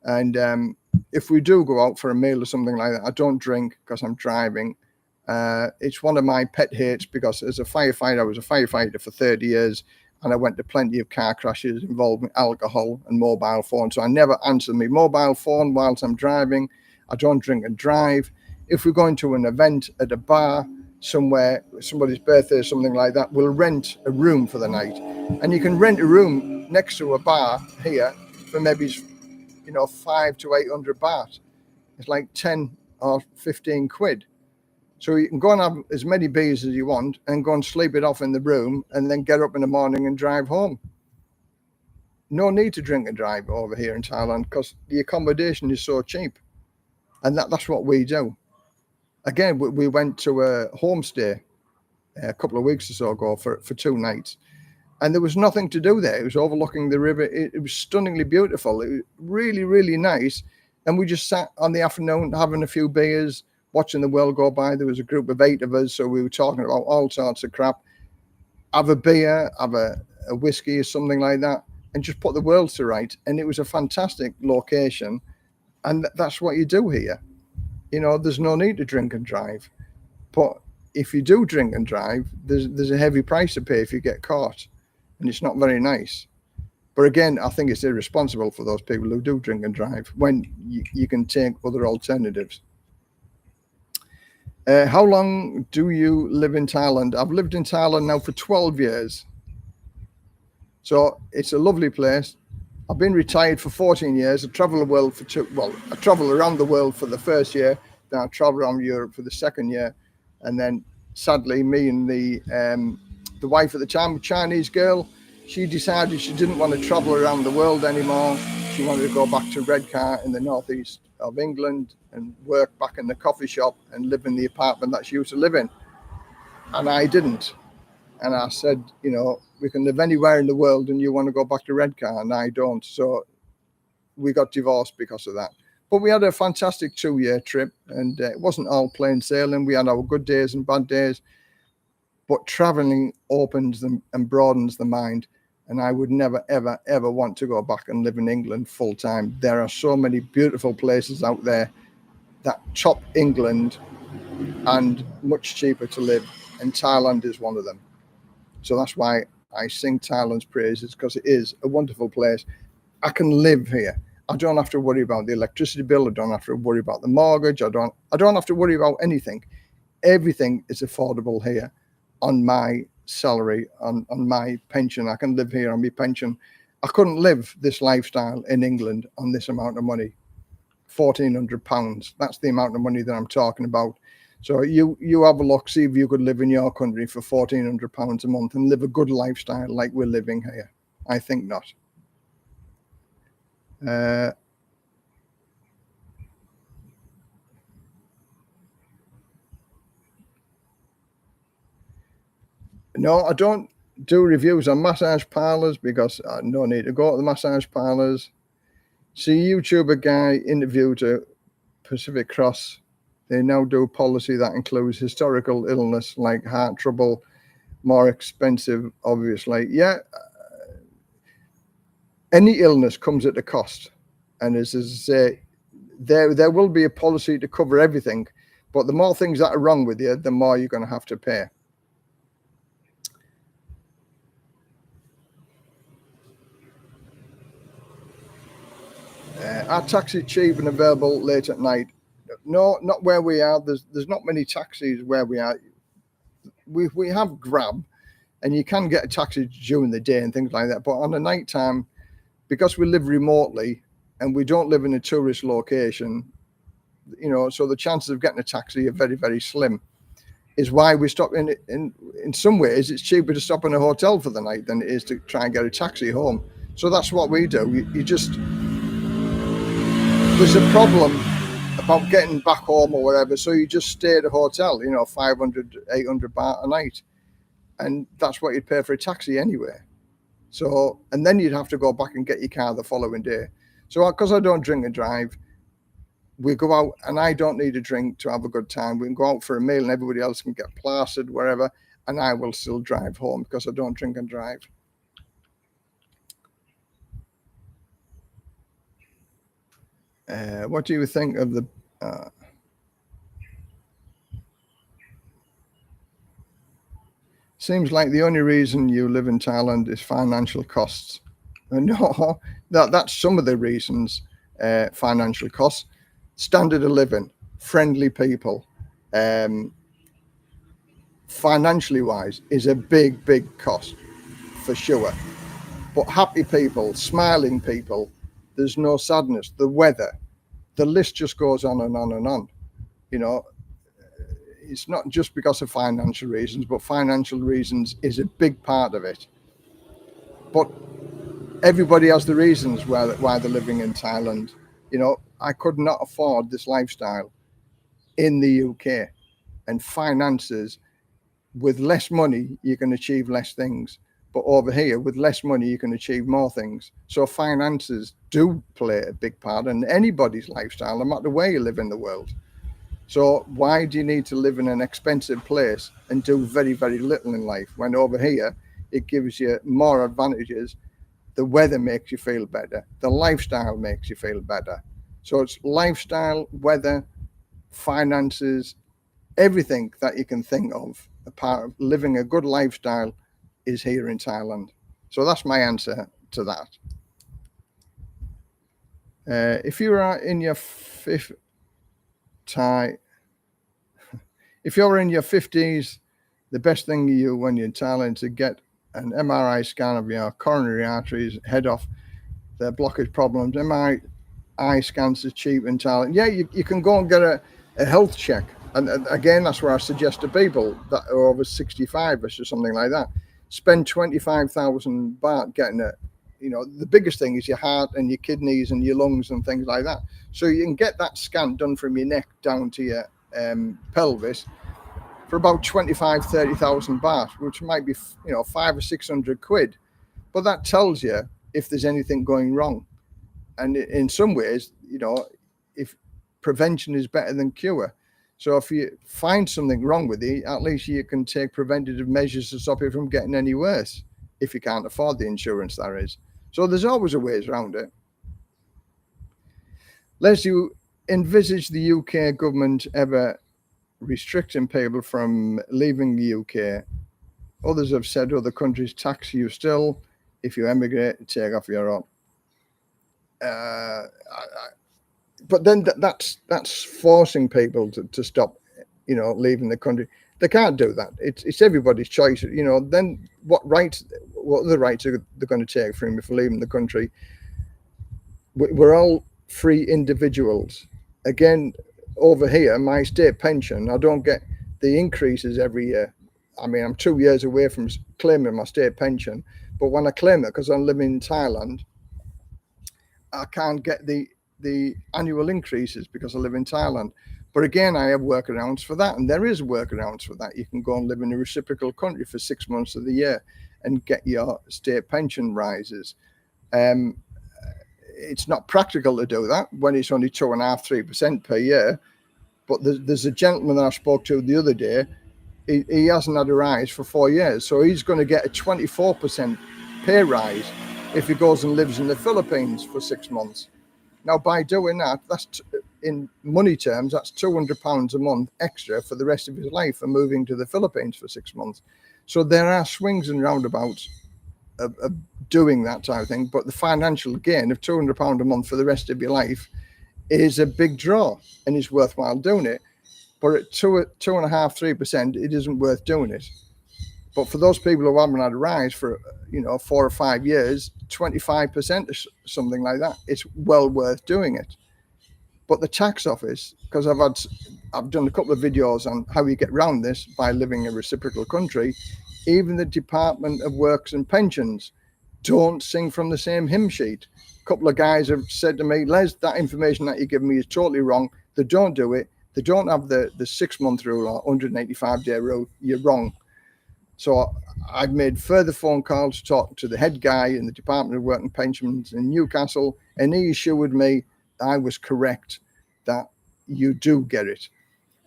and if we do go out for a meal or something like that, I don't drink because I'm driving. It's one of my pet hates, because as a firefighter, I was a firefighter for 30 years, and I went to plenty of car crashes involving alcohol and mobile phone. So I never answer my mobile phone whilst I'm driving. I don't drink and drive. If we're going to an event at a bar somewhere, somebody's birthday or something like that, we'll rent a room for the night. And you can rent a room next to a bar here for maybe 500 to 800 baht. It's like 10 or 15 quid. So you can go and have as many beers as you want and go and sleep it off in the room, and then get up in the morning and drive home. No need to drink and drive over here in Thailand, because the accommodation is so cheap. And that's what we do. Again, we went to a homestay a couple of weeks or so ago for 2 nights. And there was nothing to do there. It was overlooking the river. It was stunningly beautiful. It was really, really nice. And we just sat on the afternoon having a few beers, watching the world go by. There was a group of 8 of us, so we were talking about all sorts of crap. Have a beer, have a a whiskey or something like that, and just put the world to right. And it was a fantastic location, and that's what you do here. There's no need to drink and drive, but if you do drink and drive, there's a heavy price to pay if you get caught, and it's not very nice. But again, I think it's irresponsible for those people who do drink and drive when you can take other alternatives. How long do you live in Thailand? I've lived in Thailand now for 12 years. So it's a lovely place. I've been retired for 14 years. I travel the world I travel around the world for the first year. Then I travel around Europe for the second year. And then sadly, me and the wife at the time, a Chinese girl, she decided she didn't want to travel around the world anymore. She wanted to go back to Redcar in the northeast of England and work back in the coffee shop and live in the apartment that she used to live in. And I didn't. And I said, we can live anywhere in the world and you want to go back to Redcar, and I don't. So we got divorced because of that. But we had a fantastic 2-year trip, and it wasn't all plain sailing. We had our good days and bad days. But traveling opens them and broadens the mind. And I would never, ever, ever want to go back and live in England full time. There are so many beautiful places out there that top England and much cheaper to live. And Thailand is one of them. So that's why I sing Thailand's praises, because it is a wonderful place. I can live here. I don't have to worry about the electricity bill. I don't have to worry about the mortgage. I don't have to worry about anything. Everything is affordable here on my salary, on my pension. I can live here on my pension. I couldn't live this lifestyle in England on this amount of money, £1,400. That's the amount of money that I'm talking about. So you have a look, see if you could live in your country for £1,400 a month and live a good lifestyle like we're living here. I think not. No, I don't do reviews on massage parlors because I no need to go to the massage parlors. See, YouTuber guy interviewed a Pacific Cross. They now do a policy that includes historical illness like heart trouble, more expensive, obviously. Yeah, any illness comes at a cost. And as I say, there will be a policy to cover everything. But the more things that are wrong with you, the more you're going to have to pay. Are taxis cheap and available late at night? No, not where we are. There's not many taxis where we are. We have Grab, and you can get a taxi during the day and things like that. But on the night time, because we live remotely and we don't live in a tourist location, so the chances of getting a taxi are very, very slim. Is why we stop in some ways. It's cheaper to stop in a hotel for the night than it is to try and get a taxi home. So that's what we do. You just, there's a problem about getting back home or whatever, so you just stay at a hotel, 500, 800 baht a night, and that's what you'd pay for a taxi anyway. So, and then you'd have to go back and get your car the following day. So because I don't drink and drive, we go out, and I don't need a drink to have a good time. We can go out for a meal and everybody else can get plastered wherever, and I will still drive home because I don't drink and drive. What do you think of the seems like the only reason you live in Thailand is financial costs. No, that's some of the reasons. Financial costs, standard of living, friendly people, financially wise is a big cost for sure. But happy people, smiling people, there's no sadness. The weather, the list just goes on and on and on. It's not just because of financial reasons, but financial reasons is a big part of it. But everybody has the reasons why they're living in Thailand. I could not afford this lifestyle in the UK, and finances, with less money, you can achieve less things. But over here, with less money, you can achieve more things. So finances do play a big part in anybody's lifestyle, no matter where you live in the world. So why do you need to live in an expensive place and do very, very little in life when over here it gives you more advantages. The weather makes you feel better. The lifestyle makes you feel better. So it's lifestyle, weather, finances, everything that you can think of, a part of living a good lifestyle is here in Thailand. So that's my answer to that. If you are in your if you're in your 50s, the best thing you do when you're in Thailand is to get an MRI scan of your coronary arteries, head off the blockage problems. MRI scans are cheap in Thailand. Yeah, you can go and get a health check. And again, that's where I suggest to people that are over 65 or something like that, spend 25,000 baht getting it. The biggest thing is your heart and your kidneys and your lungs and things like that. So you can get that scan done from your neck down to your pelvis for about 30,000 baht, which might be 500 or 600 quid. But that tells you if there's anything going wrong. And in some ways, if prevention is better than cure. So if you find something wrong with you, at least you can take preventative measures to stop it from getting any worse, if you can't afford the insurance, that is. So there's always a ways around it. Les, you envisage the UK government ever restricting people from leaving the UK? Others have said other countries tax you still if you emigrate, take off your own. But then that's forcing people to stop, leaving the country. They can't do that. It's everybody's choice. Then what other rights are they going to take from you for leaving the country? We're all free individuals. Again, over here, my state pension, I don't get the increases every year. I mean, I'm 2 years away from claiming my state pension, but when I claim it, because I'm living in Thailand, I can't get the annual increases because I live in Thailand. But again, I have workarounds for that, and there is workarounds for that. You can go and live in a reciprocal country for 6 months of the year and get your state pension rises. It's not practical to do that when it's only 2.5-3% per year. But there's a gentleman that I spoke to the other day. He hasn't had a rise for 4 years, so he's going to get a 24% pay rise if he goes and lives in the Philippines for 6 months. Now, by doing that, that's in money terms, that's £200 a month extra for the rest of his life for moving to the Philippines for 6 months. So there are swings and roundabouts of doing that type of thing, but the financial gain of £200 a month for the rest of your life is a big draw, and it's worthwhile doing it. But at 2.5-3%, it isn't worth doing it. But for those people who haven't had a rise for 4 or 5 years, 25% or something like that, it's well worth doing it. But the tax office, because I've done a couple of videos on how you get around this by living in a reciprocal country, even the Department of Works and Pensions don't sing from the same hymn sheet. A couple of guys have said to me, Les, that information that you give me is totally wrong. They don't do it. They don't have the 6-month rule or 185-day rule. You're wrong. So I've made further phone calls, talking to the head guy in the Department of Work and Pensions in Newcastle, and he assured me I was correct, that you do get it.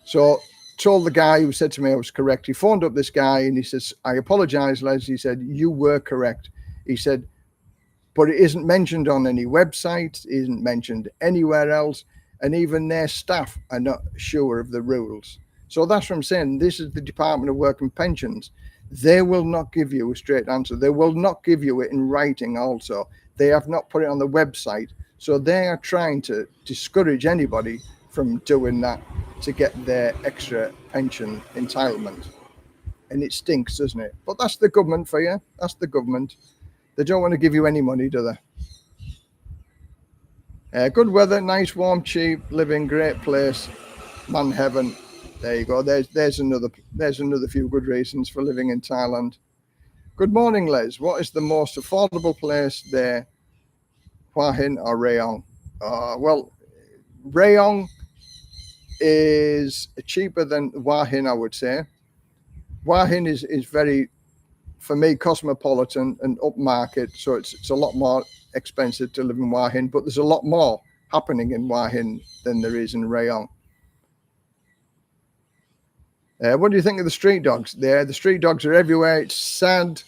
So told the guy who said to me I was correct. He phoned up this guy and he says, I apologize, Les. He said, you were correct. He said, but it isn't mentioned on any website, it isn't mentioned anywhere else, and even their staff are not sure of the rules. So that's what I'm saying. This is the Department of Work and Pensions. They will not give you a straight answer. They will not give you it in writing also. They have not put it on the website. So they are trying to discourage anybody from doing that to get their extra pension entitlement. And it stinks, doesn't it? But that's the government for you. That's the government. They don't want to give you any money, do they? Good weather, nice, warm, cheap, living, great place, man heaven. There you go. There's another few good reasons for living in Thailand. Good morning, Les. What is the most affordable place there, Hua Hin or Rayong? Well, Rayong is cheaper than Hua Hin, I would say. Hua Hin is very, for me, cosmopolitan and upmarket, so it's a lot more expensive to live in Hua Hin, but there's a lot more happening in Hua Hin than there is in Rayong. What do you think of the street dogs there? The street dogs are everywhere. It's sad.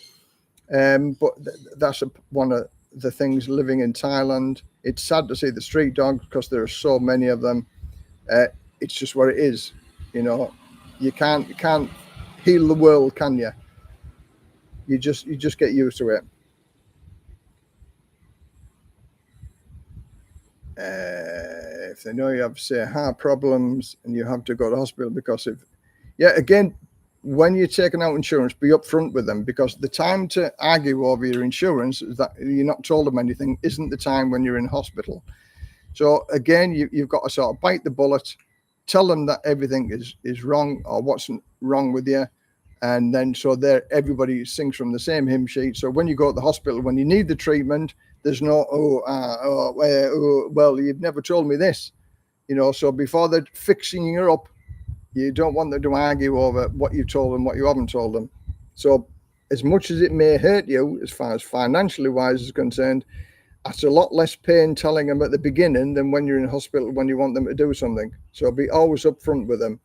But that's one of the things living in Thailand. It's sad to see the street dogs because there are so many of them. It's just what it is. You can't heal the world, can you? You just get used to it. If they know you have, say, heart problems and you have to go to hospital because of, again, when you're taking out insurance, be upfront with them, because the time to argue over your insurance is that you're not told them anything isn't the time when you're in hospital. So again, you've got to sort of bite the bullet, tell them that everything is wrong or what's wrong with you, and then so everybody sings from the same hymn sheet. So when you go to the hospital, when you need the treatment, there's no well, you've never told me this, So before they're fixing you up, you don't want them to argue over what you told them, what you haven't told them. So as much as it may hurt you, as far as financially wise is concerned, that's a lot less pain telling them at the beginning than when you're in hospital when you want them to do something. So be always upfront with them.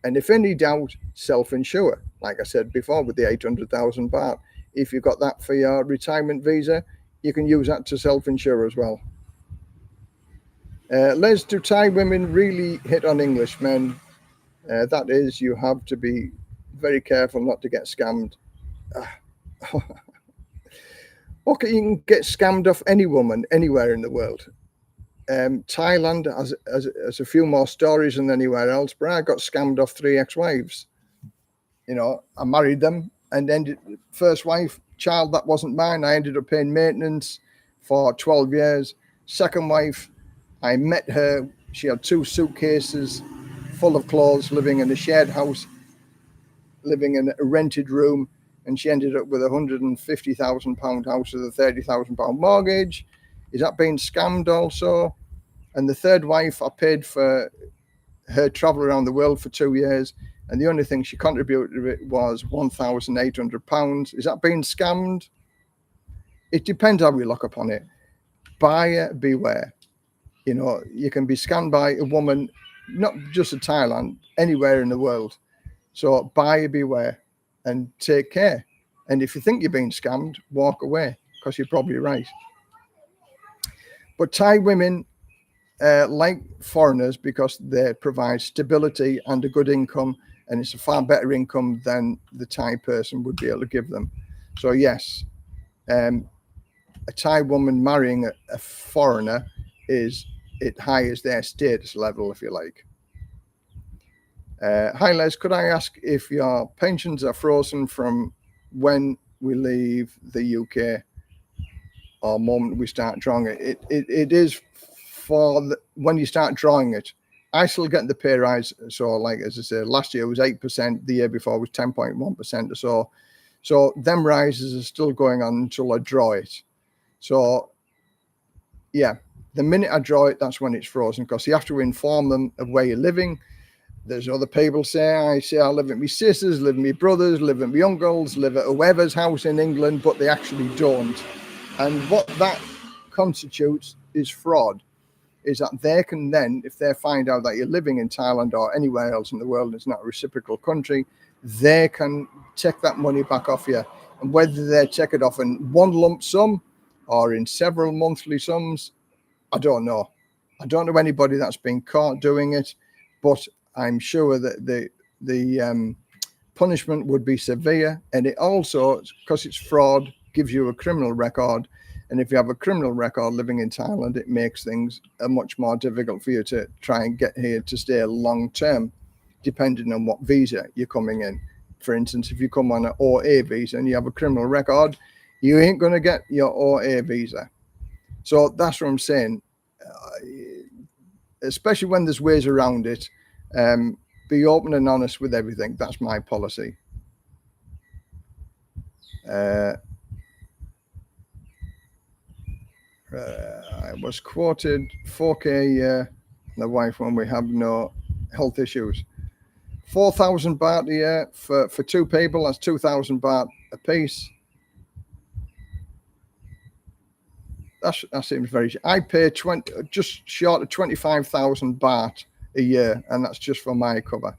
And if any doubt, self-insure. Like I said before, with the 800,000 baht, if you've got that for your retirement visa, you can use that to self-insure as well. Les, do Thai women really hit on English men? That is, you have to be very careful not to get scammed. Okay, you can get scammed off any woman anywhere in the world. Thailand has a few more stories than anywhere else, but I got scammed off 3 ex-wives. I married them, and then first wife, child that wasn't mine, I ended up paying maintenance for 12 years. Second wife, I met her. She had 2 suitcases full of clothes, living in a shared house, living in a rented room, and she ended up with £150,000 house with a £30,000 mortgage. Is that being scammed also? And the third wife, I paid for her travel around the world for 2 years, and the only thing she contributed to it was £1,800. Is that being scammed? It depends how we look upon it. Buyer beware. You can be scammed by a woman, not just in Thailand, anywhere in the world. So buyer beware and take care. And if you think you're being scammed, walk away, because you're probably right. But Thai women like foreigners because they provide stability and a good income, and it's a far better income than the Thai person would be able to give them. So yes, a Thai woman marrying a foreigner it highes their status level, if you like. Hi Les, could I ask if your pensions are frozen from when we leave the UK or moment we start drawing it? It is for when you start drawing it. I still get the pay rise. So like, as I said, last year was 8%, the year before was 10.1% or so. So them rises are still going on until I draw it. So yeah, the minute I draw it, that's when it's frozen, because you have to inform them of where you're living. There's other people I live at my sisters, live at my brothers, live at my uncles, live at whoever's house in England, but they actually don't. And what that constitutes is fraud, is that they can then, if they find out that you're living in Thailand or anywhere else in the world, it's not a reciprocal country, they can take that money back off you. And whether they take it off in one lump sum or in several monthly sums, I don't know. I don't know anybody that's been caught doing it, but I'm sure that the punishment would be severe. And it also, because it's fraud, gives you a criminal record. And if you have a criminal record living in Thailand, it makes things much more difficult for you to try and get here to stay long term, depending on what visa you're coming in. For instance, if you come on an OA visa and you have a criminal record, you ain't going to get your OA visa. So that's what I'm saying. Especially when there's ways around it, be open and honest with everything. That's my policy. I was quoted 4K a year, the wife, when we have no health issues. 4,000 baht a year for 2 people, that's 2,000 baht a piece. That seems very. I pay just short of 25,000 baht a year, and that's just for my cover.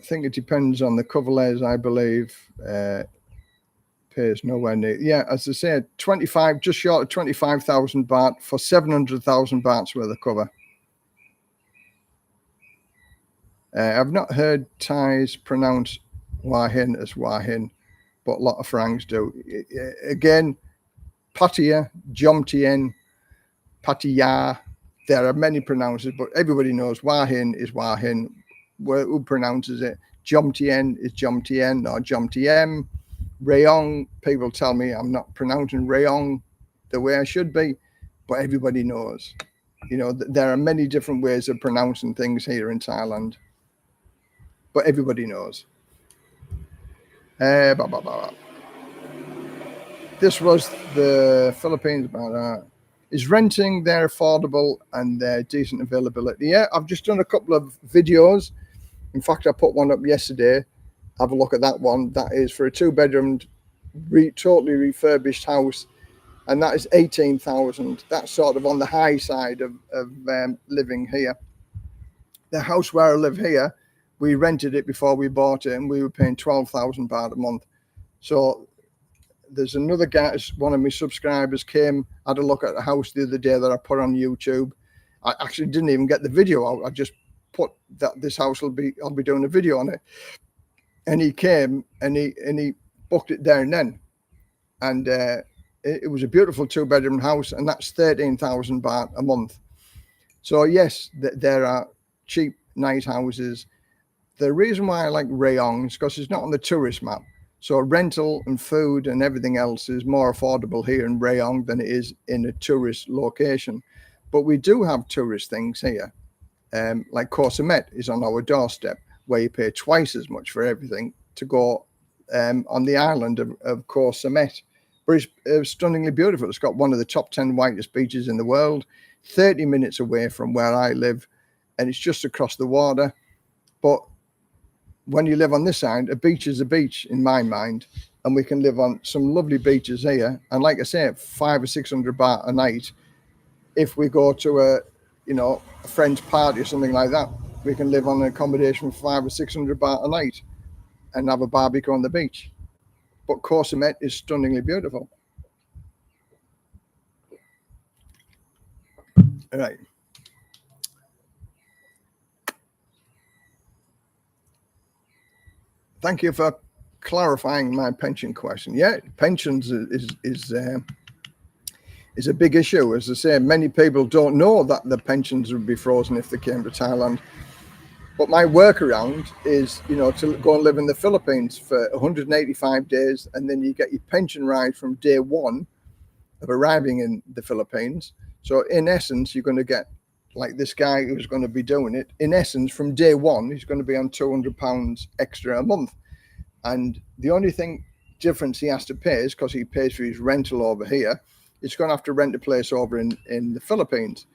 think it depends on the cover layers, I believe. Pays nowhere near. Yeah, as I said, 25, just short of 25,000 baht for 700,000 bahts worth of cover. I've not heard Thais pronounce Wahin as Wahin, but a lot of Frangs do. Again, Pattaya, Jomtien, Pattaya. There are many pronouncers, but everybody knows Wahin is Wahin. Who pronounces it? Jomtien is Jomtien or Jomtiem. Rayong, people tell me I'm not pronouncing Rayong the way I should be, but everybody knows. You know, there are many different ways of pronouncing things here in Thailand, but everybody knows. This was the Philippines about that. Is renting there affordable and decent availability? Yeah, I've just done a couple of videos. In fact, I put one up yesterday. Have a look at that one. That is for a 2-bedroom, totally refurbished house, and that is 18,000. That's sort of on the high side of living here. The house where I live here, we rented it before we bought it, and we were paying 12,000 baht a month. So there's another guy, one of my subscribers came, had a look at a house the other day that I put on YouTube. I actually didn't even get the video out. I just put that this house I'll be doing a video on it. And he came and he booked it there and then. And it was a beautiful 2-bedroom house, and that's 13,000 baht a month. So yes, there are cheap, nice houses. The reason why I like Rayong is because it's not on the tourist map. So rental and food and everything else is more affordable here in Rayong than it is in a tourist location. But we do have tourist things here. Like Koh Samet is on our doorstep, where you pay twice as much for everything to go on the island of Koh Samet. But it's stunningly beautiful. It's got one of the top 10 whitest beaches in the world, 30 minutes away from where I live, and it's just across the water. But when you live on this side, a beach is a beach in my mind, and we can live on some lovely beaches here. And like I say, 500 or 600 baht a night. If we go to a friend's party or something like that, we can live on an accommodation for 500 or 600 baht a night and have a barbecue on the beach. But Koh Samet is stunningly beautiful. All right. Thank you for clarifying my pension question. Yeah, pensions is a big issue. As I say, many people don't know that the pensions would be frozen if they came to Thailand. But my workaround is, to go and live in the Philippines for 185 days, and then you get your pension ride from day one of arriving in the Philippines. So in essence, you're going to get, like this guy who's going to be doing it, in essence, from day one, he's going to be on £200 extra a month. And the only difference he has to pay is because he pays for his rental over here. He's going to have to rent a place over in the Philippines.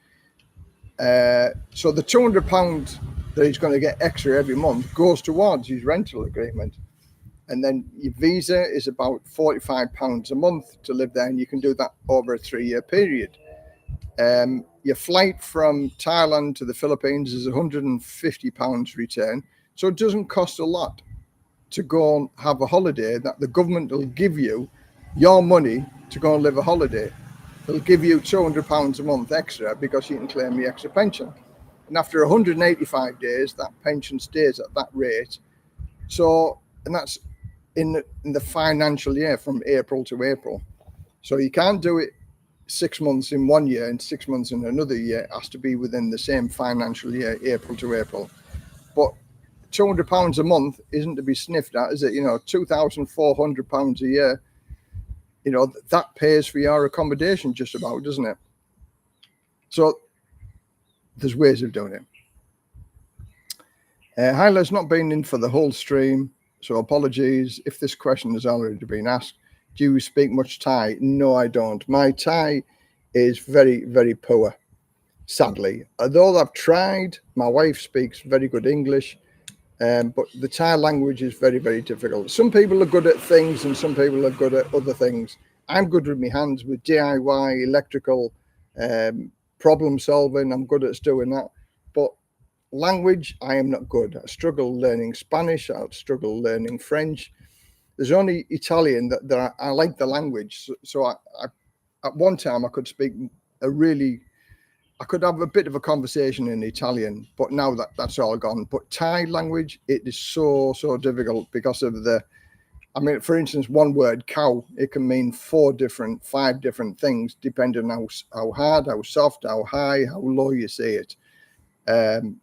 So the £200 that he's going to get extra every month goes towards his rental agreement. And then your visa is about £45 a month to live there, and you can do that over a 3-year period. Your flight from Thailand to the Philippines is £150 return. So it doesn't cost a lot to go and have a holiday that the government will give you your money to go and live a holiday. They'll give you £200 a month extra because you can claim the extra pension. And after 185 days, that pension stays at that rate. So, and that's in the financial year from April to April. So you can't do it 6 months in one year and 6 months in another year. It has to be within the same financial year, April to April. But £200 a month isn't to be sniffed at, is it? £2,400 a year. That pays for your accommodation just about, doesn't it? So there's ways of doing it. Hyla's not been in for the whole stream, so apologies if this question has already been asked. Do you speak much Thai? No, I don't. My Thai is very, very poor, sadly. Although I've tried, my wife speaks very good English, but the Thai language is very, very difficult. Some people are good at things and some people are good at other things. I'm good with my hands, with DIY, electrical, problem solving. I'm good at doing that. But language, I am not good. I struggle learning Spanish. I struggle learning French. There's only Italian that I like the language. So I at one time I could speak I could have a bit of a conversation in Italian, but now that's all gone. But Thai language, it is so difficult because of for instance, one word, cow, it can mean 5 different things, depending on how hard, how soft, how high, how low you say it. And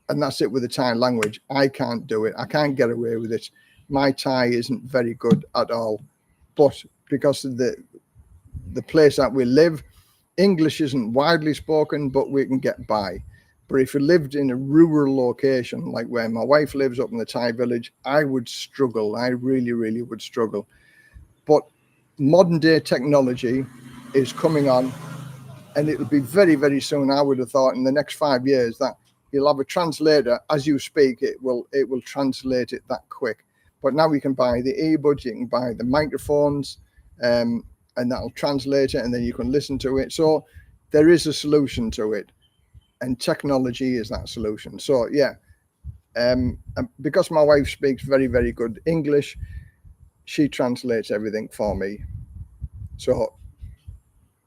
that's it with the Thai language. I can't do it. I can't get away with it. My Thai isn't very good at all. But because of the place that we live, English isn't widely spoken, but we can get by. But if you lived in a rural location, like where my wife lives up in the Thai village, I would struggle. I really would struggle. But modern day technology is coming on, and it'll be very soon, I would have thought, in the next 5 years, that you'll have a translator. As you speak, it will translate it that quick. But now you can buy the earbuds, you can buy the microphones, and that'll translate it, and then you can listen to it. So there is a solution to it, and technology is that solution. So yeah, because my wife speaks very good English, she translates everything for me. So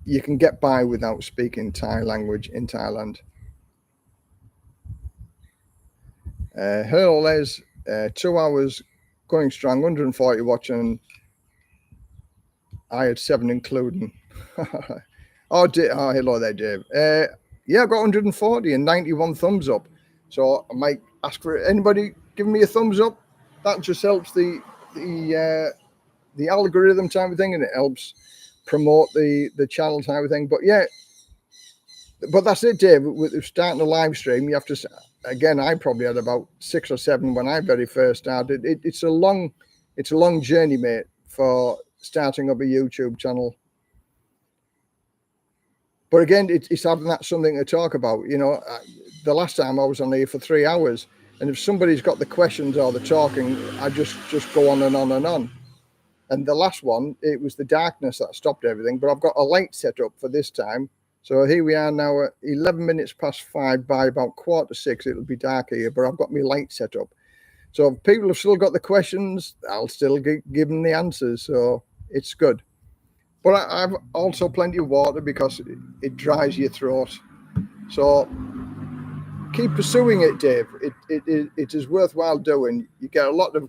you can get by without speaking Thai language in Thailand. Hello, Les. 2 hours going strong, 140 watching. I had 7 including. Oh, hello there, Dave. Yeah, I got 140 and 91 thumbs up. So I might ask for anybody giving me a thumbs up. That just helps the algorithm type of thing, and it helps promote the channel type of thing. But yeah, but that's it, Dave. With starting a live stream, you have to. Again, I probably had about 6 or 7 when I very first started. It's a long journey, mate, for starting up a YouTube channel. But again, it's having that something to talk about. You know, the last time I was on here for 3 hours, and if somebody's got the questions or the talking, I just go on and on and on. And the last one, it was the darkness that stopped everything. But I've got a light set up for this time. So here we are now at 11 minutes past 5. By about 5:45, it'll be dark here, but I've got my light set up. So if people have still got the questions, I'll still give them the answers. So it's good. But I've also plenty of water because it dries your throat. So keep pursuing it, Dave. It is worthwhile doing. You get a lot of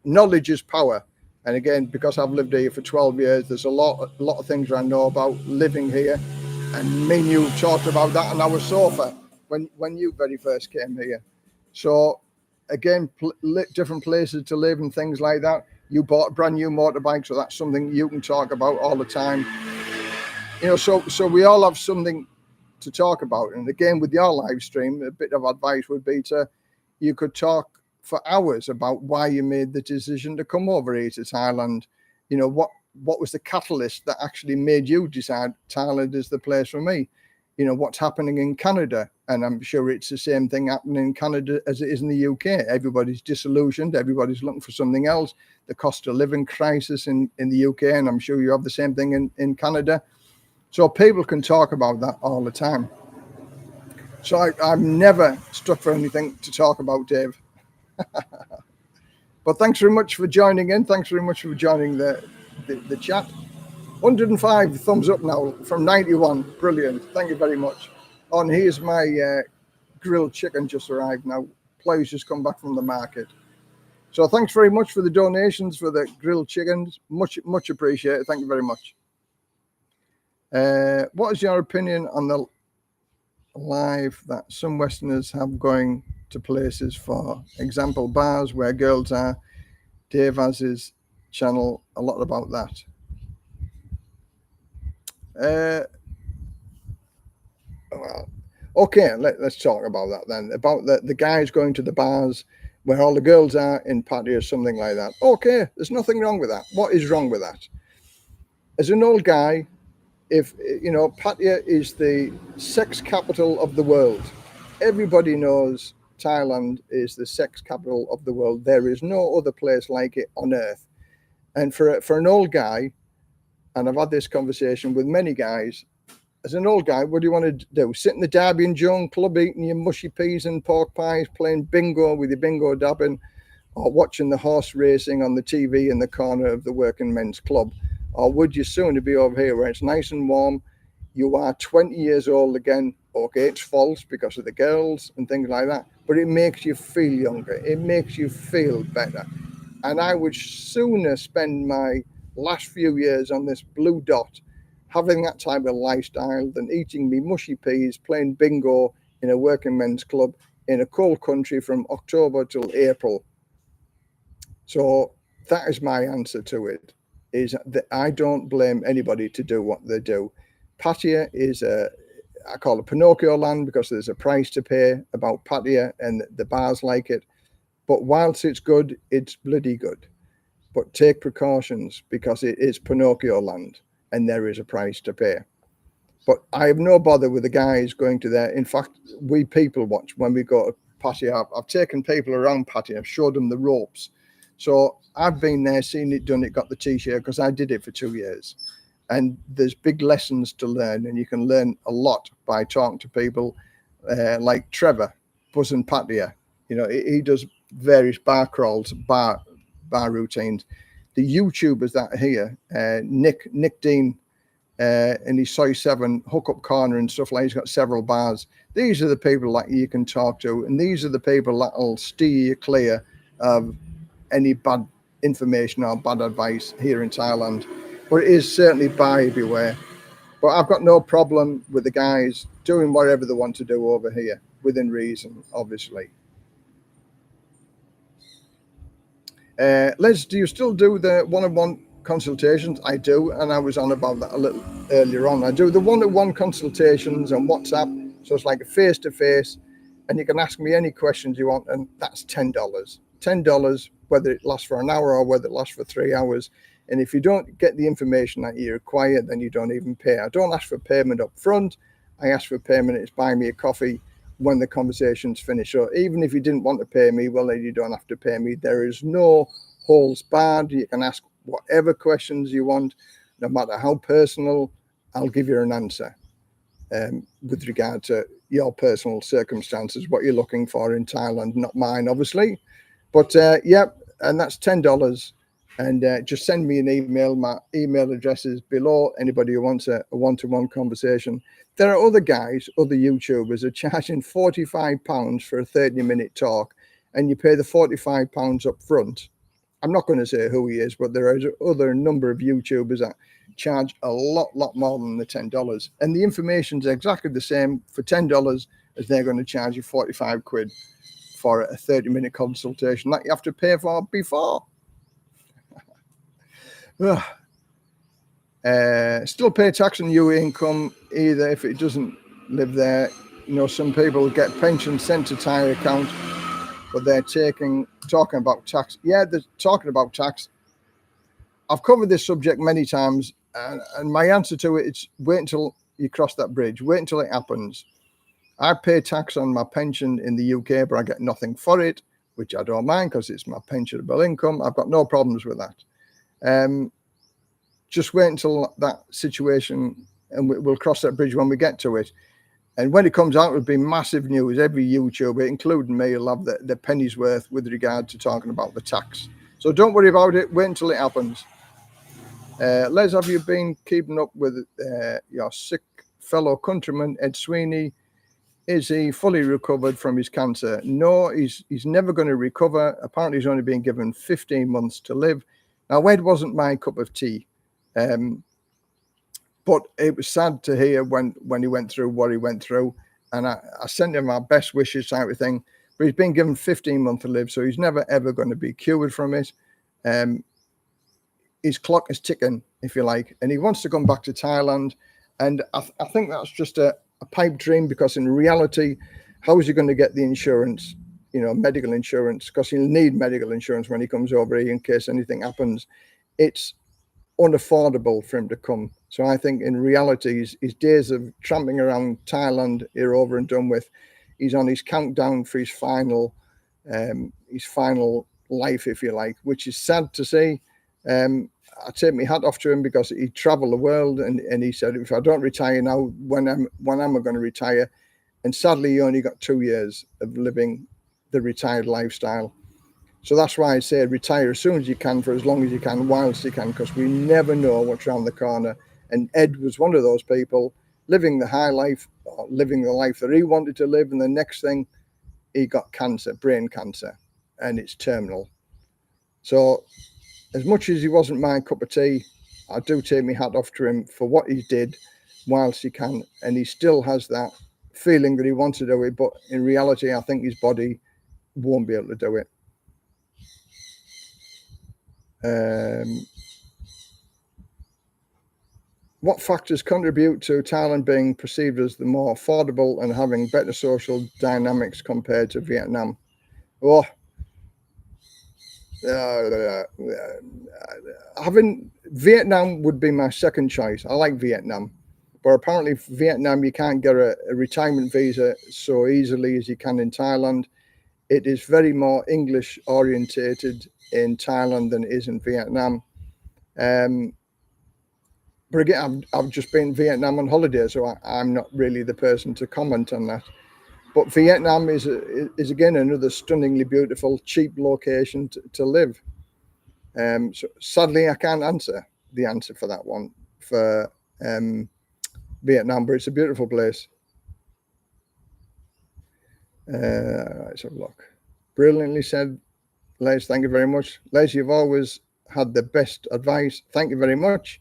knowledge is power. And again, because I've lived here for 12 years, there's a lot of things I know about living here. And me and you talked about that on our sofa when you very first came here. So again, different places to live and things like that. You bought a brand new motorbike, so that's something you can talk about all the time. You know, so we all have something to talk about. And again, with your live stream, a bit of advice would be you could talk for hours about why you made the decision to come over here to Thailand. You know, what was the catalyst that actually made you decide Thailand is the place for me? You know, what's happening in Canada? And I'm sure it's the same thing happening in Canada as it is in the UK. Everybody's disillusioned. Everybody's looking for something else. The cost of living crisis in the UK, and I'm sure you have the same thing in Canada. So people can talk about that all the time. So I'm never stuck for anything to talk about, Dave. But thanks very much for joining in. Thanks very much for joining the chat. 105 thumbs up now from 91. Brilliant. Thank you very much. Oh, and here's my grilled chicken just arrived now. Plough's just come back from the market. So thanks very much for the donations for the grilled chickens. Much appreciated. Thank you very much. What is your opinion on the live that some Westerners have going to places, for example, bars where girls are? Dave has his channel a lot about that. Well, okay, let's talk about that then. About the guys going to the bars where all the girls are in Pattaya or something like that. Okay, there's nothing wrong with that. What is wrong with that? As an old guy, if you know, Pattaya is the sex capital of the world. Everybody knows Thailand is the sex capital of the world. There is no other place like it on earth. And for an old guy, and I've had this conversation with many guys, as an old guy, what do you want to do? Sit in the Derby and Joan club eating your mushy peas and pork pies, playing bingo with your bingo dabbing, or watching the horse racing on the TV in the corner of the working men's club? Or would you sooner be over here where it's nice and warm, you are 20 years old again? Okay, it's false because of the girls and things like that, but it makes you feel younger. It makes you feel better. And I would sooner spend my last few years on this blue dot having that type of lifestyle than eating me mushy peas, playing bingo in a working men's club in a cold country from October till April. So that is my answer to it, is that I don't blame anybody to do what they do. Pattaya is I call it Pinocchio land because there's a price to pay about Pattaya and the bars like it. But whilst it's good, it's bloody good. But take precautions because it is Pinocchio land and there is a price to pay. But I have no bother with the guys going to there. In fact, we people watch when we go to Pattaya. I've taken people around Pattaya, I've showed them the ropes. So I've been there, seen it, done it, got the t-shirt because I did it for 2 years. And there's big lessons to learn, and you can learn a lot by talking to people like Trevor, Buzzin Pattaya. You know, he does various bar crawls, bar routines. The YouTubers that are here, Nick Dean, and his Soy 7 hookup corner and stuff like that. He's got several bars. These are the people that you can talk to, and these are the people that will steer you clear of any bad information or bad advice here in Thailand. But it is certainly buyer beware. But I've got no problem with the guys doing whatever they want to do over here, within reason, obviously. Les, do you still do the one-on-one consultations? I do, and I was on about that a little earlier on. I do the one-on-one consultations on WhatsApp, so it's like a face-to-face, and you can ask me any questions you want, and that's $10. $10, whether it lasts for an hour or whether it lasts for 3 hours. And if you don't get the information that you require, then you don't even pay. I don't ask for payment up front. I ask for payment. It's buy me a coffee when the conversation's finished. So even if you didn't want to pay me, well, then you don't have to pay me. There is no holds barred. You can ask whatever questions you want, no matter how personal. I'll give you an answer with regard to your personal circumstances, what you're looking for in Thailand, not mine, obviously. But yeah, and that's $10. And just send me an email. My email address is below. Anybody who wants a one-to-one conversation. There are other guys, other YouTubers are charging £45 for a 30-minute talk, and you pay the £45 up front. I'm not going to say who he is, but there are other number of YouTubers that charge a lot more than the $10. And the information's exactly the same for $10 as they're going to charge you 45 quid for a 30-minute consultation that you have to pay for before. Still pay tax on your income either if it doesn't live there. You know, some people get pension sent to Thai account, but they're talking about tax. Yeah, they're talking about tax. I've covered this subject many times, and my answer to it is wait until you cross that bridge. Wait until it happens. I pay tax on my pension in the UK, but I get nothing for it, which I don't mind because it's my pensionable income. I've got no problems with that. Just wait until that situation, and we'll cross that bridge when we get to it. And when it comes out, it'll be massive news. Every YouTuber, including me, will have the penny's worth with regard to talking about the tax. So don't worry about it. Wait until it happens. Les, have you been keeping up with your sick fellow countryman, Ed Sweeney? Is he fully recovered from his cancer? No, he's never going to recover. Apparently, he's only been given 15 months to live. Now, Ed wasn't my cup of tea. But it was sad to hear when he went through what he went through. And I sent him our best wishes type of thing. But he's been given 15 months to live, so he's never, ever going to be cured from it. His clock is ticking, if you like, and he wants to come back to Thailand. And I think that's just a pipe dream, because in reality, how is he going to get the insurance, medical insurance? Because he'll need medical insurance when he comes over here in case anything happens. It's unaffordable for him to come. So I think in reality, his days of tramping around Thailand are over and done with. He's on his countdown for his final life, if you like, which is sad to see. I take my hat off to him because he traveled the world, and he said, if I don't retire now, when am I going to retire? And sadly, he only got 2 years of living the retired lifestyle. So that's why I say retire as soon as you can, for as long as you can, whilst you can, because we never know what's around the corner. And Ed was one of those people living the high life, living the life that he wanted to live. And the next thing, he got cancer, brain cancer, and it's terminal. So as much as he wasn't my cup of tea, I do take my hat off to him for what he did whilst he can. And he still has that feeling that he wants to do it. But in reality, I think his body won't be able to do it. What factors contribute to Thailand being perceived as the more affordable and having better social dynamics compared to Vietnam? Oh, having Vietnam would be my second choice. I like Vietnam, but apparently Vietnam, you can't get a retirement visa so easily as you can in Thailand. It is very more English orientated in Thailand than it is in Vietnam. But again, I've just been in Vietnam on holiday, so I'm not really the person to comment on that. But Vietnam is again another stunningly beautiful, cheap location to live. So sadly, I can't answer the answer for that one for Vietnam, but it's a beautiful place. Let's have a look. Brilliantly said, Les. Thank you very much, Les. You've always had the best advice. Thank you very much.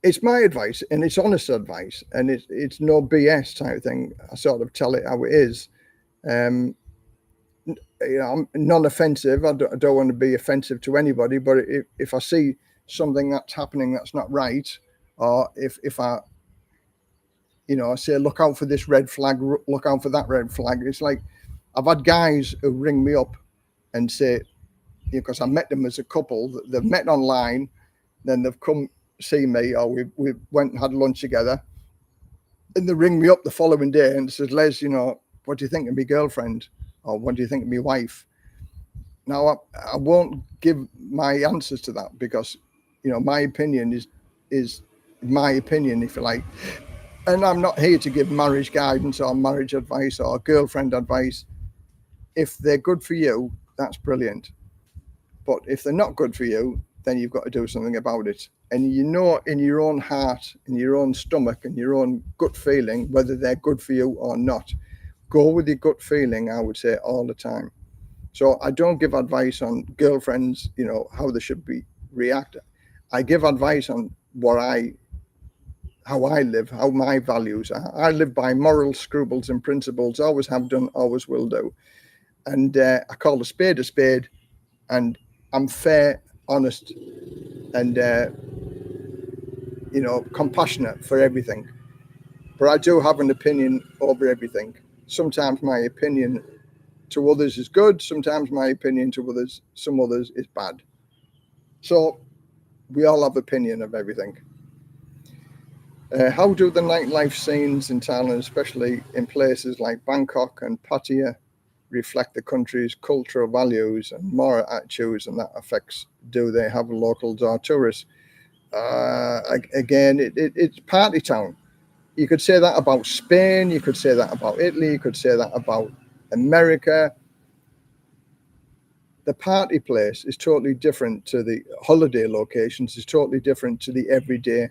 It's my advice, and it's honest advice, and it's no BS type thing. I sort of tell it how it is. I'm non-offensive. I don't want to be offensive to anybody, but if I see something that's happening that's not right, or if I say, look out for this red flag, look out for that red flag. It's like I've had guys who ring me up and say, because I met them as a couple, they've met online, then they've come see me, or we went and had lunch together, and they ring me up the following day and says, Les, what do you think of my girlfriend, or what do you think of my wife? Now I won't give my answers to that, because my opinion is my opinion, if you like, and I'm not here to give marriage guidance or marriage advice or girlfriend advice. If they're good for you, that's brilliant, but if they're not good for you, then you've got to do something about it. And in your own heart, in your own stomach, and your own gut feeling, whether they're good for you or not. Go with your gut feeling, I would say, all the time. So I don't give advice on girlfriends, how they should be react. I give advice on how I live, how my values are. I live by moral scruples and principles, always have done, always will do. And I call a spade, and I'm fair, honest, and compassionate for everything. But I do have an opinion over everything. Sometimes my opinion to others is good. Sometimes my opinion to some others is bad. So we all have opinion of everything. How do the nightlife scenes in Thailand, especially in places like Bangkok and Pattaya, reflect the country's cultural values and moral attitudes, and that affects, do they have locals or tourists? Again, it's party town. You could say that about Spain, you could say that about Italy, you could say that about America. The party place is totally different to the holiday locations, is totally different to the everyday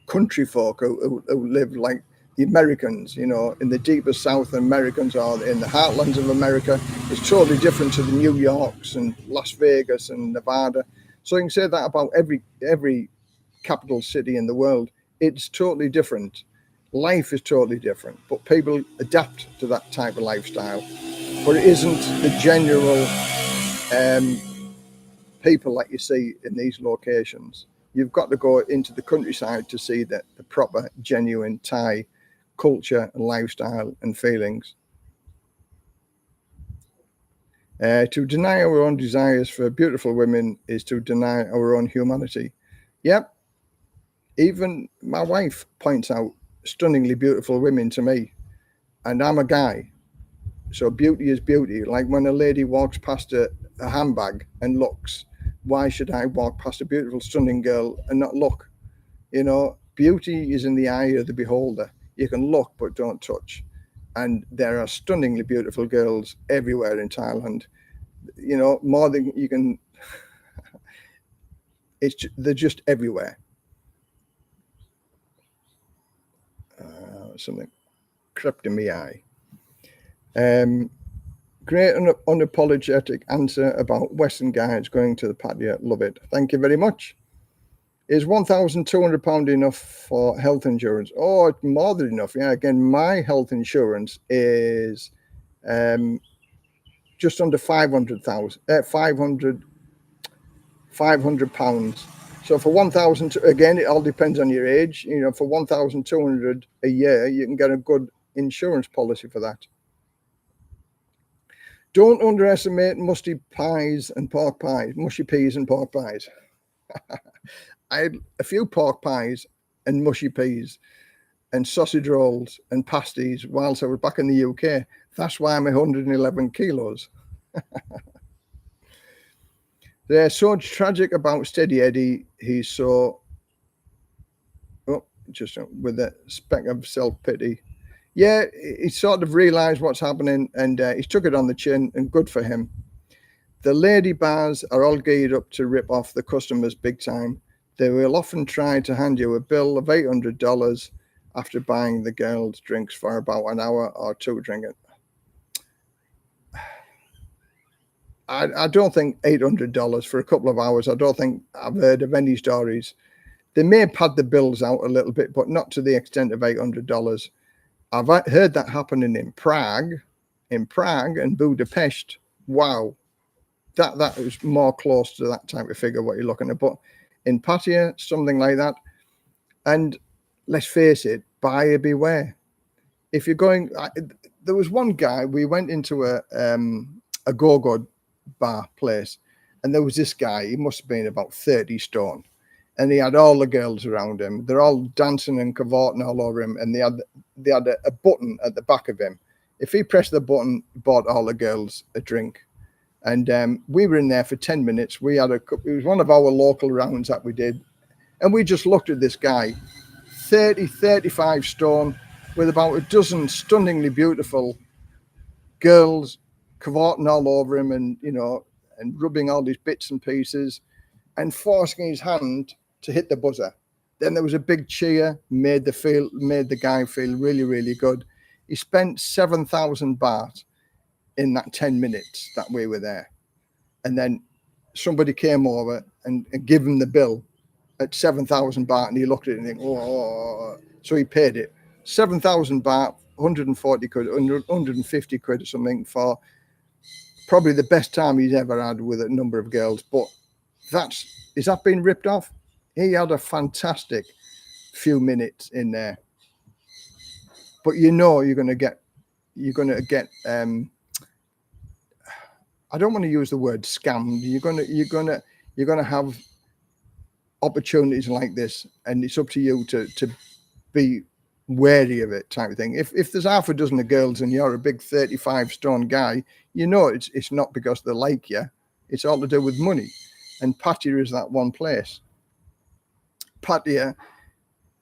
country folk who live like the Americans, in the deepest South Americans, or in the heartlands of America. It's totally different to the New Yorks and Las Vegas and Nevada. So you can say that about every capital city in the world. It's totally different. Life is totally different, but people adapt to that type of lifestyle. But it isn't the general people that you see in these locations. You've got to go into the countryside to see the proper, genuine Thai culture and lifestyle and feelings. To deny our own desires for beautiful women is to deny our own humanity. Yep. Even my wife points out stunningly beautiful women to me, and I'm a guy. So beauty is beauty. Like when a lady walks past a handbag and looks, why should I walk past a beautiful, stunning girl and not look? You know, beauty is in the eye of the beholder. You can look, but don't touch. And there are stunningly beautiful girls everywhere in Thailand. You know, more than you can. They're just everywhere. Something crept in my eye. Great unapologetic answer about Western guys going to the Pattaya. Love it. Thank you very much. Is £1,200 enough for health insurance? Oh, it's more than enough. Yeah, again, my health insurance is just under £500. So for 1,000, again, it all depends on your age. You know, for 1,200 a year, you can get a good insurance policy for that. Don't underestimate mushy peas and pork pies. I had a few pork pies and mushy peas and sausage rolls and pasties whilst I was back in the UK. That's why I'm 111 kilos. They're so tragic about Steady Eddie. He's so, just with a speck of self-pity. Yeah, he sort of realised what's happening and he took it on the chin, and good for him. The lady bars are all geared up to rip off the customers big time. They will often try to hand you a bill of $800 after buying the girls drinks for about an hour or two drinking. I don't think $800 for a couple of hours. I don't think I've heard of any stories. They may pad the bills out a little bit, but not to the extent of $800. I've heard that happening in Prague and Budapest. Wow. That is more close to that type of figure, what you're looking at. But in Pattaya, something like that. And let's face it, buyer beware. If you're going, there was one guy, we went into a go-go bar place, and there was this guy, he must have been about 30 stone, and he had all the girls around him. They're all dancing and cavorting all over him, and they had a button at the back of him. If he pressed the button, he bought all the girls a drink. And we were in there for 10 minutes. We had it was one of our local rounds that we did. And we just looked at this guy, 35 stone, with about a dozen stunningly beautiful girls cavorting all over him and, you know, and rubbing all these bits and pieces and forcing his hand to hit the buzzer. Then there was a big cheer, made the guy feel really, really good. He spent 7,000 baht in that 10 minutes that we were there. And then somebody came over and gave him the bill at 7,000 baht, and he looked at it and think, oh, so he paid it. 7,000 baht, 140 quid, 150 quid or something for probably the best time he's ever had with a number of girls. But is that being ripped off? He had a fantastic few minutes in there. But you know you're going to get I don't want to use the word scammed. You're gonna have opportunities like this, and it's up to you to be wary of it, type of thing. If there's half a dozen of girls and you're a big 35 stone guy, you know it's not because they like you. It's all to do with money. And Pattaya is that one place. Pattaya,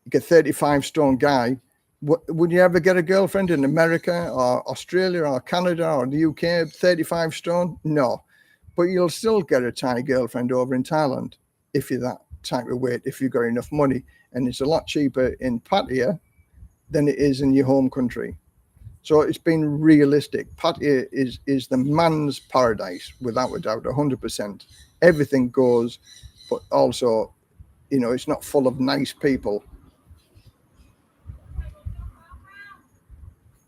you get 35 stone guy. Would you ever get a girlfriend in America or Australia or Canada or the UK, 35 stone? No. But you'll still get a Thai girlfriend over in Thailand if you're that type of weight, if you've got enough money. And it's a lot cheaper in Pattaya than it is in your home country. So it's been realistic. Pattaya is the man's paradise, without a doubt, 100%. Everything goes, but also, you know, it's not full of nice people.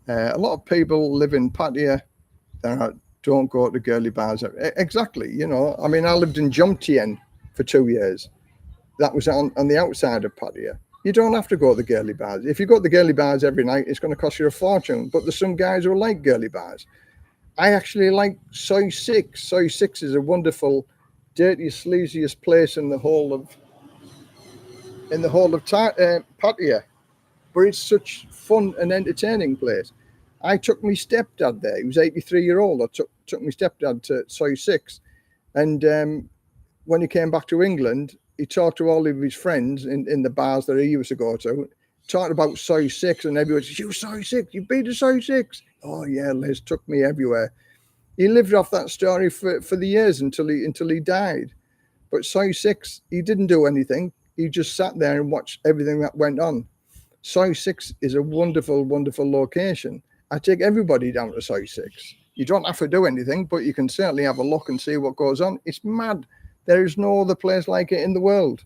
A lot of people live in Pattaya that don't go to girly bars. Exactly, you know. I mean, I lived in Jomtien for 2 years. That was on the outside of Pattaya. You don't have to go to the girly bars. If you go to the girly bars every night, it's going to cost you a fortune. But there's some guys who like girly bars. I actually like Soy 6. Soy 6 is a wonderful, dirtiest, sleaziest place in the whole of Pattaya. But it's such fun and entertaining place. I took my stepdad there. He was 83-year-old. I took my stepdad to Soy 6, and when he came back to England, he talked to all of his friends in the bars that he used to go to, talked about soy 6, and everyone says, "You soy 6, you've been to soy 6." Oh yeah, Liz took me everywhere. He lived off that story for the years until he died. But soy 6, he didn't do anything. He just sat there and watched everything that went on. Soy 6 is a wonderful, wonderful location. I take everybody down to soy 6. You don't have to do anything, but you can certainly have a look and see what goes on. It's mad. There is no other place like it in the world.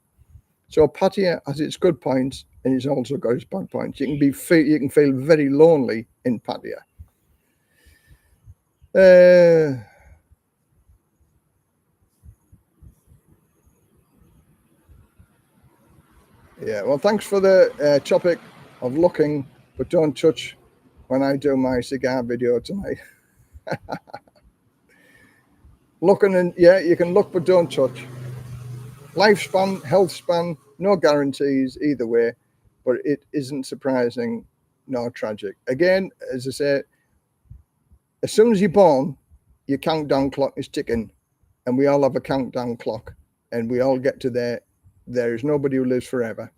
So Pattaya has its good points, and it's also got its bad points. You can feel very lonely in Pattaya. Yeah, well, thanks for the topic of looking, but don't touch when I do my cigar video tonight. Looking, and yeah, you can look, but don't touch. Lifespan, health span, no guarantees either way, but it isn't surprising nor tragic. Again, as I say, as soon as you're born, your countdown clock is ticking, and we all have a countdown clock, and we all get to there. There is nobody who lives forever,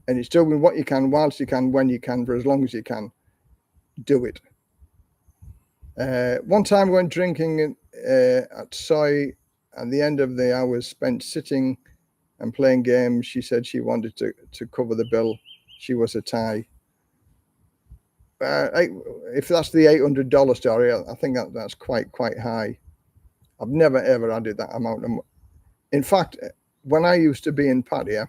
and it's doing what you can, whilst you can, when you can, for as long as you can. Do it. One time I went drinking at Soy, and the end of the hours spent sitting and playing games. She said she wanted to cover the bill. She was a Thai. If that's the $800 story, I think that's quite high. I've never ever added that amount of. In fact, when I used to be in Pattaya,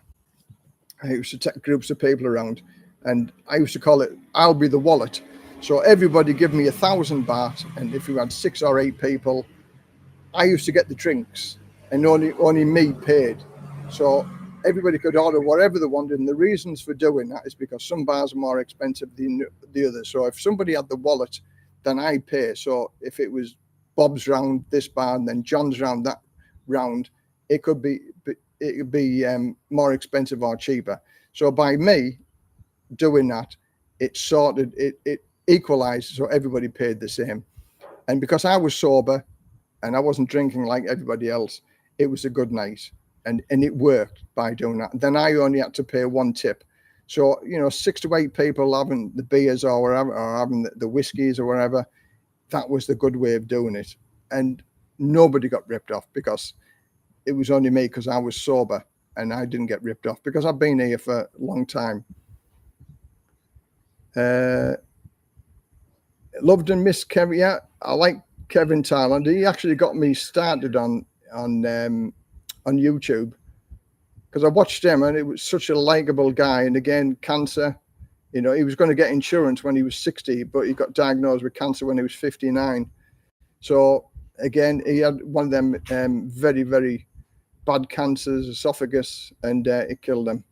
I used to take groups of people around, and I used to call it "I'll be the wallet." So everybody give me 1,000 baht, and if you had 6 or 8 people, I used to get the drinks, and only me paid. So everybody could order whatever they wanted, and the reasons for doing that is because some bars are more expensive than the others. So if somebody had the wallet, then I pay. So if it was Bob's round this bar and then John's round that round, it could be more expensive or cheaper. So by me doing that, it sorted it equalized, so everybody paid the same. And because I was sober and I wasn't drinking like everybody else, it was a good night, and it worked by doing that. Then I only had to pay 1 tip. So 6 to 8 people having the beers or whatever, or having the whiskeys or whatever, that was the good way of doing it. And nobody got ripped off, because it was only me, because I was sober, and I didn't get ripped off because I've been here for a long time. Loved and missed Kevin. Yeah, I like Kevin Thailand. He actually got me started on YouTube, because I watched him, and it was such a likable guy. And again, cancer. He was going to get insurance when he was 60, but he got diagnosed with cancer when he was 59. So again, he had one of them very, very bad cancers, esophagus, and it killed him.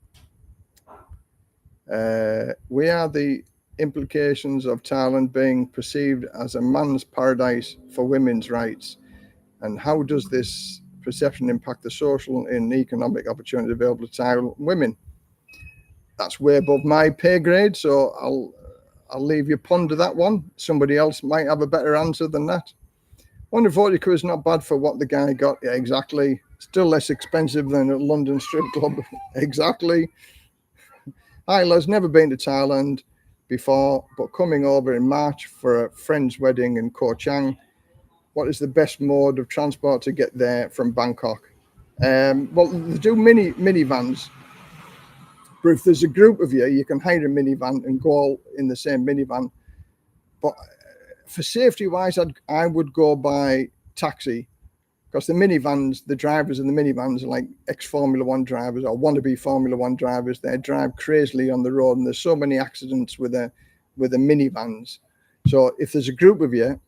We are the implications of Thailand being perceived as a man's paradise for women's rights, and how does this perception impact the social and economic opportunity available to Thai women? That's way above my pay grade, so I'll leave you ponder that one. Somebody else might have a better answer than that. 140 quid is not bad for what the guy got. Yeah, exactly. Still less expensive than a London strip club. Exactly. Isla's never been to Thailand before, but coming over in March for a friend's wedding in Koh Chang. What is the best mode of transport to get there from Bangkok? Well, they do minivans, but if there's a group of you, you can hire a minivan and go all in the same minivan. But for safety-wise, I would go by taxi, because the minivans, the drivers in the minivans are like ex-Formula One drivers or wannabe Formula One drivers. They drive crazily on the road, and there's so many accidents with the minivans. So if there's a group of you,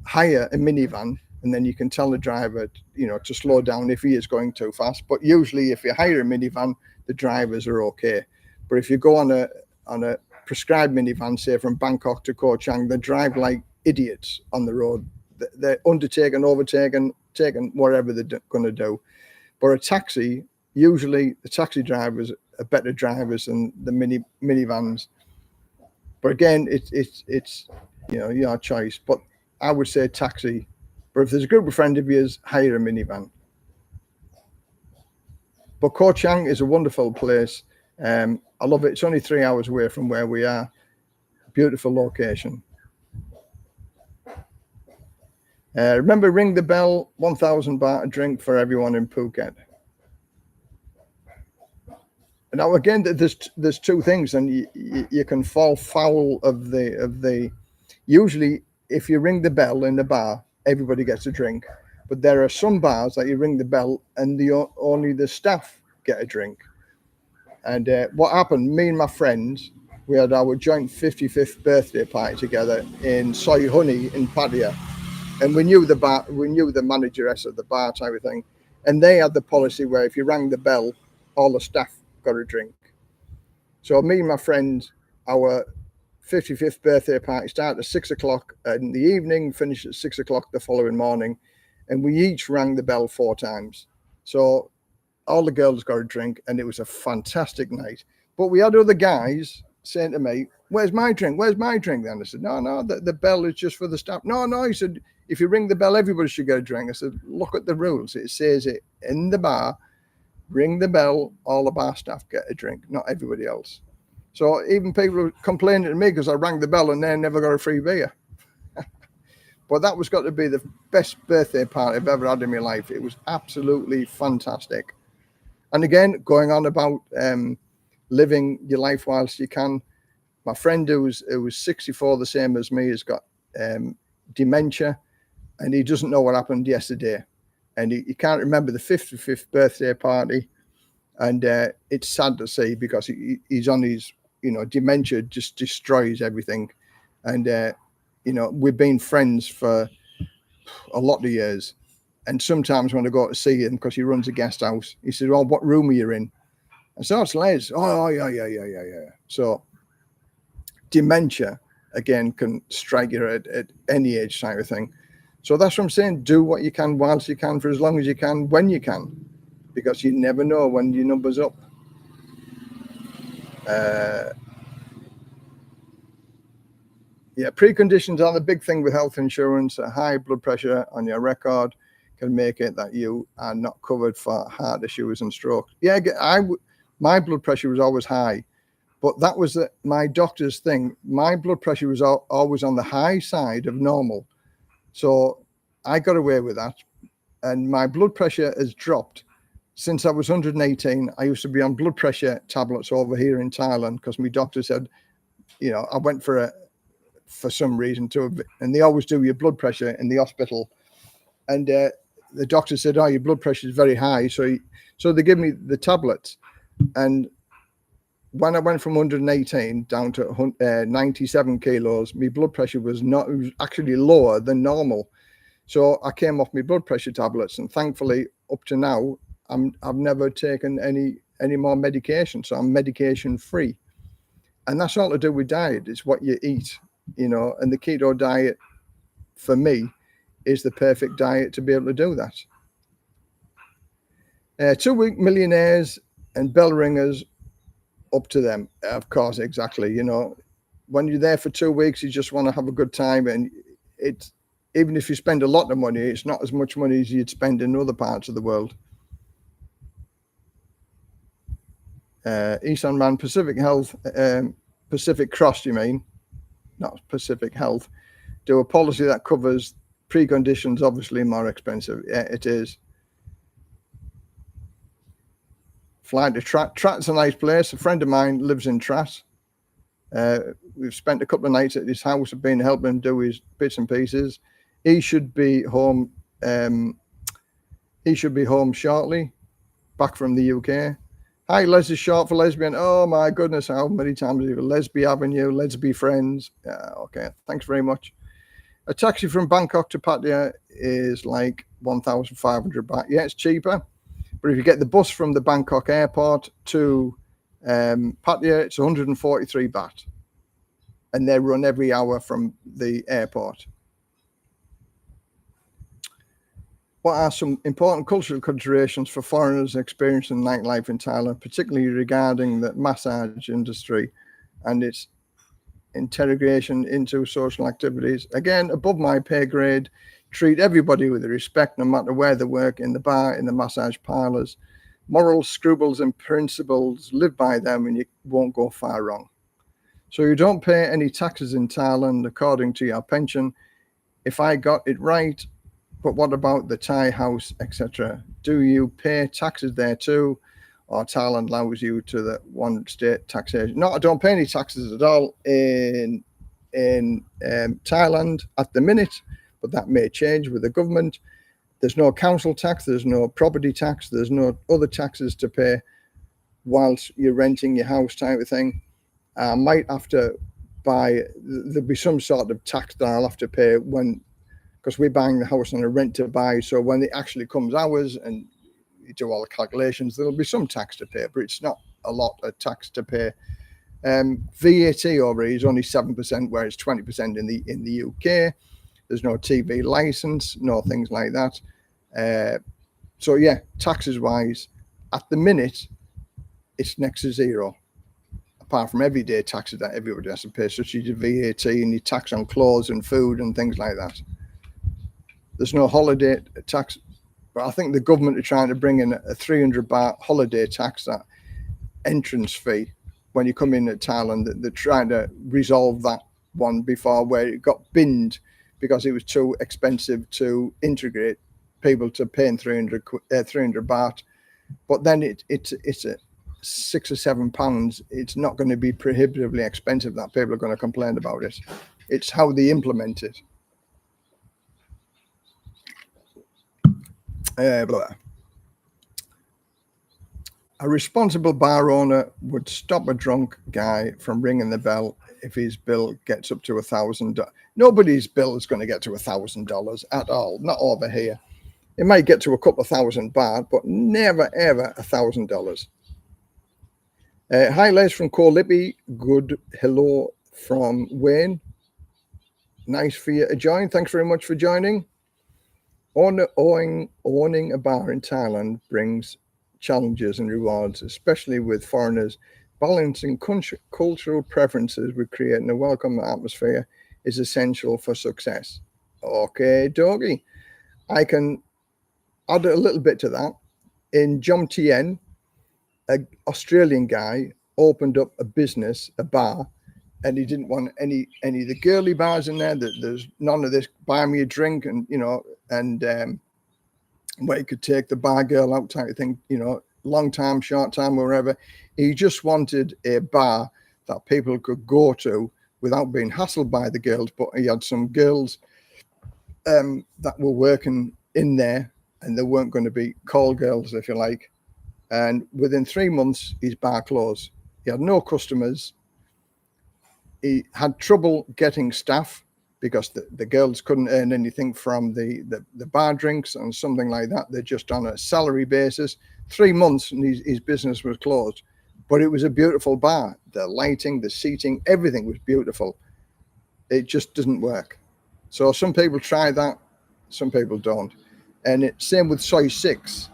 hire a minivan, and then you can tell the driver, to slow down if he is going too fast. But usually, if you hire a minivan, the drivers are okay. But if you go on a prescribed minivan, say from Bangkok to Koh Chang, they drive like idiots on the road. They're undertaking, overtaking, taking whatever they're going to do. But a taxi, usually the taxi drivers are better drivers than the minivans. But again, it's your choice. But I would say taxi. But if there's a group of friends of yours, hire a minivan. But Koh Chang is a wonderful place. I love it. It's only 3 hours away from where we are. Beautiful location. Remember, ring the bell, 1,000 baht a drink for everyone in Phuket. Now, again, there's two things, and you can fall foul of the. Usually, if you ring the bell in the bar, everybody gets a drink. But there are some bars that you ring the bell and only the staff get a drink. And what happened, me and my friends, we had our joint 55th birthday party together in Soy Honey in Pattaya. And we knew the manageress of the bar type of thing. And they had the policy where if you rang the bell, all the staff got a drink. So me and my friends, our 55th birthday party started at 6 o'clock in the evening, finished at 6 o'clock the following morning. And we each rang the bell 4 times. So all the girls got a drink, and it was a fantastic night. But we had other guys saying to me, where's my drink? Where's my drink? Then I said, no, the bell is just for the staff. No, he said, if you ring the bell, everybody should get a drink. I said, look at the rules. It says it in the bar, ring the bell, all the bar staff get a drink, not everybody else. So even people were complaining to me because I rang the bell and they never got a free beer. But that was got to be the best birthday party I've ever had in my life. It was absolutely fantastic. And again, going on about living your life whilst you can. My friend who was 64, the same as me, has got dementia, and he doesn't know what happened yesterday. And he can't remember the 55th birthday party. And it's sad to see because he's on his, dementia just destroys everything. And, we've been friends for a lot of years. And sometimes when I go to see him, because he runs a guest house, he says, oh, what room are you in? I said, oh, it's Les. Oh, yeah. So dementia, again, can strike you at any age type of thing. So that's what I'm saying. Do what you can whilst you can for as long as you can, when you can, because you never know when your number's up. Preconditions are the big thing with health insurance. A high blood pressure on your record can make it that you are not covered for heart issues and stroke. My blood pressure was always high, but that was my doctor's thing. My blood pressure was always on the high side of normal. So I got away with that. And my blood pressure has dropped since I was 118. I used to be on blood pressure tablets over here in Thailand because my doctor said, I went for some reason and they always do your blood pressure in the hospital. And the doctor said, oh, your blood pressure is very high. So they give me the tablets. And when I went from 118 down to 97 kilos, my blood pressure was actually lower than normal. So I came off my blood pressure tablets, and thankfully up to now, I've never taken any more medication. So I'm medication free. And that's all to do with diet. It's what you eat, and the keto diet for me is the perfect diet to be able to do that. 2-week millionaires and bell ringers, up to them, of course, exactly. When you're there for 2 weeks, you just want to have a good time, and it's, even if you spend a lot of money, it's not as much money as you'd spend in other parts of the world. Eastern Man, Pacific Health, Pacific Cross, you mean, not Pacific Health, do a policy that covers preconditions, obviously more expensive. Yeah, it is. Fly to Trat. Trat's a nice place. A friend of mine lives in Trat. We've spent a couple of nights at his house. I've been helping him do his bits and pieces. He should be home. He should be home shortly, back from the UK. Hi, Les is short for lesbian. Oh my goodness, how many times have you Lesbi Avenue? Let's be friends. Okay, thanks very much. A taxi from Bangkok to Pattaya is like 1,500 baht. Yeah, it's cheaper. But if you get the bus from the Bangkok airport to Pattaya, it's 143 baht. And they run every hour from the airport. What are some important cultural considerations for foreigners experiencing nightlife in Thailand, particularly regarding the massage industry and its integration into social activities? Again, above my pay grade. Treat everybody with respect, no matter where they work, in the bar, in the massage parlors. They should be treated with respect. And again, above my pay grade, treat everybody with respect, no matter where they work, in the bar, in the massage parlors. They should be treated with respect, no matter where they work, in the bar, in the massage parlors. Morals, scruples, and principles, live by them and you won't go far wrong. So you don't pay any taxes in Thailand according to your pension. If I got it right, but what about the Thai house, etc.? Do you pay taxes there too? Or Thailand allows you to the one state taxation? No, I don't pay any taxes at all in Thailand at the minute, but that may change with the government. There's no council tax, there's no property tax, there's no other taxes to pay whilst you're renting your house type of thing. I might have to buy, there'll be some sort of tax that I'll have to pay when, because we're buying the house on a rent to buy. So when it actually comes ours and you do all the calculations, there'll be some tax to pay, but it's not a lot of tax to pay. VAT over here is only 7%, whereas 20% in the UK. There's no TV license, no things like that. So yeah, taxes wise, at the minute, it's next to zero. Apart from everyday taxes that everybody has to pay, such as your VAT and your tax on clothes and food and things like that. There's no holiday tax, but I think the government are trying to bring in a 300 baht holiday tax, that entrance fee when you come in at Thailand. They're trying to resolve that one before, where it got binned because it was too expensive to integrate people to paying 300 baht. But then it's a £6 or £7. It's not going to be prohibitively expensive that people are going to complain about it. It's how they implement it. A responsible bar owner would stop a drunk guy from ringing the bell if his bill gets up to $1,000. Nobody's bill is going to get to $1,000 at all, not over here. It might get to a couple of thousand baht, but never ever $1,000. Hi Les from Corlippy. Good hello from Wayne. Nice for you to join. Thanks very much for joining. Owning a bar in Thailand brings challenges and rewards, especially with foreigners. Balancing cultural preferences with creating a welcome atmosphere is essential for success. Okay, doggy. I can add a little bit to that. In Jomtien, an Australian guy opened up a business, a bar, and he didn't want any of the girly bars in there. There's none of this buy me a drink and where you could take the bar girl out type of thing, long time, short time, wherever. He just wanted a bar that people could go to without being hassled by the girls. But he had some girls that were working in there, and they weren't going to be call girls, if you like. And within 3 months, his bar closed. He had no customers. He had trouble getting staff because the girls couldn't earn anything from the bar drinks and something like that. They're just on a salary basis. 3 months and his business was closed. But it was a beautiful bar. The lighting, the seating, everything was beautiful. It just doesn't work. So some people try that, some people don't. And it's same with Soy 6.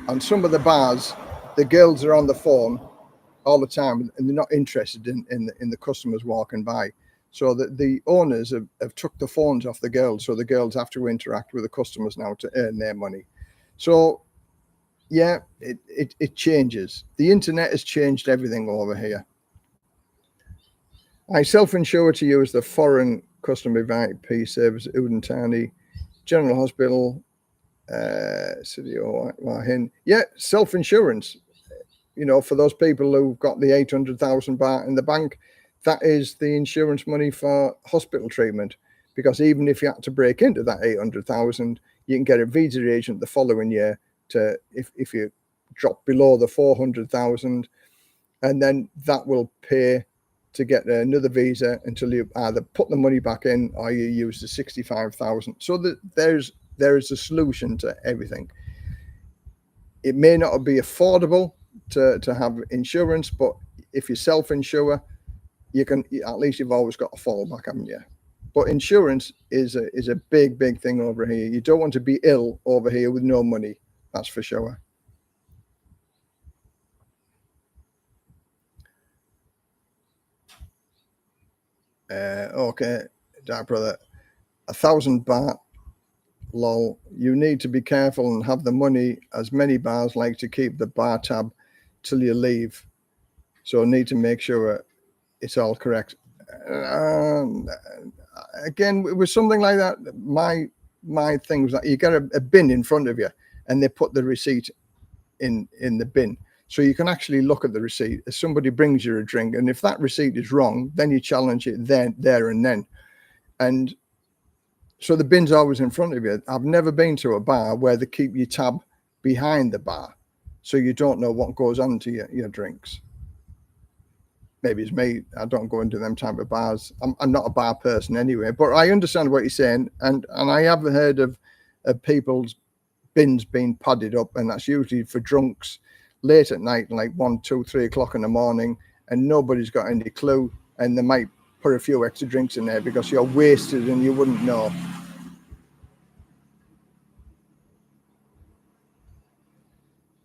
On some of the bars, the girls are on the phone all the time and they're not interested in the customers walking by. So the owners have took the phones off the girls, so the girls have to interact with the customers now to earn their money. So yeah, it changes. The internet has changed everything over here. I self-insure to use the foreign customer VIP service at Udantani General Hospital, City of Wahin. Yeah, self-insurance. For those people who've got the 800,000 baht in the bank, that is the insurance money for hospital treatment. Because even if you had to break into that 800,000, you can get a visa agent the following year to if you drop below the 400,000, and then that will pay to get another visa until you either put the money back in or you use the 65,000. So there is a solution to everything. It may not be affordable to have insurance, but if you self-insure, you can, at least you've always got a fallback, haven't you? But insurance is a big thing over here. You don't want to be ill over here with no money, that's for sure. Okay, dark brother, 1,000 baht lol, you need to be careful and have the money, as many bars like to keep the bar tab till you leave. So need to make sure it's all correct. Again, with something like that, my thing was that you get a bin in front of you and they put the receipt in the bin. So you can actually look at the receipt if somebody brings you a drink, and if that receipt is wrong, then you challenge it there and then. And so the bin's always in front of you. I've never been to a bar where they keep your tab behind the bar, so you don't know what goes on to your drinks. Maybe it's me. I don't go into them type of bars. I'm not a bar person anyway, but I understand what you're saying. And I have heard of people's bins being padded up, and that's usually for drunks late at night, like 1, 2, 3 o'clock in the morning, and nobody's got any clue, and they might put a few extra drinks in there because you're wasted and you wouldn't know.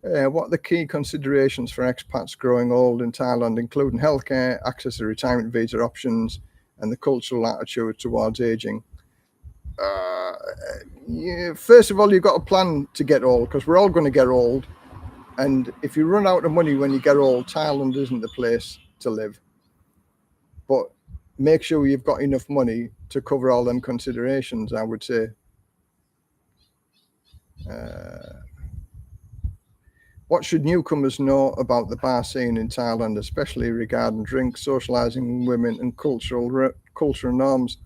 What are the key considerations for expats growing old in Thailand, including healthcare, access to retirement visa options, and the cultural attitude towards aging? First of all, you've got a plan to get old, because we're all going to get old. And if you run out of money when you get old, Thailand isn't the place to live. But make sure you've got enough money to cover all them considerations, I would say. What should newcomers know about the bar scene in Thailand, especially regarding drinks, socializing women, and cultural norms?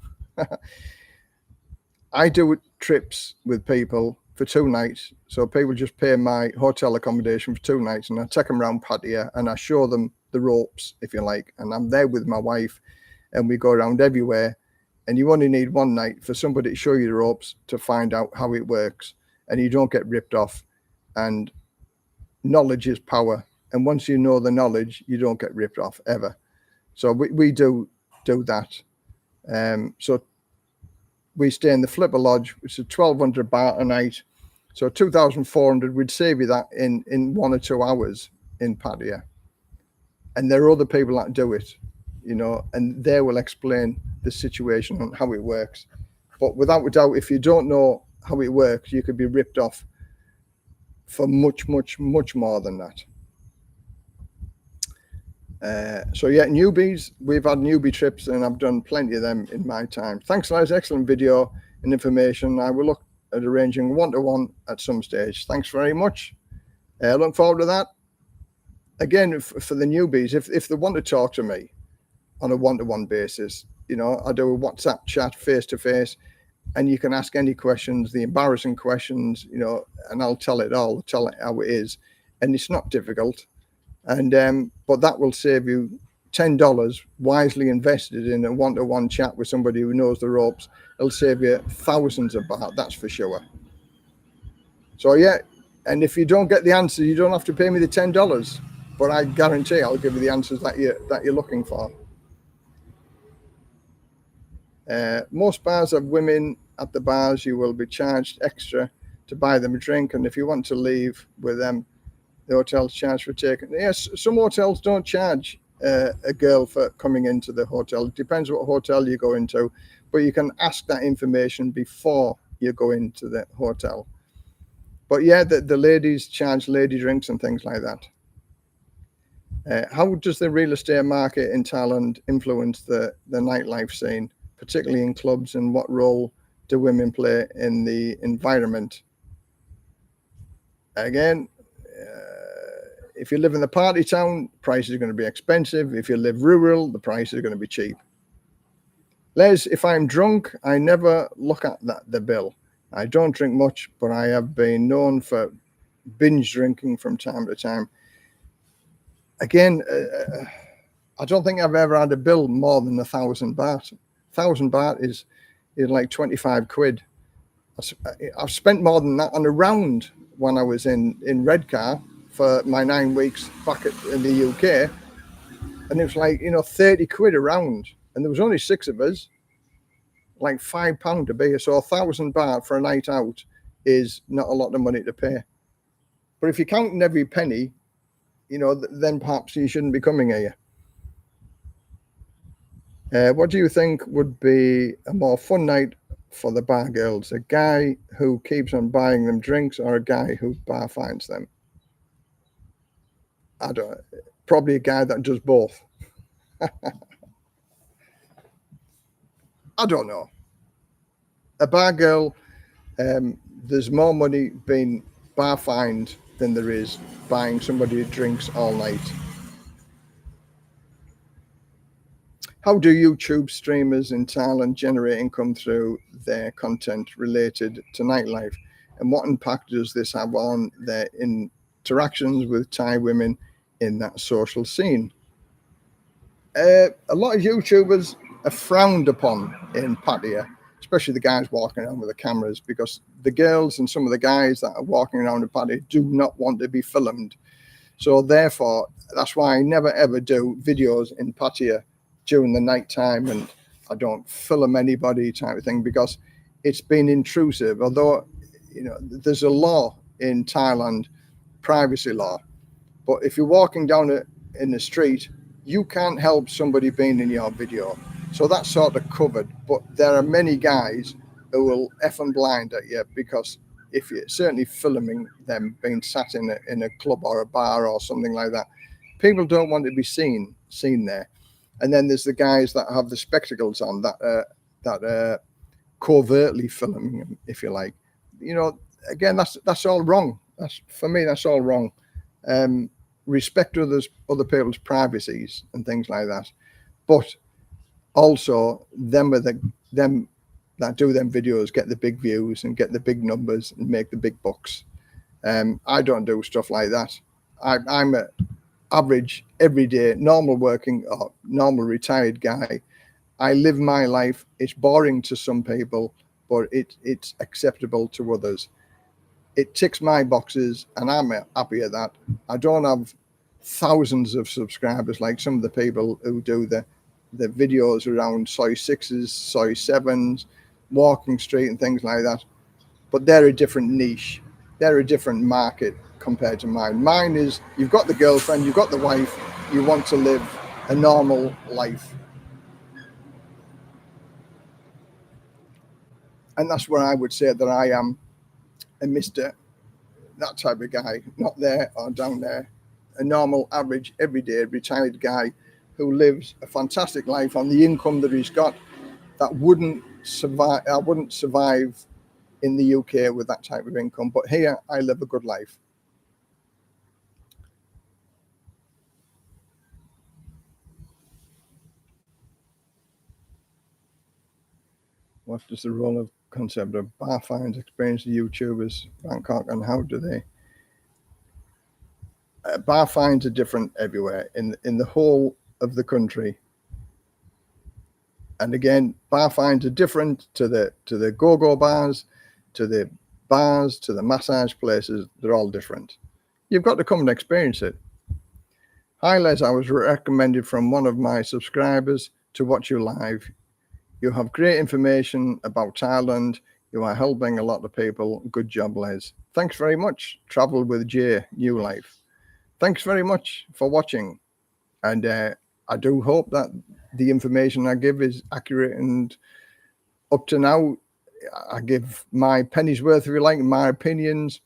I do trips with people for 2 nights. So people just pay my hotel accommodation for 2 nights, and I take them around Pattaya and I show them the ropes, if you like. And I'm there with my wife and we go around everywhere. And you only need 1 night for somebody to show you the ropes to find out how it works. And you don't get ripped off. And knowledge is power. And once you know the knowledge, you don't get ripped off ever. So we do that. So we stay in the Flipper Lodge, which is 1,200 baht a night. So 2,400, we'd save you that in 1 or 2 hours in Pattaya. And there are other people that do it, and they will explain the situation and how it works. But without a doubt, if you don't know how it works, you could be ripped off for much, much, much more than that. So yeah, newbies, we've had newbie trips and I've done plenty of them in my time. Thanks, Les. Excellent video and information. I will look at arranging one-to-one at some stage. Thanks very much. Look forward to that. Again, for the newbies, if they want to talk to me on a one-to-one basis, I do a WhatsApp chat face-to-face, and you can ask any questions, the embarrassing questions, and I'll tell it how it is. And it's not difficult. And but that will save you $10 wisely invested in a one-to-one chat with somebody who knows the ropes. It'll save you thousands of baht, that's for sure. So yeah, and if you don't get the answer, you don't have to pay me the $10, but I guarantee I'll give you the answers that you're looking for. Most bars have women at the bars. You will be charged extra to buy them a drink, and if you want to leave with them, the hotels charge for taking. Yes, some hotels don't charge a girl for coming into the hotel. It depends what hotel you go into, but you can ask that information before you go into the hotel. But yeah, the ladies charge lady drinks and things like that. How does the real estate market in Thailand influence the nightlife scene, particularly in clubs, and what role do women play in the environment? Again, if you live in the party town, prices are going to be expensive. If you live rural, the prices are going to be cheap. Les, if I'm drunk, I never look at the bill. I don't drink much, but I have been known for binge drinking from time to time. Again, I don't think I've ever had a bill more than 1,000 baht. 1,000 baht is like 25 quid. I've spent more than that on a round when I was in Redcar for my 9 weeks back in the UK, and it was like 30 quid a round, and there was only 6 of us, like £5 a beer. So 1,000 baht for a night out is not a lot of money to pay. But if you're counting every penny, then perhaps you shouldn't be coming here. What do you think would be a more fun night for the bar girls? A guy who keeps on buying them drinks or a guy who bar finds them? I don't. Probably a guy that does both. I don't know. A bar girl, there's more money being bar fined than there is buying somebody drinks all night. How do YouTube streamers in Thailand generate income through their content related to nightlife? And what impact does this have on their interactions with Thai women in that social scene? A lot of YouTubers are frowned upon in Pattaya, especially the guys walking around with the cameras, because the girls and some of the guys that are walking around in Pattaya do not want to be filmed. So therefore, that's why I never ever do videos in Pattaya during the night time, and I don't film anybody type of thing, because it's been intrusive. Although, you know, there's a law in Thailand, privacy law, but if you're walking down in the street, you can't help somebody being in your video. So that's sort of covered. But there are many guys who will effing blind at you, because if you're certainly filming them being sat in a club or a bar or something like that, people don't want to be seen there. And then there's the guys that have the spectacles on that covertly filming them, if you like. You know, again, that's all wrong. For me, that's all wrong. Respect other people's privacies and things like that. But also, them that do them videos get the big views and get the big numbers and make the big bucks. I don't do stuff like that. I'm a average, everyday, normal working or normal retired guy. I live my life. It's boring to some people, but it's acceptable to others. It ticks my boxes, and I'm happy at that. I don't have thousands of subscribers like some of the people who do the videos around soy 6s, soy 7s, walking street and things like that. But they're a different niche. They're a different market compared to mine. Mine is, you've got the girlfriend, you've got the wife, you want to live a normal life. And that's where I would say that I am a Mr. that type of guy, not there or down there. A normal, average, everyday, retired guy who lives a fantastic life on the income that he's got, that wouldn't survive. I wouldn't survive in the UK with that type of income. But here, I live a good life. What does the role of concept of bar fines experience the YouTubers Bangkok, and how do they? Bar fines are different everywhere in the whole of the country. And again, bar fines are different to the go-go bars, to the bars, to the massage places. They're all different. You've got to come and experience it. Hi Les, I was recommended from one of my subscribers to watch you live. You have great information about Thailand. You are helping a lot of people. Good job, Les. Thanks very much. Travel with Jay, New Life. Thanks very much for watching. And I do hope that the information I give is accurate, and up to now, I give my penny's worth, if you like, my opinions.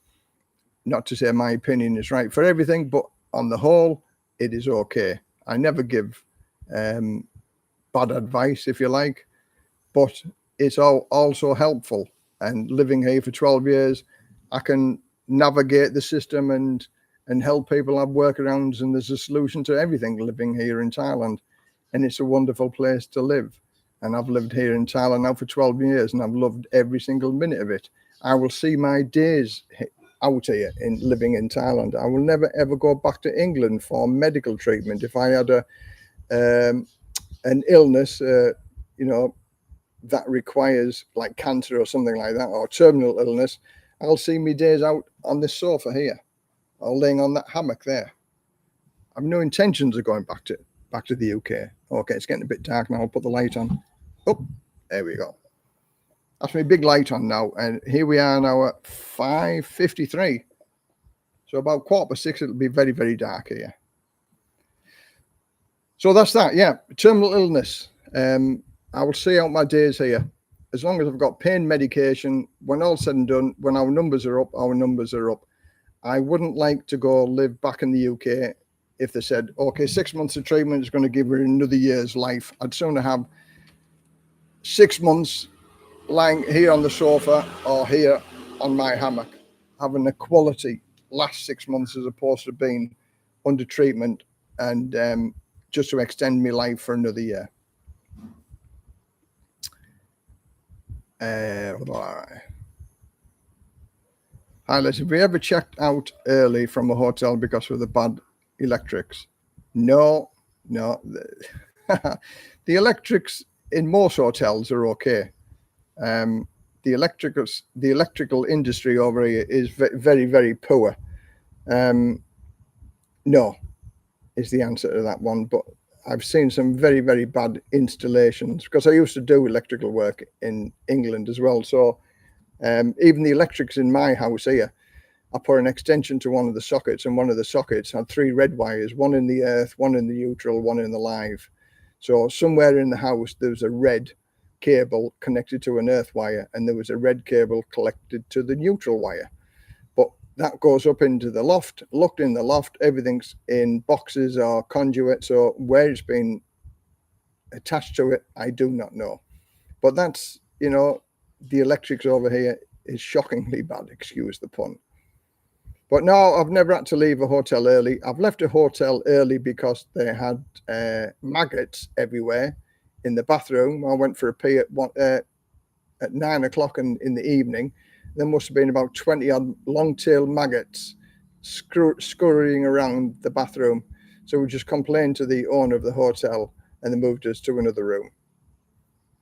Not to say my opinion is right for everything, but on the whole, it is okay. I never give bad advice, if you like, but it's also helpful. And living here for 12 years, I can navigate the system and help people have workarounds, and there's a solution to everything living here in Thailand. And it's a wonderful place to live. And I've lived here in Thailand now for 12 years, and I've loved every single minute of it. I will see my days out here in living in Thailand. I will never, ever go back to England for medical treatment. If I had an illness, that requires like cancer or something like that, or terminal illness, I'll see me days out on this sofa here, or laying on that hammock there. I've no intentions of going back to the UK. Okay, it's getting a bit dark now. I'll put the light on. Oh, there we go. That's my big light on now. And here we are now at 5:53. So about 6:15, it'll be very, very dark here. So that's that. Yeah, terminal illness. I will see out my days here as long as I've got pain medication, when all said and done, when our numbers are up, our numbers are up. I wouldn't like to go live back in the UK if they said, okay, 6 months of treatment is going to give you another year's life. I'd sooner have 6 months lying here on the sofa or here on my hammock, having a quality last 6 months as opposed to being under treatment and just to extend my life for another year. Hi, Les. Have we ever checked out early from a hotel because of the bad electrics? No. The electrics in most hotels are okay. The electrical industry over here is very, very poor. No, is the answer to that one. But I've seen some very, very bad installations because I used to do electrical work in England as well. So even the electrics in my house here, I put an extension to one of the sockets, and one of the sockets had 3 red wires, one in the earth, one in the neutral, one in the live. So somewhere in the house, there was a red cable connected to an earth wire, and there was a red cable connected to the neutral wire. But that goes up into the loft. Looked in the loft, everything's in boxes or conduit. So where it's been attached to it, I do not know. But that's, the electrics over here is shockingly bad, excuse the pun. But no, I've never had to leave a hotel early. I've left a hotel early because they had maggots everywhere in the bathroom. I went for a pee at 9 o'clock in the evening. There must have been about 20 odd long-tailed maggots scurrying around the bathroom. So we just complained to the owner of the hotel and they moved us to another room.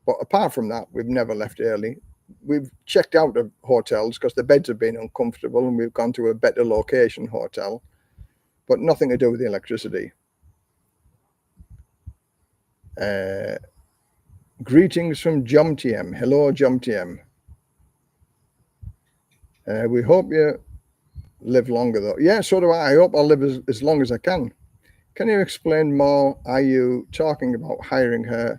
But apart from that, we've never left early. We've checked out of hotels because the beds have been uncomfortable and we've gone to a better location hotel, but nothing to do with the electricity. Greetings from JomTM. Hello, JomTM. We hope you live longer, though. Yeah, so do I. I hope I'll live as long as I can. Can you explain more? Are you talking about hiring her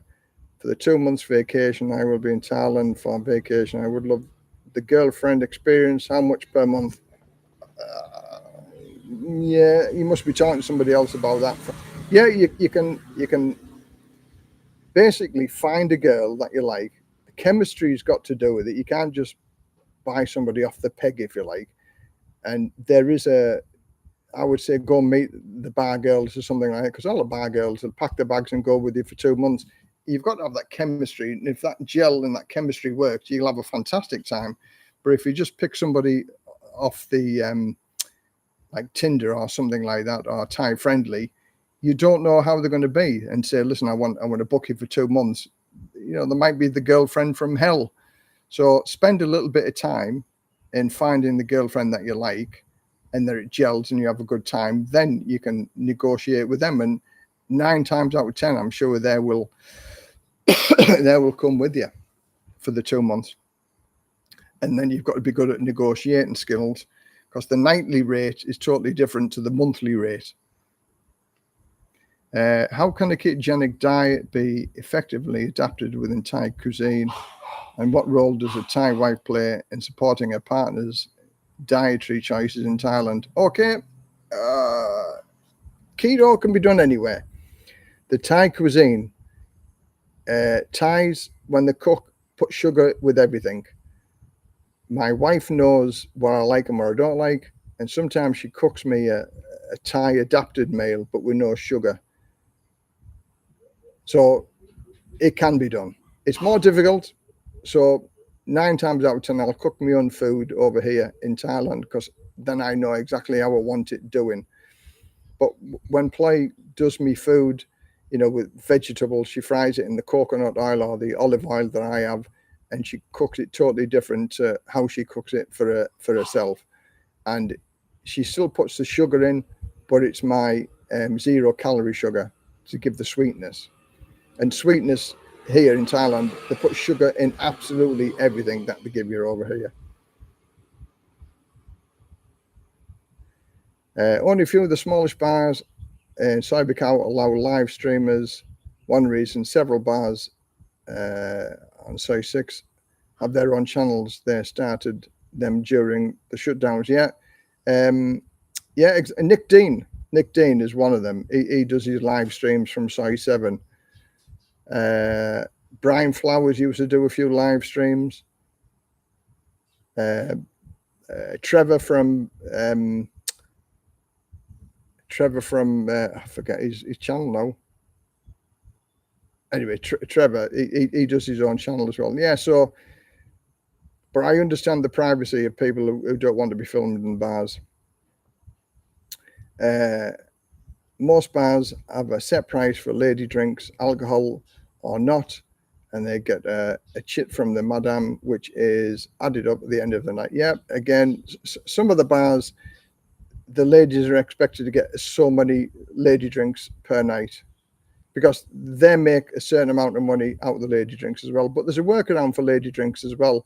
for the 2 months vacation? I will be in Thailand for vacation. I would love the girlfriend experience. How much per month? Yeah, you must be talking to somebody else about that. Yeah, you can basically find a girl that you like. The chemistry's got to do with it. You can't just buy somebody off the peg, if you like. And there is I would say go meet the bar girls or something like that, because all the bar girls will pack their bags and go with you for 2 months. You've got to have that chemistry. And if that gel and that chemistry works, you'll have a fantastic time. But if you just pick somebody off the like Tinder or something like that, or Thai friendly, you don't know how they're going to be, and say, listen, I want to book you for 2 months. They might be the girlfriend from hell. So spend a little bit of time in finding the girlfriend that you like, and that it gels and you have a good time. Then you can negotiate with them, and 9 times out of 10, I'm sure they will come with you for the 2 months. And then you've got to be good at negotiating skills, because the nightly rate is totally different to the monthly rate. How can a ketogenic diet be effectively adapted within Thai cuisine? And what role does a Thai wife play in supporting her partner's dietary choices in Thailand? Okay, keto can be done anywhere. The Thai cuisine, Thais, when they cook, put sugar with everything. My wife knows what I like and what I don't like, and sometimes she cooks me a Thai adapted meal, but with no sugar. So it can be done. It's more difficult. So 9 times out of 10, I'll cook my own food over here in Thailand, because then I know exactly how I want it doing. But when Play does me food, with vegetables, she fries it in the coconut oil or the olive oil that I have, and she cooks it totally different to how she cooks it for herself. And she still puts the sugar in, but it's my 0 calorie sugar to give the sweetness. And sweetness here in Thailand, they put sugar in absolutely everything that they give you over here. Only a few of the smallest bars in Cybercow allow live streamers. One reason, several bars on Soy 6 have their own channels. They started them during the shutdowns. Nick Dean is one of them. He does his live streams from Soy 7. Brian Flowers used to do a few live streams. Trevor from I forget his channel now. Anyway, Trevor, he does his own channel as well. Yeah, so, but I understand the privacy of people who don't want to be filmed in bars. Most bars have a set price for lady drinks, alcohol or not, and they get a chit from the madam, which is added up at the end of the night. Yeah, again, some of the bars, the ladies are expected to get so many lady drinks per night because they make a certain amount of money out of the lady drinks as well. But there's a workaround for lady drinks as well,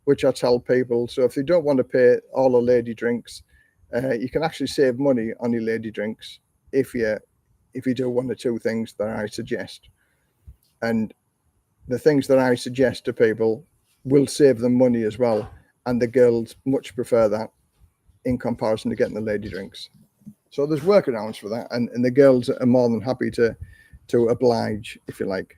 which I tell people. So if they don't want to pay all the lady drinks, you can actually save money on your lady drinks if you do one or two things that I suggest. And the things that I suggest to people will save them money as well. And the girls much prefer that in comparison to getting the lady drinks. So there's workarounds for that. And the girls are more than happy to oblige, if you like.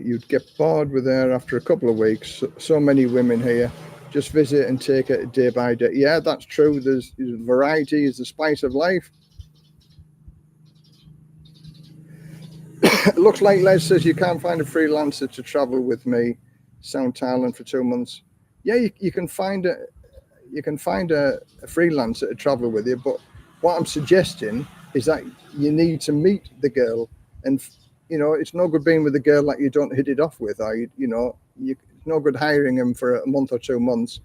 You'd get bored with her after a couple of weeks. So many women here. Just visit and take it day by day. Yeah, that's true. There's variety is the spice of life. It looks like Les says you can't find a freelancer to travel with me. Sound Thailand for 2 months. Yeah, you can find a freelancer to travel with you. But what I'm suggesting is that you need to meet the girl, and it's no good being with a girl that you don't hit it off with, or it's no good hiring him for a month or 2 months,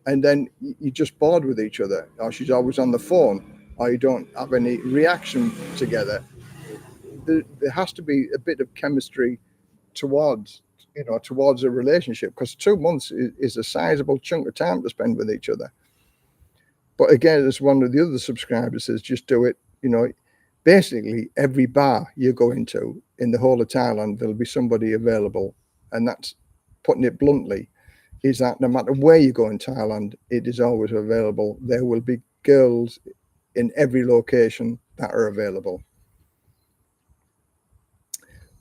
and then you're just bored with each other, or she's always on the phone, or you don't have any reaction together. There has to be a bit of chemistry towards a relationship, because 2 months is a sizable chunk of time to spend with each other. But again, as one of the other subscribers says, just do it. Basically every bar you go into in the whole of Thailand, there'll be somebody available. And that's, putting it bluntly, is that no matter where you go in Thailand, it is always available. There will be girls in every location that are available.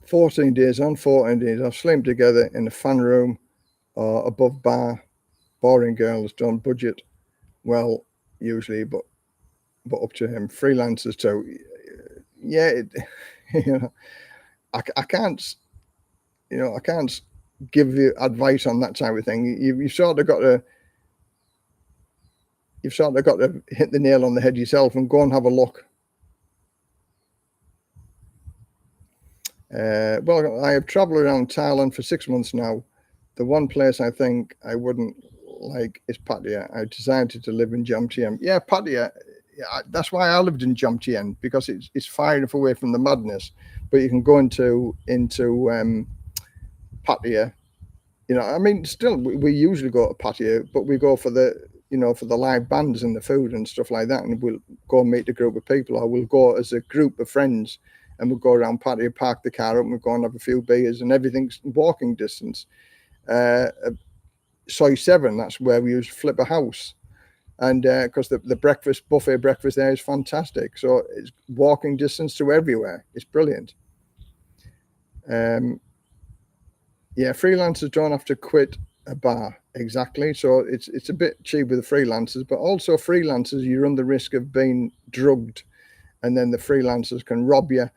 14 days on, 14 days off, slim together in a fun room or above bar. Boring girls, don't budget well usually, but up to him. Freelancers too. Yeah, I can't give you advice on that type of thing. You've sort of got to hit the nail on the head yourself and go and have a look. Well, I have traveled around Thailand for 6 months now. The one place I think I wouldn't like is Pattaya. I decided to live in Jomtien. Yeah, Pattaya. Yeah, that's why I lived in Jomtien, because it's far enough away from the madness. But you can go into Pattaya. Still we usually go to Pattaya, but we go for the live bands and the food and stuff like that, and we'll go and meet a group of people, or we'll go as a group of friends and we'll go around Pattaya, park the car up, and we'll go and have a few beers, and everything's walking distance. Soy 7, that's where we used to flip a house, and because the buffet breakfast there is fantastic, so it's walking distance to everywhere. It's brilliant. Freelancers don't have to quit a bar, exactly. So it's a bit cheap with the freelancers, but also freelancers, you run the risk of being drugged, and then the freelancers can rob you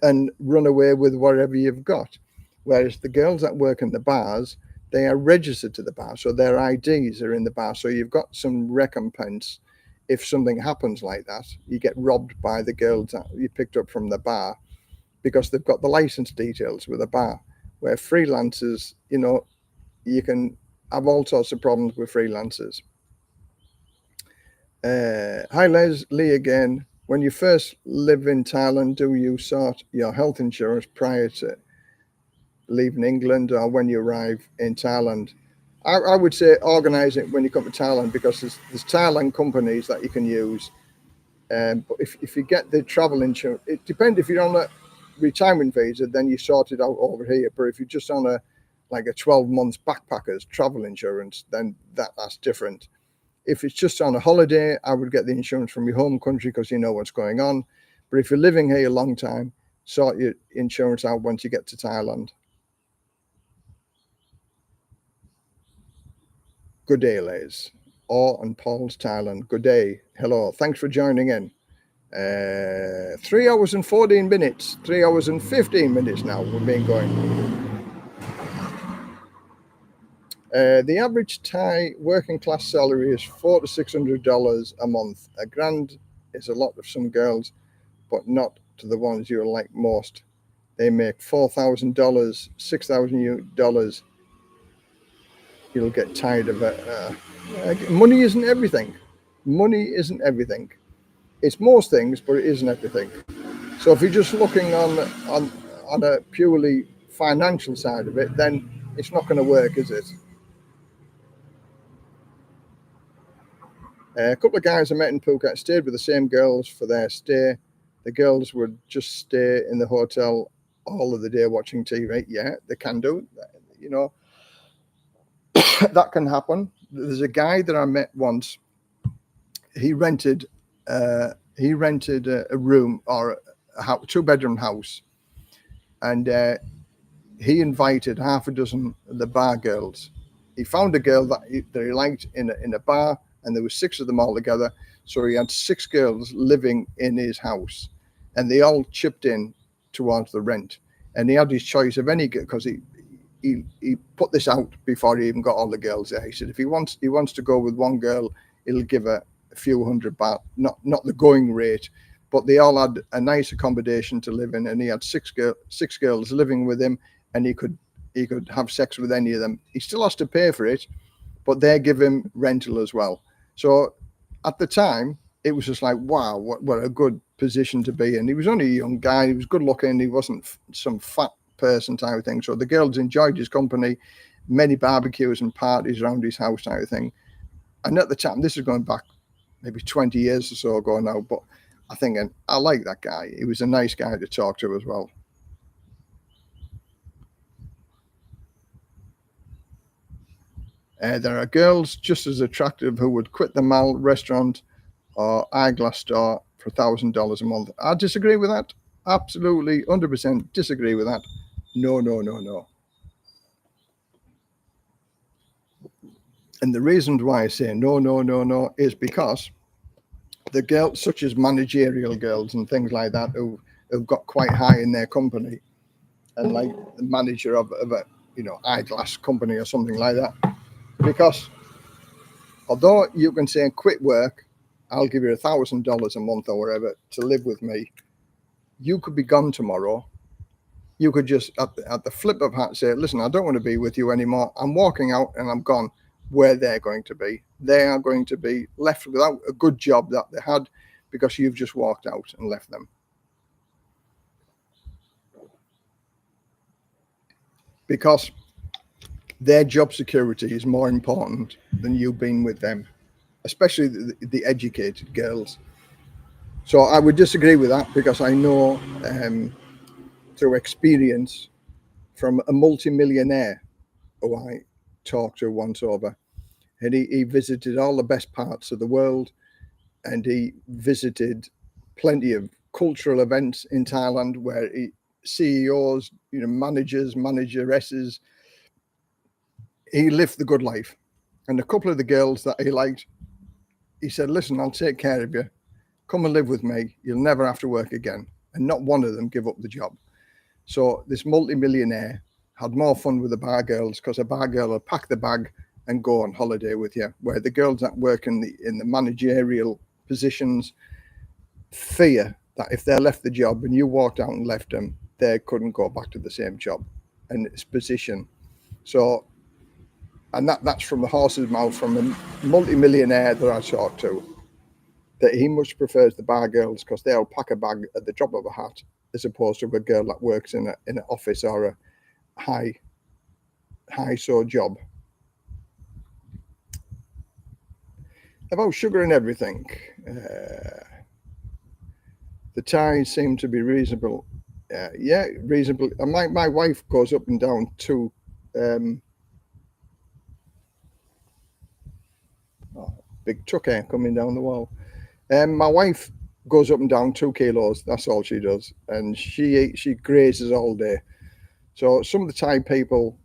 and run away with whatever you've got. Whereas the girls that work in the bars, they are registered to the bar, so their IDs are in the bar. So you've got some recompense if something happens like that. You get robbed by the girls that you picked up from the bar because they've got the license details with the bar. Where freelancers, you can have all sorts of problems with freelancers. Hi, Leslie again. When you first live in Thailand, do you sort your health insurance prior to leaving England or when you arrive in Thailand? I would say organize it when you come to Thailand, because there's Thailand companies that you can use. But if you get the travel insurance, it depends. If you're on a retirement visa, then you sort it out over here. But if you're just on a 12 months backpackers travel insurance, then that's different. If it's just on a holiday, I would get the insurance from your home country because you know what's going on. But if you're living here a long time, sort your insurance out once you get to Thailand. Good day, Les. Or and Paul's Thailand. Good day. Hello. Thanks for joining in. 3 hours and 14 minutes. 3 hours and 15 minutes now we've been going. The average Thai working class salary is $400 to $600 a month. $1,000 is a lot of some girls, but not to the ones you're like most. They make $4,000, $6,000. You'll get tired of it. Money isn't everything. Money isn't everything. It's most things, but it isn't everything. So if you're just looking on a purely financial side of it, then it's not going to work, is it? A couple of guys I met in Phuket stayed with the same girls for their stay. The girls would just stay in the hotel all of the day watching TV. Yeah, they can do. You know, that can happen. There's a guy that I met once. He rented a room or a 2-bedroom house, and he invited half a dozen of the bar girls. He found a girl that he liked in a bar, and there were 6 of them all together. So he had 6 girls living in his house, and they all chipped in towards the rent. And he had his choice of any girl because he put this out before he even got all the girls there. He said if he wants to go with one girl, he'll give her a few $100, not the going rate, but they all had a nice accommodation to live in, and he had 6 girls living with him, and he could have sex with any of them. He still has to pay for it, but they give him rental as well. So at the time, it was just like, wow, what a good position to be in. He was only a young guy. He was good looking. He wasn't some fat person type of thing. So the girls enjoyed his company, many barbecues and parties around his house type of thing. And at the time, this is going back maybe 20 years or so ago now, but I think I like that guy. He was a nice guy to talk to as well. There are girls just as attractive who would quit the mall, restaurant, or eyeglass store for $1,000 a month. I disagree with that. Absolutely, 100% disagree with that. No. And the reason why I say no is because the girls, such as managerial girls and things like that, who've got quite high in their company, and like the manager of a eyeglass company or something like that, because although you can say quit work, I'll give you $1,000 a month or whatever to live with me, you could be gone tomorrow. You could just at the flip of a hat say, listen, I don't want to be with you anymore. I'm walking out and I'm gone. Where they're going to be, they are going to be left without a good job that they had because you've just walked out and left them. Because their job security is more important than you being with them, especially the educated girls. So I would disagree with that because I know through experience from a multimillionaire who I talked to once over, and he visited all the best parts of the world, and he visited plenty of cultural events in Thailand where CEOs, managers, manageresses, he lived the good life. And a couple of the girls that he liked, he said, listen, I'll take care of you. Come and live with me. You'll never have to work again. And not one of them give up the job. So this multimillionaire had more fun with the bar girls because a bar girl will pack the bag and go on holiday with you, where the girls that work in the managerial positions fear that if they left the job and you walked out and left them, they couldn't go back to the same job and its position. So, and that's from the horse's mouth from a multimillionaire that I talked to, that he much prefers the bar girls because they'll pack a bag at the drop of a hat as opposed to a girl that works in an office or a high so job. About sugar and everything. The Thais seem to be reasonable. Yeah, reasonable. And my wife goes up and down to big trucker coming down the wall. My wife goes up and down 2 kilos. That's all she does, and she grazes all day. So some of the Thai people,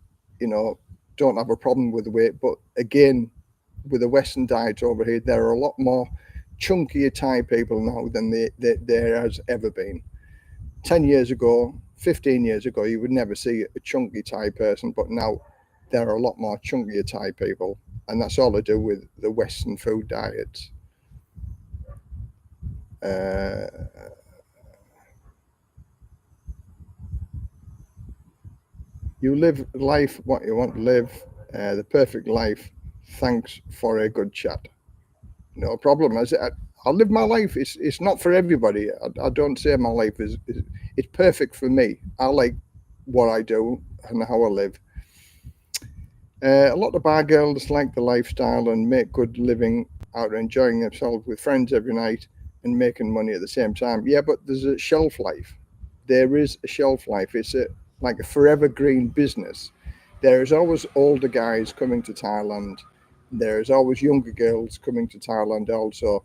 don't have a problem with the weight, but again, with the Western diet over here, there are a lot more chunkier Thai people now than there has ever been. 10 years ago, 15 years ago, you would never see a chunky Thai person, but now there are a lot more chunkier Thai people, and that's all to do with the Western food diet. You live life what you want to live, the perfect life. Thanks for a good chat. No problem. I live my life. It's not for everybody. I don't say my life is it's perfect for me. I like what I do and how I live. A lot of bar girls like the lifestyle and make good living out enjoying themselves with friends every night and making money at the same time. Yeah, but there's a shelf life. There is a shelf life. It's like a forever green business. There is always older guys coming to Thailand. There's always younger girls coming to Thailand also.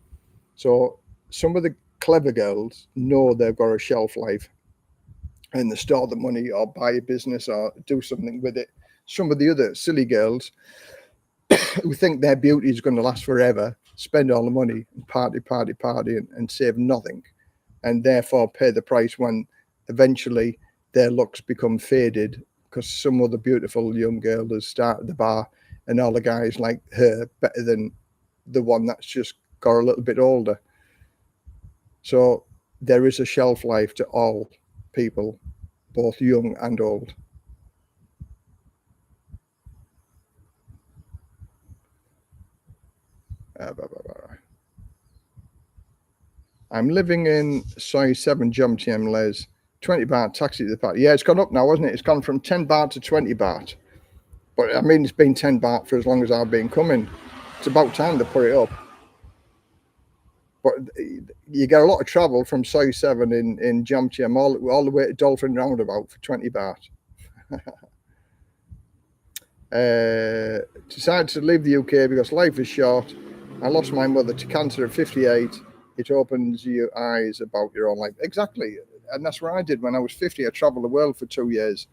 So some of the clever girls know they've got a shelf life and they store the money or buy a business or do something with it. Some of the other silly girls who think their beauty is going to last forever spend all the money and party and save nothing, and therefore pay the price when eventually their looks become faded because some other beautiful young girl has started the bar and all the guys like her better than the one that's just got a little bit older. So there is a shelf life to all people, both young and old. I'm living in Soy 7 Jumtiam Les. 20 baht taxi to the party. Yeah, it's gone up now, hasn't it? It's gone from 10 baht to 20 baht. But I mean, it's been 10 baht for as long as I've been coming. It's about time to put it up. But you get a lot of travel from Soy 7 in Jumtiam all the way to Dolphin Roundabout for 20 baht. Decided to leave the UK because life is short. I lost my mother to cancer at 58. It opens your eyes about your own life. Exactly. And that's what I did when I was 50. I traveled the world for 2 years.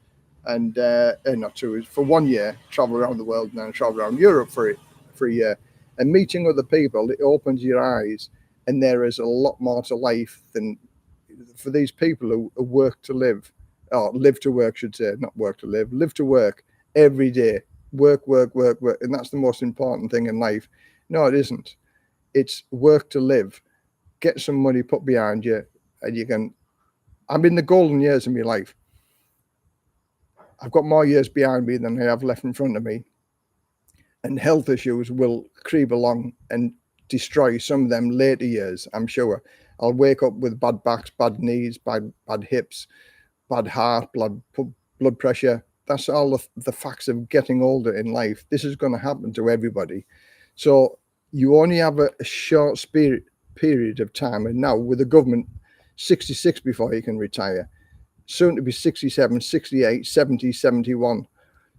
And not 2 years, for 1 year, travel around the world, and then I traveled around Europe for a year. And meeting other people, it opens your eyes. And there is a lot more to life than for these people who work to live, or live to work, should say, not work to live to work every day. Work. And that's the most important thing in life. No, it isn't. It's work to live. Get some money put behind you, and you can. I'm in the golden years of my life. I've got more years behind me than I have left in front of me. And health issues will creep along and destroy some of them later years, I'm sure. I'll wake up with bad backs, bad knees, bad hips, bad heart, blood pressure. That's all the facts of getting older in life. This is going to happen to everybody. So you only have a short period of time. And now with the government, 66 before you can retire, soon to be 67, 68, 70, 71.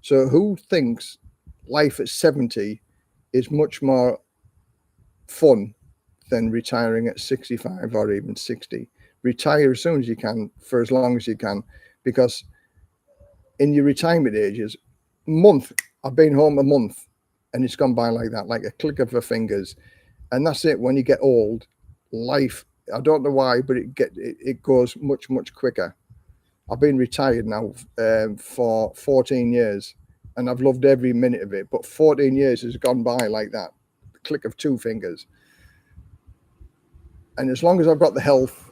So who thinks life at 70 is much more fun than retiring at 65 or even 60? Retire as soon as you can, for as long as you can, because in your retirement ages, I've been home a month and it's gone by like that, like a click of the fingers. And that's it. When you get old, life, I don't know why, but it goes much, much quicker. I've been retired now for 14 years and I've loved every minute of it. But 14 years has gone by like that, the click of two fingers. And as long as I've got the health,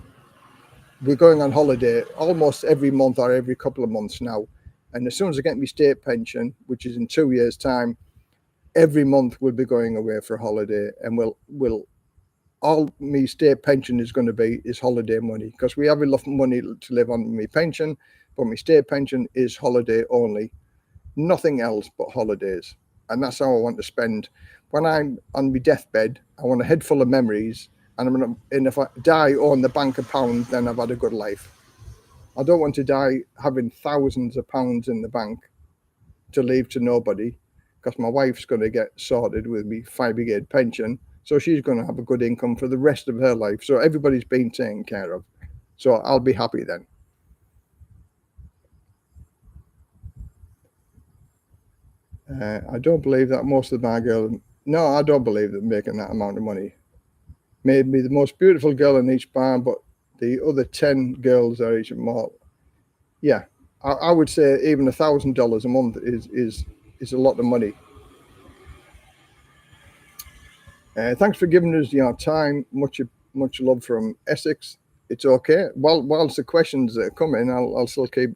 we're going on holiday almost every month or every couple of months now. And as soon as I get my state pension, which is in 2 years' time, every month we'll be going away for a holiday, and we'll all my state pension is going to be is holiday money, because we have enough money to live on my pension, but my state pension is holiday only, nothing else but holidays. And that's how I want to spend. When I'm on my deathbed, I want a head full of memories and if I die on the bank of pounds, then I've had a good life. I don't want to die having thousands of pounds in the bank to leave to nobody, because my wife's going to get sorted with me 5 brigade pension, so she's going to have a good income for the rest of her life. So everybody's been taken care of. So I'll be happy then. I don't believe that most of my girls. No, I don't believe that making that amount of money. Made me the most beautiful girl in each bar, but the other 10 girls are each more. Yeah, I would say even $1,000 a month is a lot of money. Thanks for giving us your time. Much love from Essex. It's okay. Whilst the questions that are coming, I'll still keep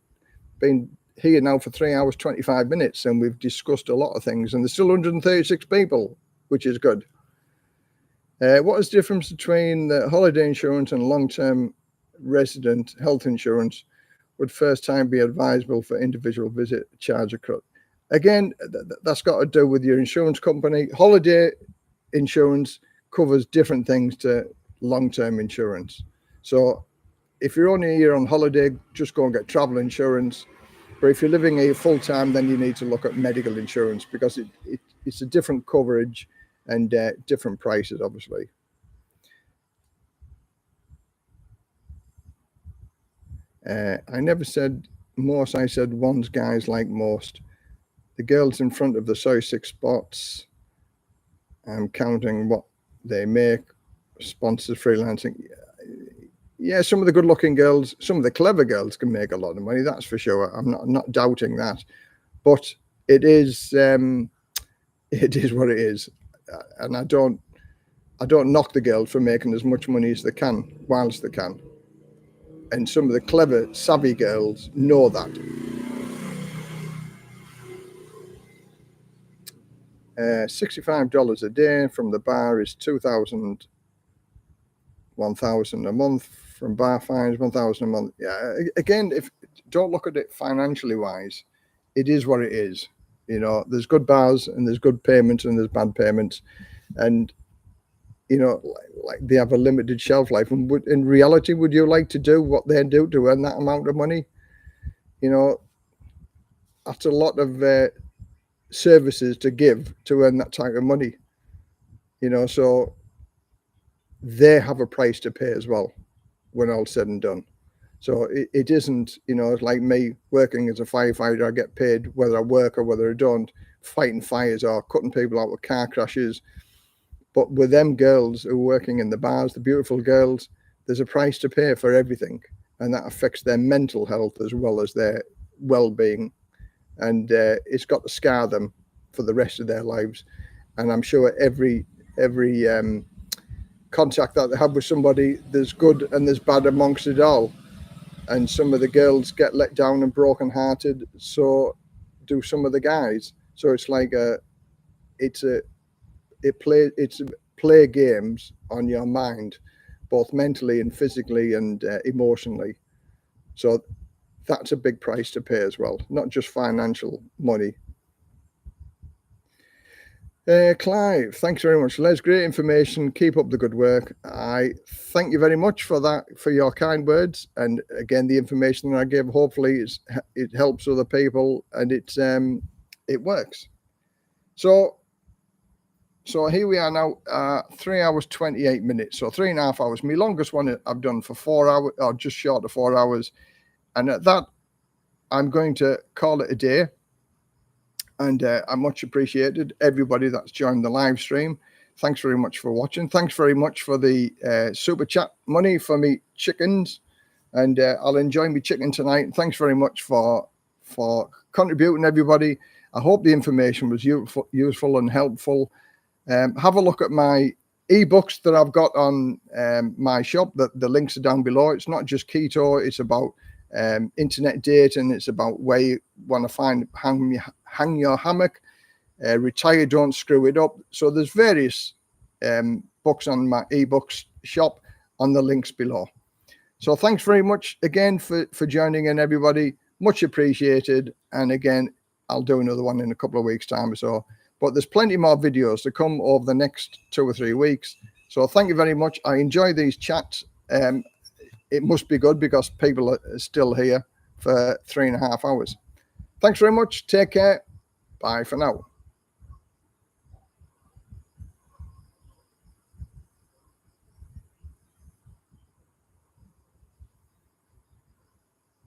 being here now for 3 hours 25 minutes, and we've discussed a lot of things, and there's still 136 people, which is good. What is the difference between the holiday insurance and long-term resident health insurance? Would first time be advisable for individual visit charge accrual? Again, that's got to do with your insurance company. Holiday insurance covers different things to long-term insurance. So if you're only here on holiday, just go and get travel insurance. But if you're living here full-time, then you need to look at medical insurance, because it's a different coverage and different prices, obviously. I never said most, I said one's guys like most. The girls in front of the soy 6 spots, I'm counting what they make, sponsors, freelancing. Yeah, some of the good-looking girls, some of the clever girls can make a lot of money, that's for sure. I'm not doubting that. But it is what it is. And I don't knock the girls for making as much money as they can whilst they can. And some of the clever, savvy girls know that. $65 a day from the bar is $2,000, $1,000 a month from bar fines, $1,000 a month. Yeah, again, if don't look at it financially wise, it is what it is. You know, there's good bars and there's good payments and there's bad payments, and you know, like they have a limited shelf life. And in reality, would you like to do what they do to earn that amount of money? You know, that's a lot of services to give to earn that type of money. You know, so they have a price to pay as well when all's said and done. So it isn't, you know, it's like me working as a firefighter. I get paid whether I work or whether I don't, fighting fires or cutting people out with car crashes. But with them girls who are working in the bars, the beautiful girls, there's a price to pay for everything. And that affects their mental health as well as their well-being. And it's got to scar them for the rest of their lives. And I'm sure every contact that they have with somebody, there's good and there's bad amongst it all. And some of the girls get let down and broken-hearted, so do some of the guys. So it's like it's play games on your mind, both mentally and physically and emotionally. So that's a big price to pay as well, not just financial money. Clive, thanks very much, Les. Great information. Keep up the good work. I thank you very much for that, for your kind words. And again, the information that I give, hopefully it helps other people, and it works. So here we are now, 3 hours 28 minutes, so 3.5 hours. My longest one I've done for 4 hours, or just short of 4 hours. And at that, I'm going to call it a day. And I much appreciated everybody that's joined the live stream. Thanks very much for watching. Thanks very much for the super chat money for me chickens. And I'll enjoy my chicken tonight. Thanks very much for contributing, everybody. I hope the information was useful and helpful. Have a look at my ebooks that I've got on my shop. The links are down below. It's not just keto. It's about internet dating. It's about where you want to hang your hammock, retire, don't screw it up. So there's various books on my ebooks shop on the links below. So thanks very much again for joining in, everybody. Much appreciated. And again, I'll do another one in a couple of weeks' time or so. But there's plenty more videos to come over the next 2 or 3 weeks. So thank you very much. I enjoy these chats. It must be good because people are still here for 3.5 hours. Thanks very much. Take care. Bye for now.